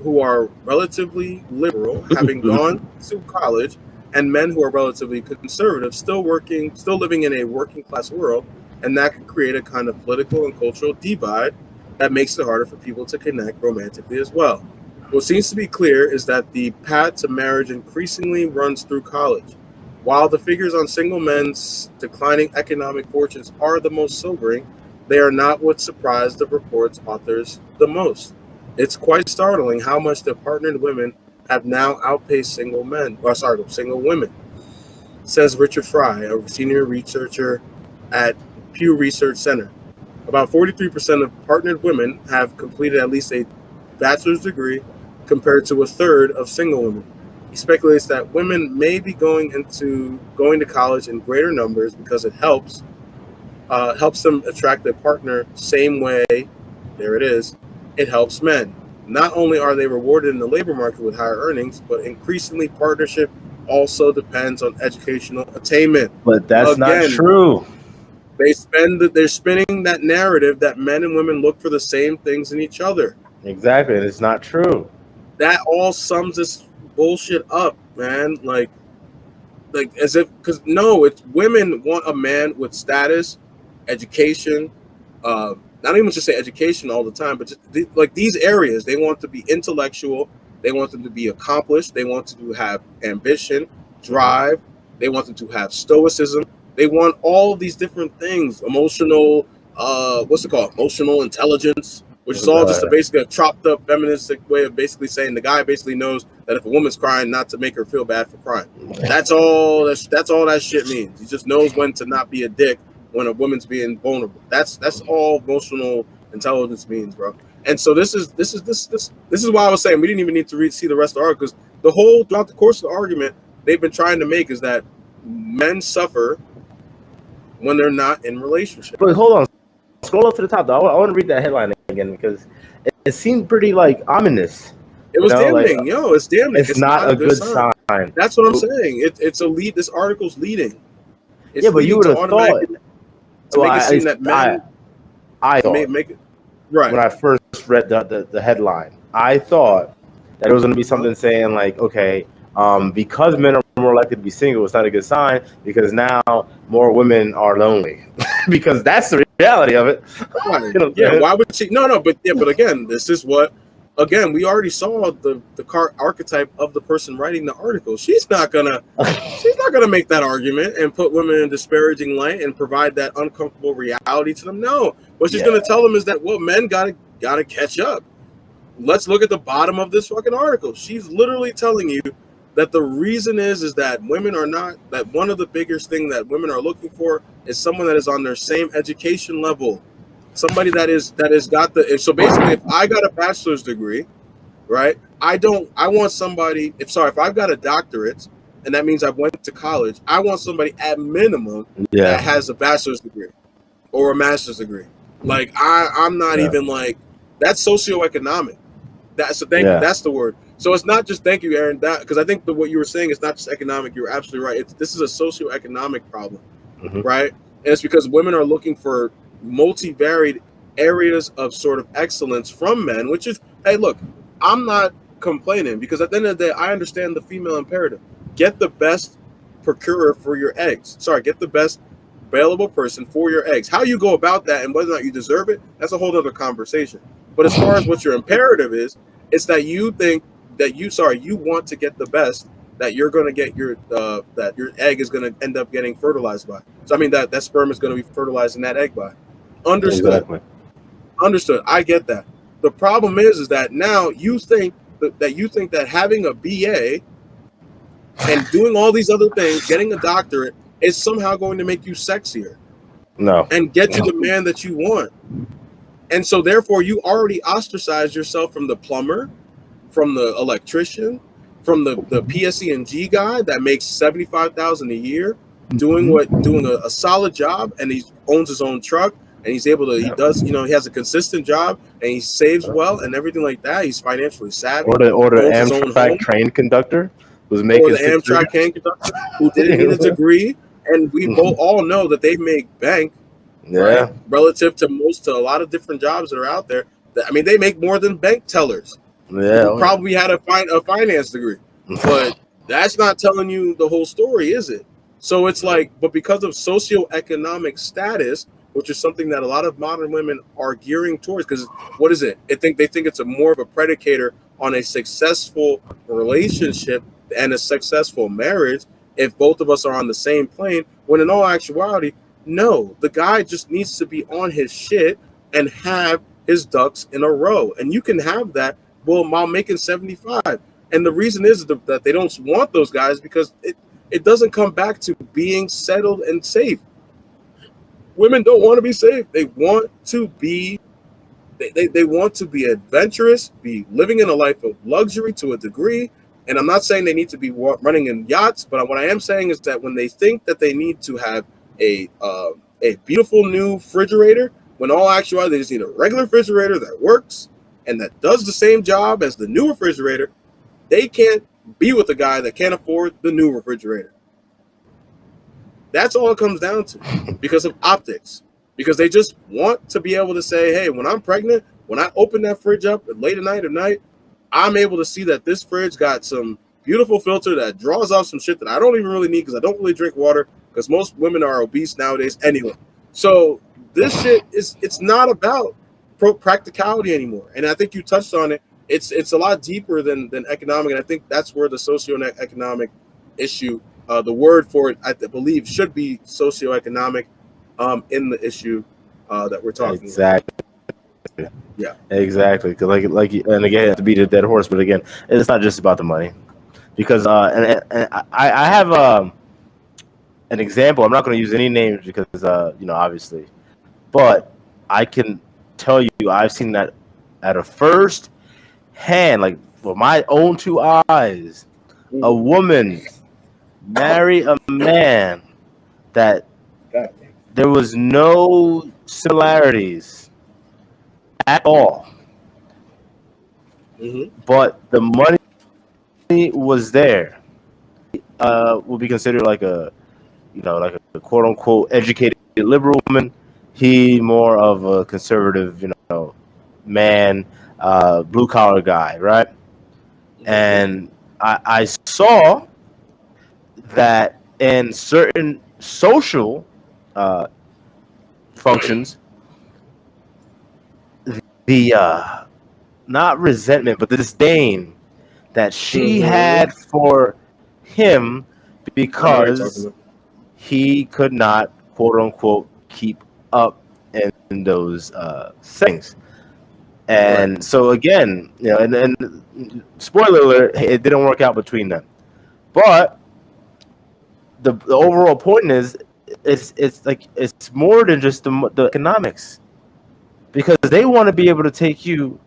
who are relatively liberal, having gone to college, and men who are relatively conservative, still living in a working class world, and that can create a kind of political and cultural divide that makes it harder for people to connect romantically as well. What seems to be clear is that the path to marriage increasingly runs through college. While the figures on single men's declining economic fortunes are the most sobering, they are not what surprised the report's authors the most. It's quite startling how much the partnered women have now outpaced single women, says Richard Fry, a senior researcher at Pew Research Center. About 43% of partnered women have completed at least a bachelor's degree, compared to a third of single women. He speculates that women may be going to college in greater numbers because it helps them attract their partner same way, there it is, it helps men. Not only are they rewarded in the labor market with higher earnings, but increasingly partnership also depends on educational attainment. But that's not true. They're spinning that narrative that men and women look for the same things in each other. Exactly, it's not true. That all sums this bullshit up, man. Like as if, because no, it's women want a man with status, education, not even just say education all the time, but just like these areas, they want to be intellectual, they want them to be accomplished, they want to have ambition, drive, they want them to have stoicism, they want all of these different things, emotional, what's it called, emotional intelligence, which is all just basically a chopped up feministic way of basically saying the guy basically knows that if a woman's crying, not to make her feel bad for crying. That's all that shit means. He just knows when to not be a dick when a woman's being vulnerable. That's all emotional intelligence means, bro. And so this is why I was saying we didn't even need to see the rest of the article, because the whole throughout the course of the argument they've been trying to make is that men suffer when they're not in relationships. But hold on, scroll up to the top though. I want to read that headline again because it seemed pretty like ominous. It was damning, it's damning. It's not a good sign. That's what I'm saying. It's a lead. This article's leading. It's but you would have thought. To make it seem that men, I thought make it right when I first read the headline, I thought that it was going to be something saying like, okay, because men are more likely to be single, it's not a good sign because now more women are lonely because that's the reality of it. Right. Yeah. Why would she? No. But again, this is what. Again, we already saw the archetype of the person writing the article. She's not gonna make that argument and put women in disparaging light and provide that uncomfortable reality to them. No, what she's gonna tell them is that men gotta catch up. Let's look at the bottom of this fucking article. She's literally telling you that the reason is that women are not, that one of the biggest things that women are looking for is someone that is on their same education level. Somebody that is got the, so basically if I got a bachelor's degree, right? I want somebody, if I've got a doctorate and that means I went to college, I want somebody at minimum that has a bachelor's degree or a master's degree. Like I'm not even like, that's socioeconomic. That's the word. So it's not just, thank you, Aaron, that, because I think what you were saying is not just economic. You're absolutely right. This is a socioeconomic problem, right? And it's because women are looking for multivaried areas of sort of excellence from men, which is, hey, look, I'm not complaining because at the end of the day, I understand the female imperative. Get the best procurer for your eggs. Get the best available person for your eggs. How you go about that and whether or not you deserve it, that's a whole other conversation. But as far as what your imperative is, it's that you think that you want to get the best, that you're going to get that your egg is going to end up getting fertilized by. So I mean that sperm is going to be fertilized in that egg by. Understood. Exactly. Understood. I get that. The problem is that now you think that having a BA and doing all these other things, getting a doctorate, is somehow going to make you sexier. No. And get you the man that you want. And so therefore you already ostracize yourself from the plumber, from the electrician, from the PSE&G guy that makes $75,000 a year, doing a solid job, and he owns his own truck, and he's able to, he does, he has a consistent job, and he saves well and everything like that. He's financially savvy. Or the Amtrak train conductor who's making, or the Amtrak train conductor who didn't need a degree, and we both all know that they make bank, right, relative to a lot of different jobs that are out there. I mean, they make more than bank tellers. Who probably had a finance degree, but that's not telling you the whole story, is it? So it's like, but because of socioeconomic status, which is something that a lot of modern women are gearing towards, because what is it? They think it's a more of a predicator on a successful relationship and a successful marriage if both of us are on the same plane, when in all actuality, no, the guy just needs to be on his shit and have his ducks in a row. And you can have that while making 75. And the reason is that they don't want those guys because it doesn't come back to being settled and safe. Women don't want to be safe. They want to be they want to be adventurous, be living in a life of luxury to a degree. And I'm not saying they need to be running in yachts, but what I am saying is that when they think that they need to have a beautiful new refrigerator, when all actuality they just need a regular refrigerator that works and that does the same job as the new refrigerator, they can't be with a guy that can't afford the new refrigerator. That's all it comes down to, because of optics. Because they just want to be able to say, hey, when I'm pregnant, when I open that fridge up late at night, I'm able to see that this fridge got some beautiful filter that draws off some shit that I don't even really need because I don't really drink water, because most women are obese nowadays anyway. So this shit it's not about practicality anymore. And I think you touched on it. It's a lot deeper than economic, and I think that's where the socioeconomic issue, the word for it, I believe, should be socioeconomic, in the issue that we're talking exactly. about. Yeah, Exactly. Because like, and again, to beat a dead horse, but again, it's not just about the money. Because and I have an example. I'm not going to use any names because obviously, but I can tell you I've seen that at a first hand, like with my own two eyes, a woman marry a man that there was no similarities at all, but the money was there. Will be considered like a quote unquote educated liberal woman. He more of a conservative, man, blue collar guy, right? And I saw that in certain social functions, the not resentment, but the disdain that she had for him because he could not, quote unquote, keep up in those things. And so again, and spoiler alert, it didn't work out between them. But the overall point is, it's more than just the economics, because they want to be able to take you.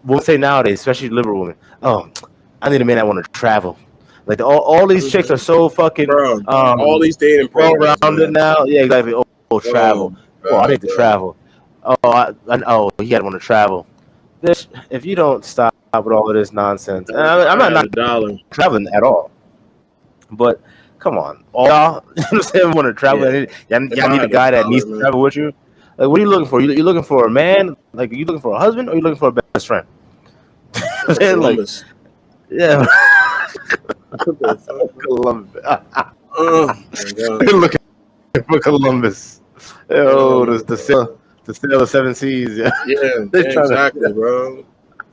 We'll say nowadays, especially liberal women. Oh, I need a man that want to travel. Like all these chicks are so fucking all these dating programs, well-rounded now. Yeah, exactly. Travel. I need to travel. He had to want to travel. Bitch, if you don't stop with all of this nonsense, and I'm not traveling at all. But come on, all y'all want to travel. Y'all need a guy that needs to travel with you. Like, what are you looking for? You looking for a man? Like, are you looking for a husband, or are you looking for a best friend? Columbus. Yeah. Columbus. Looking for Columbus. The sail of 7 seas. Yeah, exactly, bro.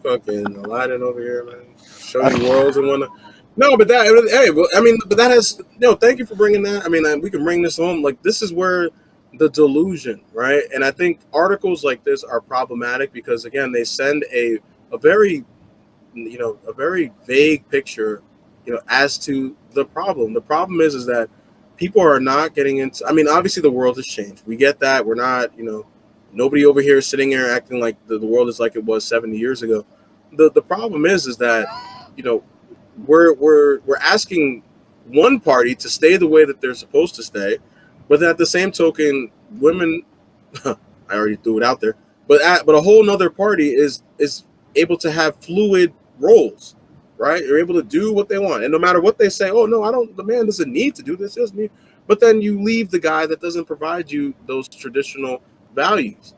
Fucking Aladdin over here, man. Show you worlds and whatnot. No, but that has thank you for bringing that. I mean, we can bring this on. Like, this is where the delusion, right? And I think articles like this are problematic because, again, they send a very vague picture, as to the problem. The problem is that people are not getting into. I mean, obviously the world has changed. We get that. We're not, nobody over here is sitting here acting like the world is like it was 70 years ago. The problem is that, we're asking one party to stay the way that they're supposed to stay, but then at the same token, women, I already threw it out there, but a whole nother party is able to have fluid roles, right? They're able to do what they want, and no matter what they say, oh no, the man doesn't need to do this, just me. But then you leave the guy that doesn't provide you those traditional values.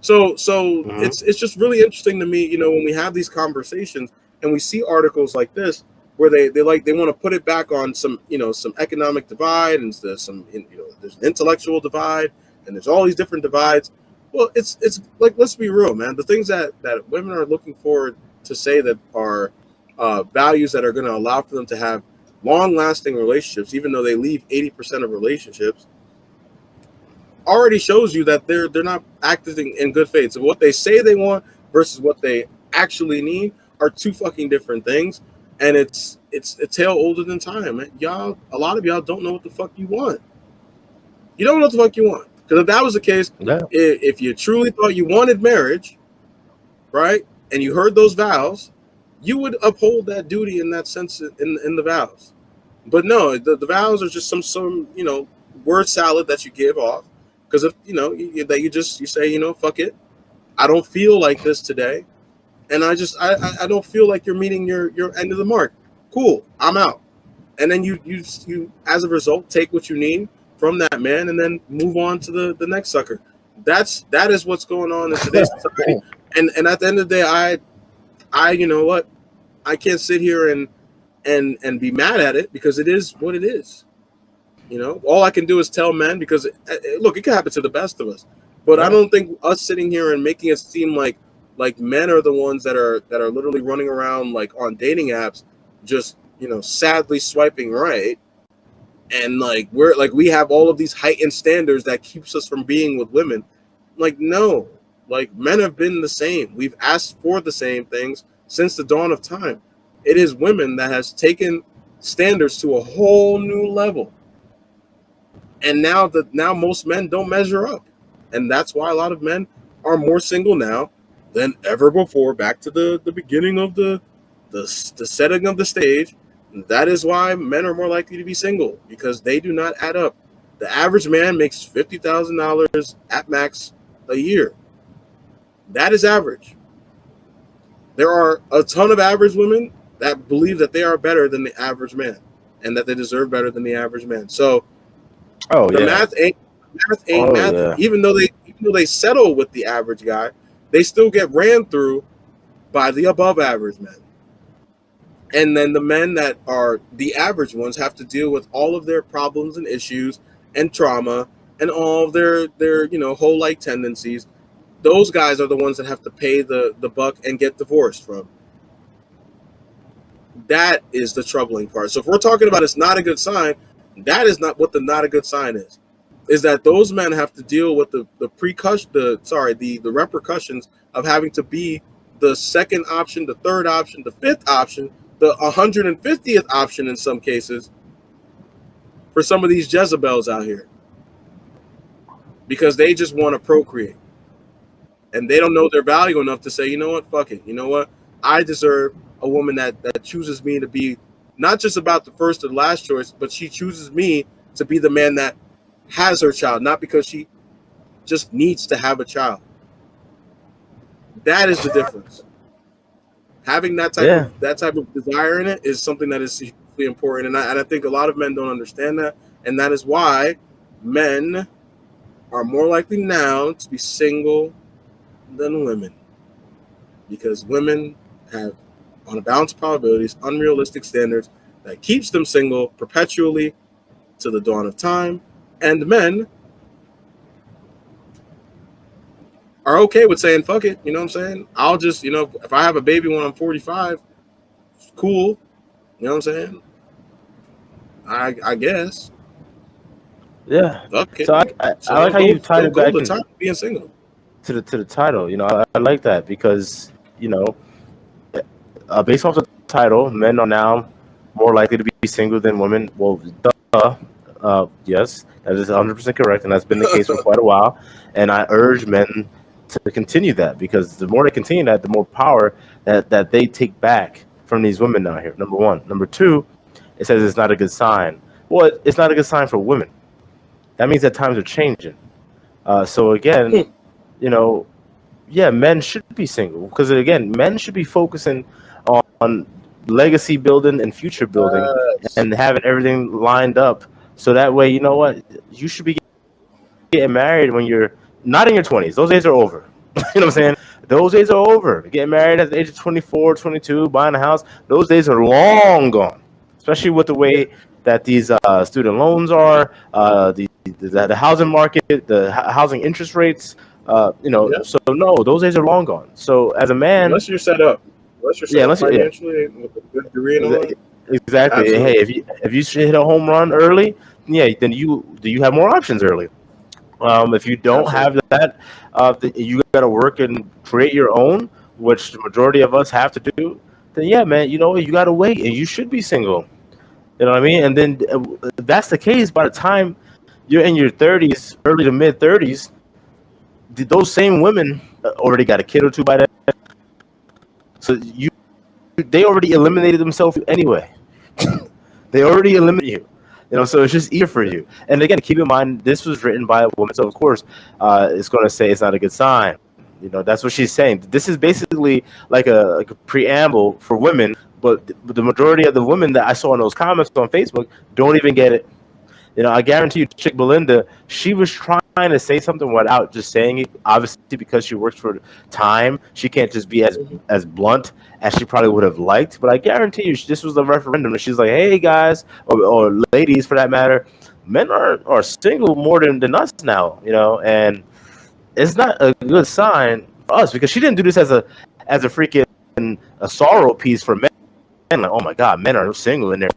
So it's just really interesting to me, when we have these conversations and we see articles like this where they want to put it back on some economic divide, and there's some there's an intellectual divide, and there's all these different divides. Well, it's like, let's be real, man. The things that women are looking for to say that are values that are going to allow for them to have long-lasting relationships, even though they leave 80% of relationships, already shows you that they're not acting in good faith. So what they say they want versus what they actually need are two fucking different things. And it's a tale older than time, man. Y'all, a lot of y'all don't know what the fuck you want. You don't know what the fuck you want. Because if that was the case, if you truly thought you wanted marriage, right, and you heard those vows, you would uphold that duty in that sense in the vows. But no, the vows are just some word salad that you give off. Because if you say, fuck it, I don't feel like this today. And I don't feel like you're meeting your end of the mark. Cool, I'm out. And then you as a result take what you need from that man and then move on to the next sucker. That is what's going on in today's society. And at the end of the day, I you know what, I can't sit here and be mad at it because it is what it is. You know, all I can do is tell men because look, it can happen to the best of us. But I don't think us sitting here and making it seem like men are the ones that are literally running around like on dating apps, just sadly swiping right, and like we have all of these heightened standards that keeps us from being with women. Like no, like men have been the same. We've asked for the same things since the dawn of time. It is women that has taken standards to a whole new level. And now most men don't measure up. And that's why a lot of men are more single now than ever before. Back to the beginning of the setting of the stage. That is why men are more likely to be single, because they do not add up. The average man makes $50,000 at max a year. That is average. There are a ton of average women that believe that they are better than the average man and that they deserve better than the average man. So math ain't math. Yeah. Even though they settle with the average guy, they still get ran through by the above average men. And then the men that are the average ones have to deal with all of their problems and issues and trauma and all of their whole like tendencies. Those guys are the ones that have to pay the buck and get divorced from. That is the troubling part. So if we're talking about it's not a good sign, that is not what the not a good sign is. Is that those men have to deal with the repercussions of having to be the second option, the third option, the fifth option, the 150th option in some cases for some of these Jezebels out here. Because they just want to procreate. And they don't know their value enough to say, you know what, fuck it. You know what? I deserve a woman that chooses me to be not just about the first or the last choice, but she chooses me to be the man that has her child, not because she just needs to have a child. That is the difference. Having that type of desire in it is something that is hugely important, and I think a lot of men don't understand that, and that is why men are more likely now to be single than women, because women have, on a balance of probabilities, unrealistic standards that keeps them single perpetually to the dawn of time, and men are okay with saying fuck it. You know what I'm saying? I'll just, if I have a baby when I'm 45, cool. You know what I'm saying? I guess. Yeah. Okay. So I like how you tied it back the time being single to the title. I like that because based off the title, men are now more likely to be single than women. Well, yes, that is 100% correct, and that's been the case for quite a while. And I urge men to continue that, because the more they continue that, the more power that they take back from these women out here. Number one. Number two, it says it's not a good sign. Well, it's not a good sign for women. That means that times are changing. So again, men should be single, because again, men should be focusing on legacy building and future building, and having everything lined up. So that way, you know what, you should be getting married when you're not in your 20s. Those days are over. You know what I'm saying? Those days are over. Getting married at the age of 24, 22, buying a house, those days are long gone, especially with the way that these student loans are, the housing market, the housing interest rates, So no, those days are long gone. So as a man, unless you're set up financially with a good degree and all that. Exactly. Absolutely. Hey, if you hit a home run early, then you have more options early. If you don't have that, you got to work and create your own, which the majority of us have to do. Then man, you got to wait, and you should be single. You know what I mean? And then if that's the case, by the time you're in your 30s, early to mid 30s, those same women already got a kid or two by then. So they already eliminated themselves anyway. They already eliminated you. So it's just easier for you. And again, keep in mind, this was written by a woman, so of course, it's going to say it's not a good sign. That's what she's saying. This is basically like a preamble for women, but the majority of the women that I saw in those comments on Facebook don't even get it. I guarantee you, Chick Belinda, she was trying to say something without just saying it. Obviously, because she works for Time, she can't just be as blunt as she probably would have liked. But I guarantee you, this was the referendum, and she's like, "Hey guys, or ladies for that matter, men are single more than us now, and it's not a good sign for us because she didn't do this as a freaking a sorrow piece for men. Like, oh my God, men are single and they're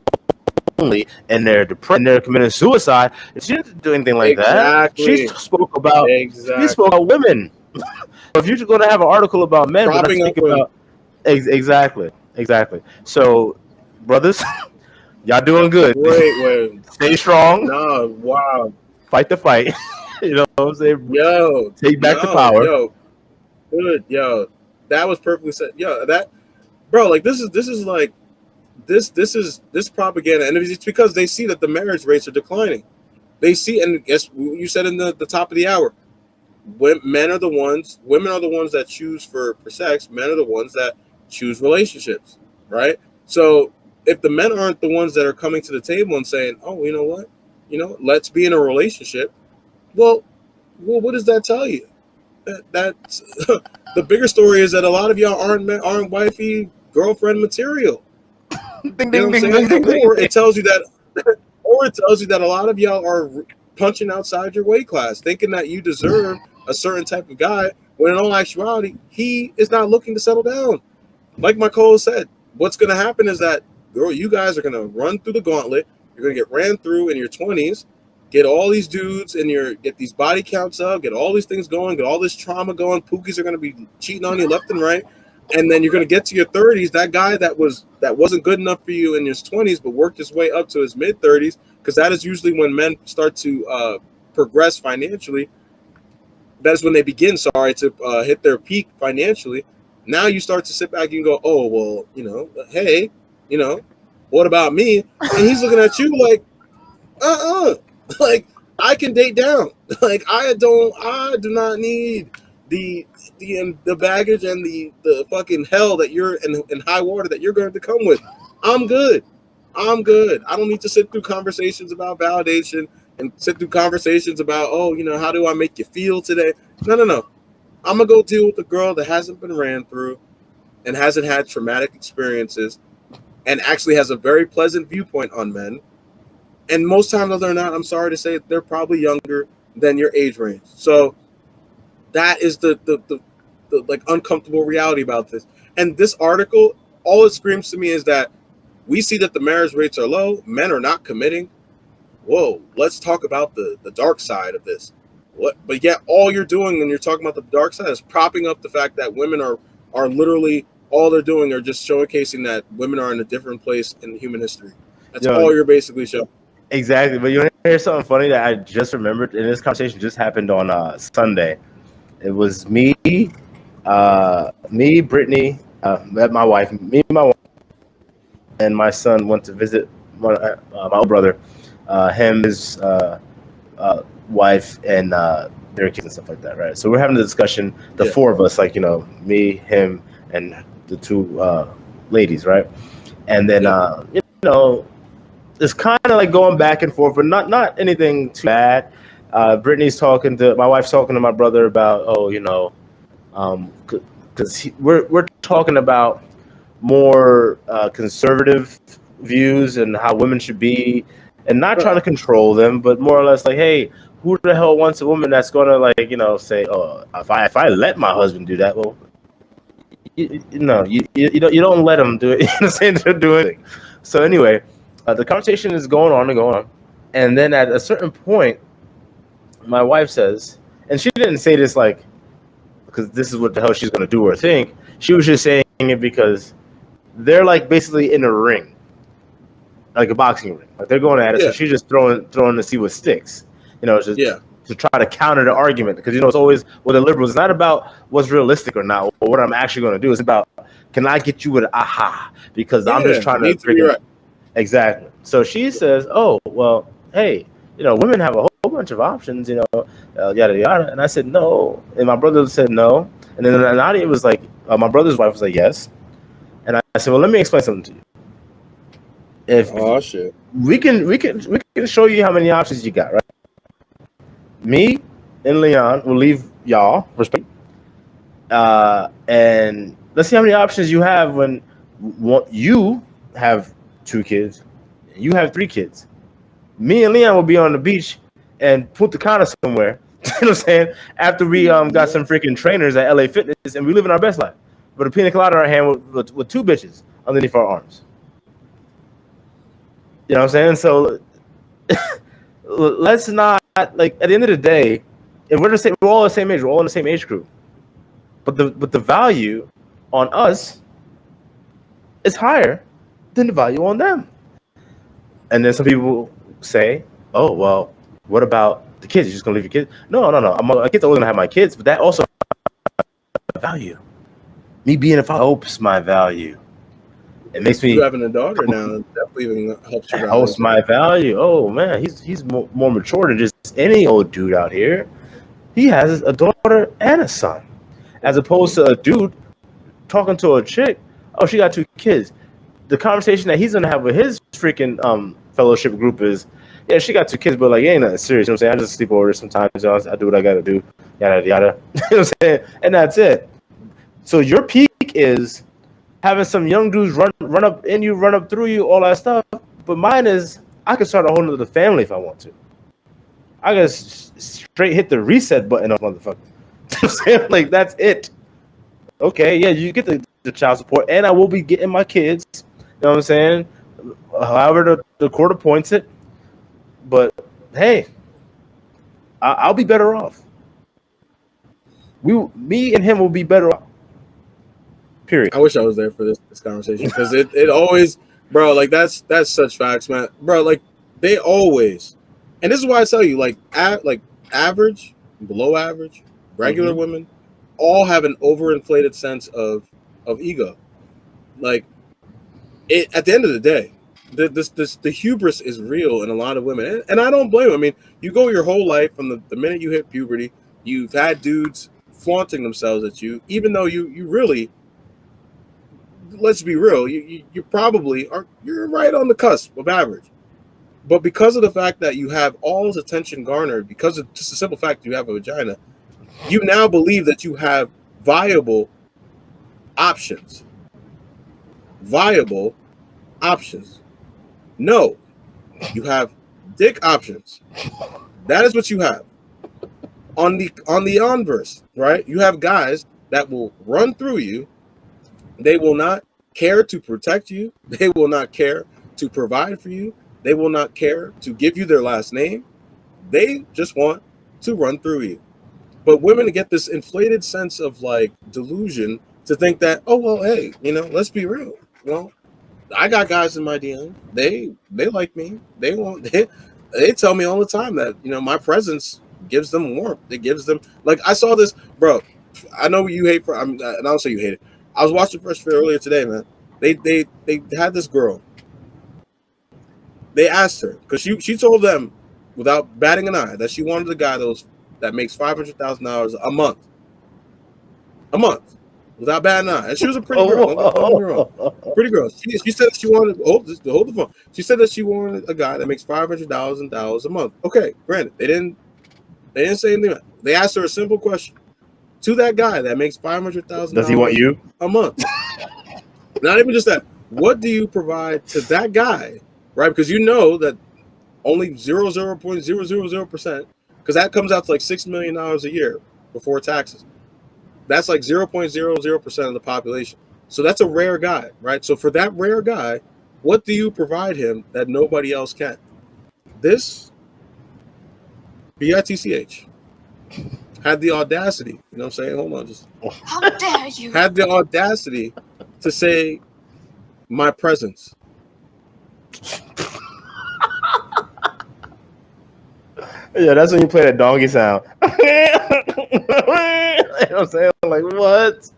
lonely and they're depressed and they're committing suicide. She didn't do anything like that. She spoke about women. If you're going to have an article about men, but not speak about exactly. So, brothers, y'all doing good. Great. Stay strong. No, wow. Fight the fight. You know what I'm saying? Yo, take back the power. Yo, good. Yo, that was perfectly said. Yo, that, bro. Like this is like this propaganda, and it's because they see that the marriage rates are declining. They see, and guess you said in the top of the hour, women are the ones that choose for sex. Men are the ones that choose relationships, right? So if the men aren't the ones that are coming to the table and saying, "Oh, you know what, let's be in a relationship," well, what does that tell you? That's the bigger story is that a lot of y'all aren't wifey girlfriend material. Ding, ding, ding, ding, ding, or it tells you that a lot of y'all are punching outside your weight class, thinking that you deserve a certain type of guy, when in all actuality, he is not looking to settle down. Like my co said, what's going to happen is that, girl, you guys are going to run through the gauntlet. You're going to get ran through in your 20s, get all these dudes and get these body counts up, get all these things going, get all this trauma going. Pookies are going to be cheating on you left and right. And then you're going to get to your 30s, that guy that wasn't good enough for you in his 20s, but worked his way up to his mid 30s, because that is usually when men start to progress financially. That is when they begin, to hit their peak financially. Now you start to sit back and go, oh, well, hey, what about me? And he's looking at you like, like, I can date down. Like, I do not need the baggage and the fucking hell that you're in high water that you're going to come with. I'm good. I don't need to sit through conversations about validation and sit through conversations about, how do I make you feel today? No. I'm going to go deal with a girl that hasn't been ran through and hasn't had traumatic experiences and actually has a very pleasant viewpoint on men. And most times, other than not, I'm sorry to say, they're probably younger than your age range. So that is the like uncomfortable reality about this. And this article, all it screams to me is that we see that the marriage rates are low. Men are not committing. Whoa, let's talk about the dark side of this. But yet all you're doing when you're talking about the dark side is propping up the fact that women are literally, all they're doing are just showcasing that women are in a different place in human history. That's all you're basically showing. Exactly. But you want to hear something funny that I just remembered? And this conversation just happened on Sunday. It was me, Brittany, met my wife, and my son went to visit my older brother, his wife, and their kids and stuff like that, right? So we're having a discussion, the four of us, like, me, him, and the two ladies, right? And then, it's kind of like going back and forth, but not anything too bad. Brittany's my wife's talking to my brother about, because we're talking about more conservative views and how women should be, and not trying to control them, but more or less like, hey, who the hell wants a woman that's gonna say, oh, if I let my husband do that, well, you don't let him do it. They're doing it. So anyway, the conversation is going on, and then at a certain point, my wife says, and she didn't say this like because this is what the hell she's gonna do or think. She was just saying it because they're like basically in a ring, like a boxing ring. Like they're going at it, so she's just throwing to see what sticks. Just to try to counter the argument, because it's always with the liberals. It's not about what's realistic or not, or what I'm actually going to do. It's about, can I get you with aha? Because I'm just trying to figure out. Exactly. So she says, oh, well, hey, women have a whole bunch of options, yada, yada. And I said, no. And my brother said no. And then Nadia was like, my brother's wife was like, yes. And I said, well, let me explain something to you. Shit. We can show you how many options you got, right? Me and Leon will leave y'all, respect. And let's see how many options you have when you have 2 kids, and you have 3 kids. Me and Leon will be on the beach and Punta Cana somewhere. You know what I'm saying? After we got some freaking trainers at LA Fitness and we living our best life. With a pina colada in our hand with two bitches underneath our arms. You know what I'm saying? So let's not, like, at the end of the day, if we're all the same age, we're all in the same age group. But the value on us is higher than the value on them. And then some people say, "Oh, well, what about the kids? You're just gonna leave your kids?" No. My kids are always gonna have my kids, but that also value. Me being a father helps my value. It makes me You having a daughter now definitely even helps you. helps my value. Oh man, he's more mature than just any old dude out here. He has a daughter and a son, as opposed to a dude talking to a chick. Oh, she got two kids. The conversation that he's gonna have with his freaking fellowship group is, yeah, she got two kids, but like, it ain't nothing serious. You know what I'm saying? I just sleep over sometimes. You know, I do what I gotta do, yada yada. You know what I'm saying? And that's it. So your peak is having some young dudes run up in you, run up through you, all that stuff. But mine is, I can start a whole nother family if I want to. I can straight hit the reset button on motherfucker. You know what I'm saying? Like, that's it. Okay, yeah, you get the child support, and I will be getting my kids. You know what I'm saying? However the court appoints it. But hey, I'll be better off. Me and him will be better off. Period. I wish I was there for this conversation because it always, bro, like that's such facts, man, bro. Like they always, and this is why I tell you, like average, below average, regular women, all have an overinflated sense of ego. Like it at the end of the day, the hubris is real in a lot of women, and I don't blame them. I mean, you go your whole life from the minute you hit puberty, you've had dudes flaunting themselves at you, even though you really. Let's be real, you probably are, you're right on the cusp of average. But because of the fact that you have all this attention garnered, because of just the simple fact you have a vagina, you now believe that you have viable options. Viable options. No, you have dick options. That is what you have. On the inverse, right? You have guys that will run through you. They will not care to protect you. They will not care to provide for you. They will not care to give you their last name. They just want to run through you. But women get this inflated sense of like delusion to think that, oh, well, hey, let's be real. Well, I got guys in my DM. They like me. They tell me all the time that, my presence gives them warmth. It gives them, like, I saw this, bro. I know you hate, and I don't say you hate it. I was watching Fresh Fit earlier today, man. They had this girl. They asked her because she told them without batting an eye that she wanted a guy that makes $500,000 a month without batting an eye. And she was a pretty girl. Don't get me wrong. Pretty girl. She said that she wanted hold the phone. She said that she wanted a guy that makes $500,000 a month. Okay, granted, they didn't say anything. They asked her a simple question. To that guy that makes $500,000, does he want you a month? Not even just that. What do you provide to that guy, right? Because you know that only 0.000%, because that comes out to like $6 million a year before taxes. That's like 0.00% of the population. So that's a rare guy, right? So for that rare guy, what do you provide him that nobody else can? This BITCH had the audacity, you know what I'm saying? Hold on, just how dare you? Had the audacity to say my presence. Yeah, that's when you play that donkey sound. You know what I'm saying? Like, what?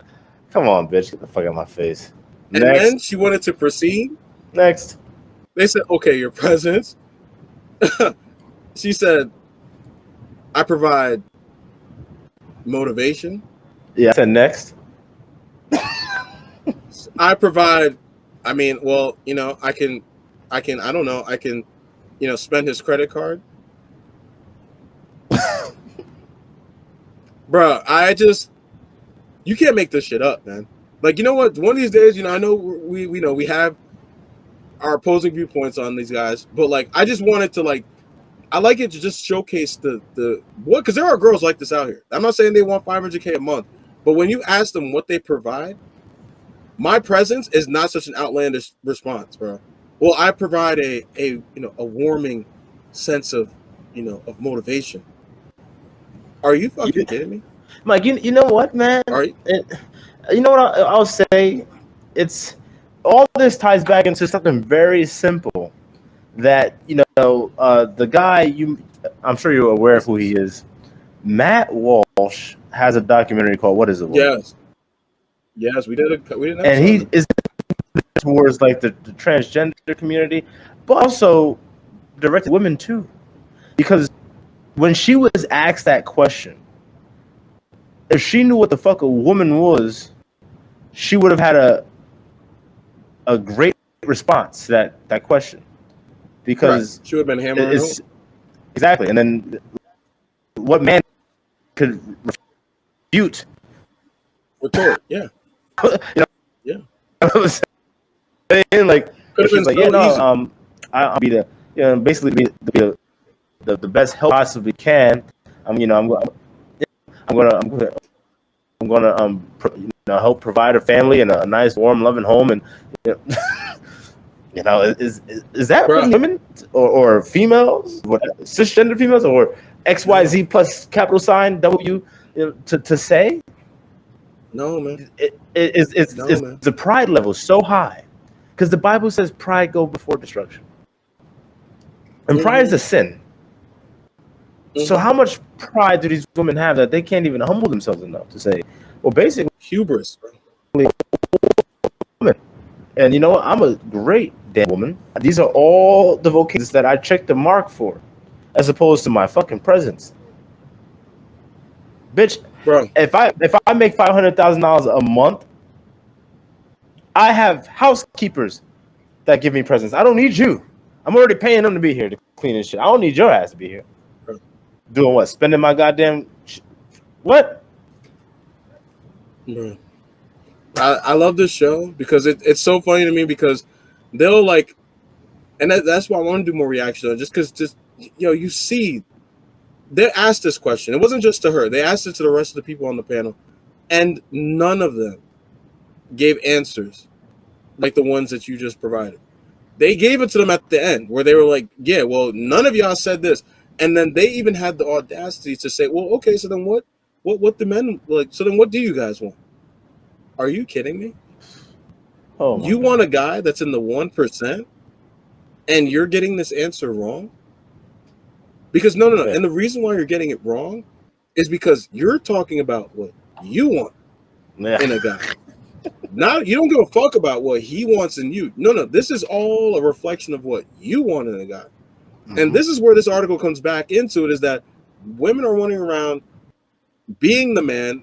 Come on, bitch. Get the fuck out of my face. And then she wanted to proceed. Next. They said, okay, your presence. She said, I provide motivation. Yeah, I said next. I provide, I mean, well, I can, I don't know, I can, spend his credit card. Bro, you can't make this shit up, man. Like, you know what? One of these days, I know we have our opposing viewpoints on these guys, but like I just wanted to like I like it to just showcase the what, because there are girls like this out here. I'm not saying they want $500K a month, but when you ask them what they provide, my presence is not such an outlandish response, bro. Well, I provide a warming sense of of motivation. Are you fucking kidding me? Mike, you know what, man? Are you? You know what I'll say? It's all this ties back into something very simple. That the guy I'm sure you're aware of who he is. Matt Walsh has a documentary called What Is It? Yes, we did. And he is towards like the transgender community, but also directed women too, because when she was asked that question, if she knew what the fuck a woman was, she would have had a great response to that question, because she would have been hammering exactly. And then what man could refute? Retort, yeah. Yeah. I was saying, like, she's like, I'll be basically be the best help I possibly can. I'm gonna help provide her family and a nice, warm, loving home, and is that for women or females, cisgender females, or XYZ plus capital sign W to say? No, man. It's the pride level so high, because the Bible says pride go before destruction, and pride is a sin. So how much pride do these women have that they can't even humble themselves enough to say, well, basically hubris, woman. And you know what? I'm a great damn woman. These are all the vocations that I checked the mark for, as opposed to my fucking presence. Bitch, bro. If I make $500,000 a month, I have housekeepers that give me presents. I don't need you. I'm already paying them to be here to clean and shit. I don't need your ass to be here. Bro. Doing what? Spending my goddamn what? Bro. I love this show because it's so funny to me, because they'll like, and that's why I want to do more reaction, just because you see. They asked this question. It wasn't just to her. They asked it to the rest of the people on the panel, and none of them gave answers like the ones that you just provided. They gave it to them at the end, where they were like, yeah, well, none of y'all said this. And then they even had the audacity to say, well, okay, so then what the men like? So then what do you guys want? Are you kidding me? Oh, you want a guy that's in the 1%, and you're getting this answer wrong? Because no. And the reason why you're getting it wrong is because you're talking about what you want in a guy. You don't give a fuck about what he wants in you. No. This is all a reflection of what you want in a guy. Mm-hmm. And this is where this article comes back into it, is that women are running around being the man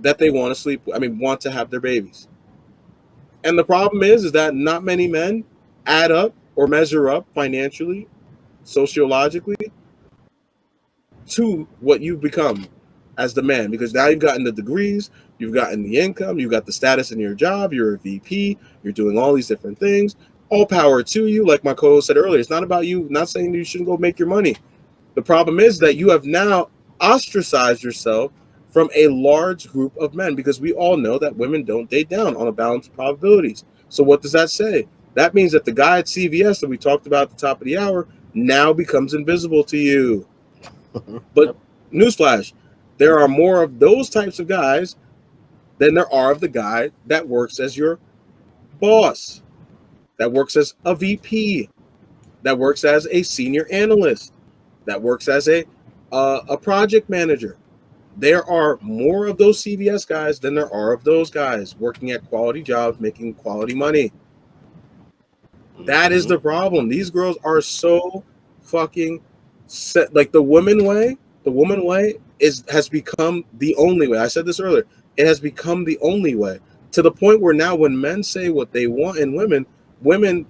that they want to sleep with. Want to have their babies. And the problem is that not many men add up or measure up financially, sociologically, to what you've become as the man, because now you've gotten the degrees, you've gotten the income, you've got the status in your job, you're a VP, you're doing all these different things. All power to you. Like my co-host said earlier, it's not about you, not saying you shouldn't go make your money. The problem is that you have now ostracized yourself from a large group of men, because we all know that women don't date down on a balance of probabilities. So what does that say? That means that the guy at CVS that we talked about at the top of the hour now becomes invisible to you. But newsflash, there are more of those types of guys than there are of the guy that works as your boss, that works as a VP, that works as a senior analyst, that works as a project manager. There are more of those CVS guys than there are of those guys working at quality jobs, making quality money. That is the problem. These girls are so fucking set. Like the woman way has become the only way. I said this earlier. It has become the only way, to the point where now when men say what they want in women, when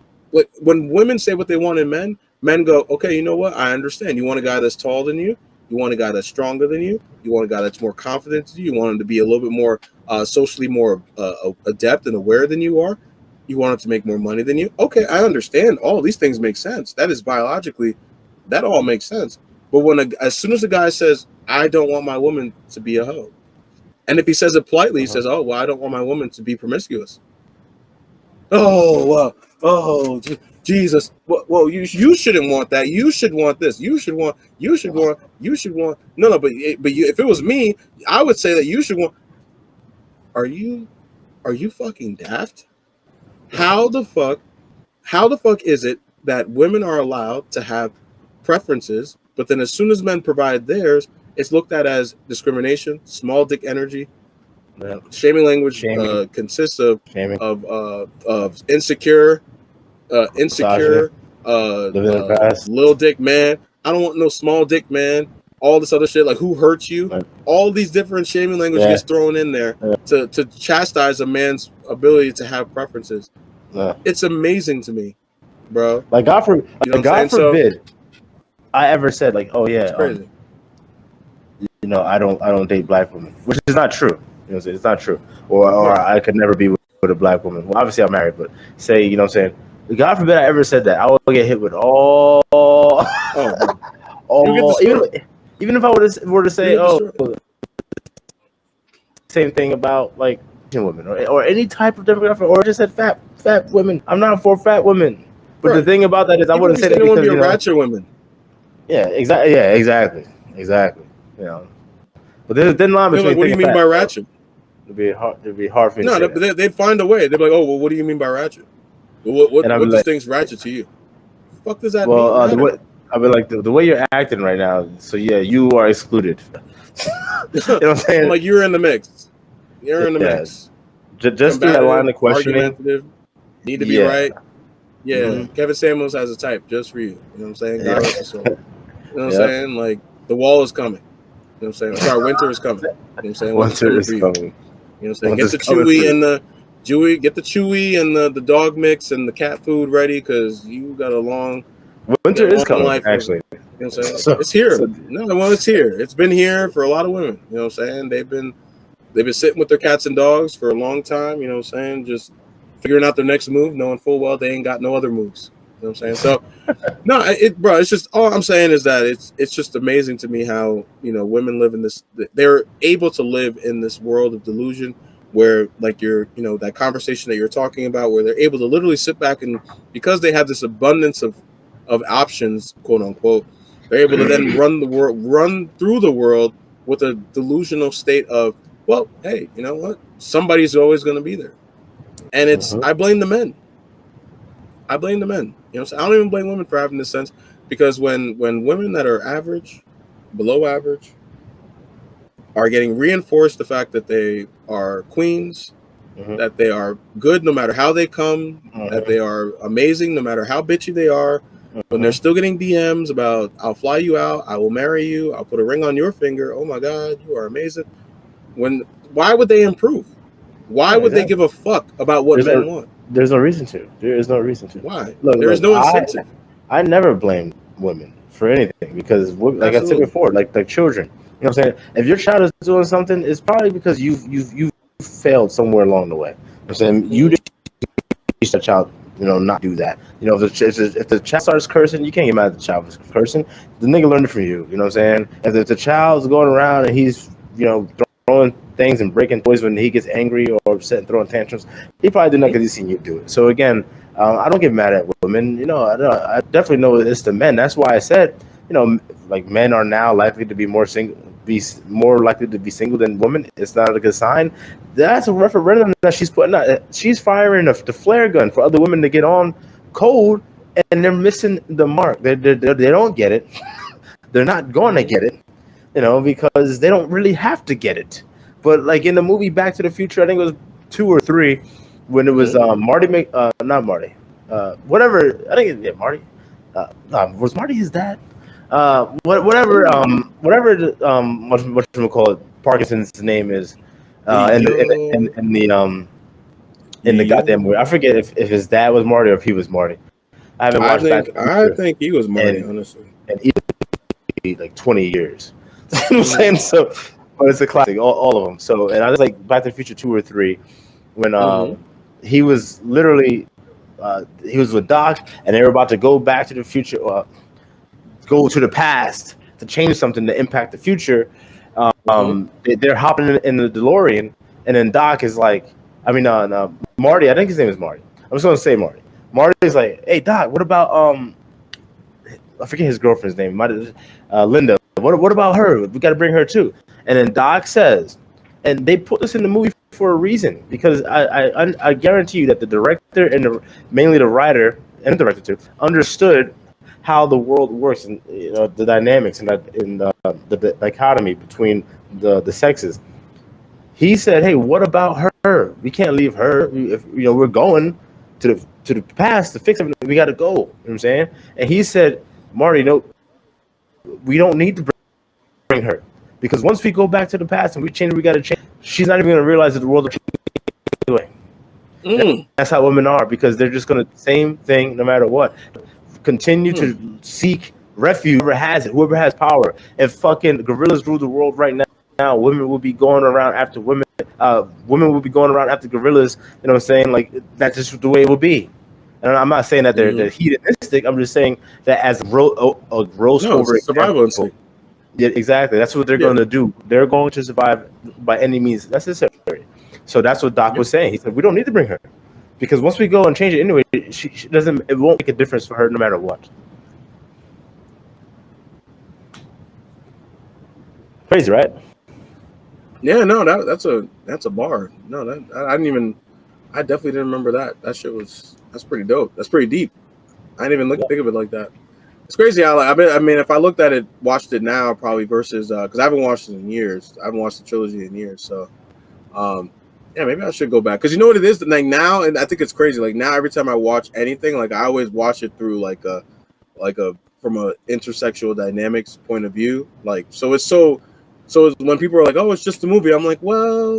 women say what they want in men, men go, okay, you know what? I understand. You want a guy that's taller than you. You want a guy that's stronger than you. You want a guy that's more confident than you. You want him to be a little bit more socially more adept and aware than you are. you want it to make more money than you. Okay, I understand. All these things make sense. That is biologically, that all makes sense. But as soon as a guy says, I don't want my woman to be a hoe, and if he says it politely, he says, oh, well, I don't want my woman to be promiscuous. Oh, well, oh, Jesus. Well, you shouldn't want that. You should want this. You should want. No, but if it was me, I would say that you should want. Are you fucking daft? How the fuck is it that women are allowed to have preferences, but then as soon as men provide theirs, it's looked at as discrimination, small dick energy? Yeah. Shaming language consists of insecure, little dick man. I don't want no small dick man. All this other shit, like who hurt you? Right. All these different shaming language gets thrown in there to chastise a man's ability to have preferences. Yeah. It's amazing to me, bro. Like God forbid, I ever said like, oh yeah, crazy. I don't date black women, which is not true. It's not true. Or I could never be with a black woman. Well, obviously I'm married, but say, God forbid I ever said that, I will get hit with even if I were to say, same thing about like women or any type of demographic, or just said fat women. I'm not for fat women, but the thing about that is I wouldn't say that because be a ratchet women. Yeah, exactly. Yeah, exactly. But there's a thin line between. Like, what do you mean by ratchet? It'd be hard for me. No, they'd find a way. They'd be like, oh, well, what do you mean by ratchet? What distincts ratchet to you? The fuck does that mean? I'd be like, the way you're acting right now, so yeah, you are excluded. You know what I'm saying? Like you're in the mix. You're in the mix. Just through that line of questioning. Need to be right. Yeah, mm-hmm. Kevin Samuels has a type just for you. You know what I'm saying? God rest his soul. You know what I'm saying? Like the wall is coming. You know what I'm saying? Sorry, winter is coming. You know what I'm saying? Winter is coming. You know what I'm saying? Get the chewy and the dog mix and the cat food ready because you got a long winter is coming. Life actually, you know what I'm saying? It's here. It's here. It's been here for a lot of women. You know what I'm saying? They've been sitting with their cats and dogs for a long time. You know what I'm saying? Just figuring out their next move, knowing full well they ain't got no other moves. You know what I'm saying? So, no, it's just all I'm saying is that it's just amazing to me how women live in this. They're able to live in this world of delusion where, like, that conversation that you're talking about, where they're able to literally sit back and because they have this abundance of options, quote unquote, they're able to then run through the world with a delusional state of, well, hey, you know what? Somebody's always going to be there, and it's I blame the men. So I don't even blame women for having this sense because when women that are average, below average, are getting reinforced the fact that they are queens, that they are good no matter how they come, that they are amazing no matter how bitchy they are, when they're still getting DMs about I'll fly you out, I will marry you, I'll put a ring on your finger, oh my God, you are amazing. Why would they improve? Why would they give a fuck about what men want? There's no reason to. There is no reason to. Why? There is no incentive. I never blame women for anything because, like I said before, like children. You know what I'm saying? If your child is doing something, it's probably because you failed somewhere along the way. You know what I'm saying? You didn't teach the child, not do that. If the child starts cursing, you can't get mad at the child for cursing. The nigga learned it from you. You know what I'm saying? If the child's going around and he's, throwing things and breaking toys when he gets angry or upset and throwing tantrums, he probably did not because he's seen you do it. So again, I don't get mad at women. I definitely know it's the men. That's why I said, like men are now likely to be more likely to be single than women. It's not a good sign. That's a referendum that she's putting out. She's firing the flare gun for other women to get on cold, and they're missing the mark. They don't get it. They're not going to get it. Because they don't really have to get it. But like in the movie Back to the Future, I think it was 2 or 3, when it was not Marty, whatever. I think Marty. Was Marty his dad? Whatever what you call it, Parkinson's name is, in the goddamn movie. I forget if his dad was Marty or if he was Marty. I haven't watched. I think he was Marty, honestly. And he like 20 years. You know what I'm saying? So, but it's a classic, all of them. So, and I was like Back to the Future 2 or 3, when he was literally he was with Doc, and they were about to go back to the future, go to the past to change something to impact the future. They're hopping in the DeLorean, and then Doc is like, I mean, no, Marty. I think his name is Marty. I'm just gonna say Marty. Marty's like, hey Doc, what about I forget his girlfriend's name, Linda. What about her? We got to bring her too. And then Doc says, and they put this in the movie for a reason, because I guarantee you that the director and mainly the writer and the director too understood how the world works, and the dynamics and the dichotomy between the sexes. He said, "Hey, what about her? We can't leave her. If we're going to the past to fix everything, we got to go." You know what I'm saying? And he said, "Marty, no, we don't need to bring her, because once we go back to the past and we change, we got to change. She's not even going to realize that the world is changing anyway." That's how women are, because they're just going to same thing no matter what. Continue to seek refuge. Whoever has power. If fucking gorillas rule the world right now, women will be going around after women. Women will be going around after gorillas. You know what I'm saying? Like, that's just the way it will be. And I'm not saying that they're hedonistic. I'm just saying that as a gross over survival instinct. Yeah, exactly. That's what they're going to do. They're going to survive by any means necessary. So that's what Doc was saying. He said, we don't need to bring her, because once we go and change it anyway, she doesn't. It won't make a difference for her no matter what. Crazy, right? Yeah, no, that's a bar. No, I definitely didn't remember that. That's pretty dope. That's pretty deep. I didn't even think of it like that. It's crazy how, like, I mean, if I looked at it, watched it now, probably versus because I haven't watched it in years. I haven't watched the trilogy in years, so yeah, maybe I should go back, because you know what it is, like now, and I think it's crazy. Like now, every time I watch anything, like I always watch it through like a from a intersexual dynamics point of view. Like so it's when people are like, oh, it's just a movie, I'm like, well,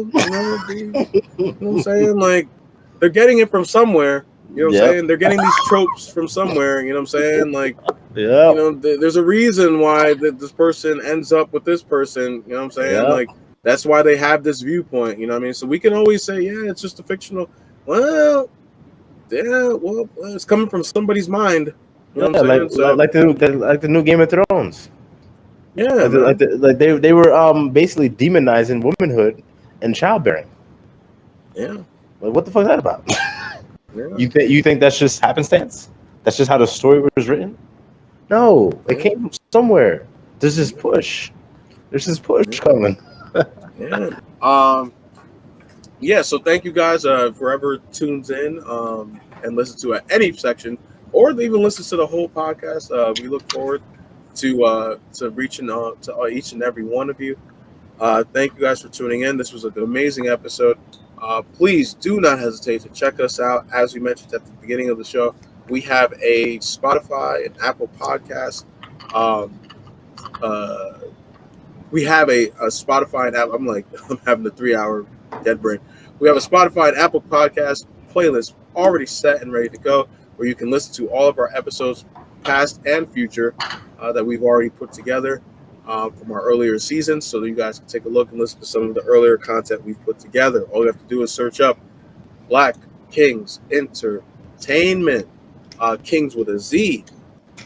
you know what I'm saying? Like, they're getting it from somewhere. You know what I'm saying? They're getting these tropes from somewhere. You know what I'm saying? Like, there's a reason why this person ends up with this person. You know what I'm saying? Like, that's why they have this viewpoint. You know what I mean? So we can always say, yeah, it's just a fictional. Well, yeah, well, it's coming from somebody's mind. You know what I'm saying? Like the new Game of Thrones. Yeah, they were basically demonizing womanhood and childbearing. Yeah. Like, what the fuck is that about? You think that's just happenstance? That's just how the story was written? No, it came from somewhere. There's this push. There's this push coming. Yeah. So thank you guys for whoever tunes in and listens to any section, or even listens to the whole podcast. We look forward to reaching to each and every one of you. Thank you guys for tuning in. This was an amazing episode. Please do not hesitate to check us out. As we mentioned at the beginning of the show, we have a Spotify and Apple Podcast. We have a Spotify and Apple. I'm having a 3-hour dead brain. We have a Spotify and Apple Podcast playlist already set and ready to go, where you can listen to all of our episodes, past and future, that we've already put together from our earlier seasons, so that you guys can take a look and listen to some of the earlier content we've put together. All you have to do is search up Black Kings Entertainment, Kings with a Z,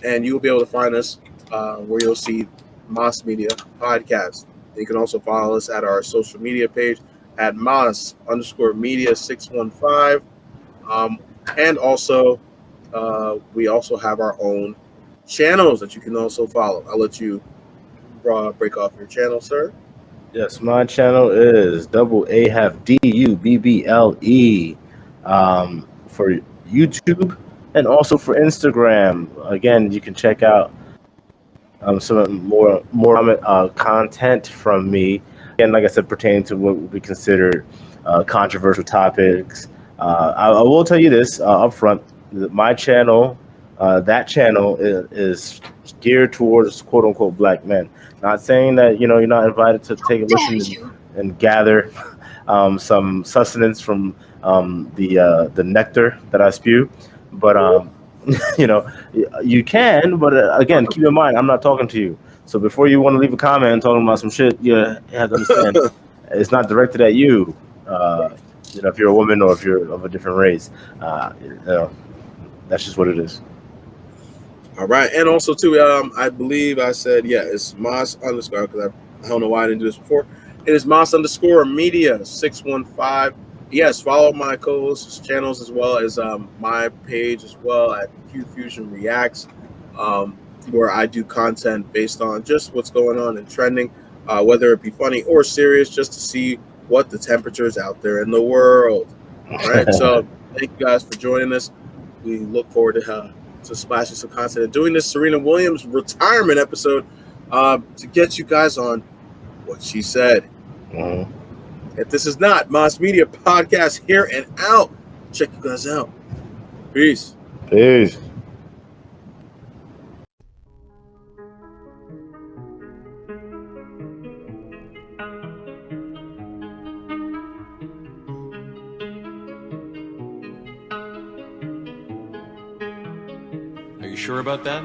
and you'll be able to find us where you'll see M.A.S Media Podcast. You can also follow us at our social media page at M.A.S_Media 615, and also we also have our own channels that you can also follow. I'll let you break off your channel, sir. Yes, my channel is Dubble A.Heff DUBBLE for YouTube and also for Instagram. Again, you can check out some more content from me. Again, like I said, pertaining to what we consider controversial topics. I will tell you this up front: my channel, that channel is geared towards quote unquote black men. Not saying that you're not invited to take a listen and gather some sustenance from the nectar that I spew, but you can. But again, keep in mind, I'm not talking to you. So before you want to leave a comment talking about some shit, you have to understand it's not directed at you. you know, if you're a woman or if you're of a different race, you know, that's just what it is. All right, and also too, I believe I said it's M.A.S underscore, because I don't know why I didn't do this before. It is M.A.S underscore Media 615. Yes, follow my co-hosts' channels as well as my page as well at Qfusion Reacts, where I do content based on just what's going on and trending, whether it be funny or serious, just to see what the temperature is out there in the world. All right, so thank you guys for joining us. We look forward to splashing some content and doing this Serena Williams retirement episode to get you guys on what she said. Mhm. If this is not M.A.S Media Podcast, here and out, check you guys out. Peace. Peace. Are you sure about that?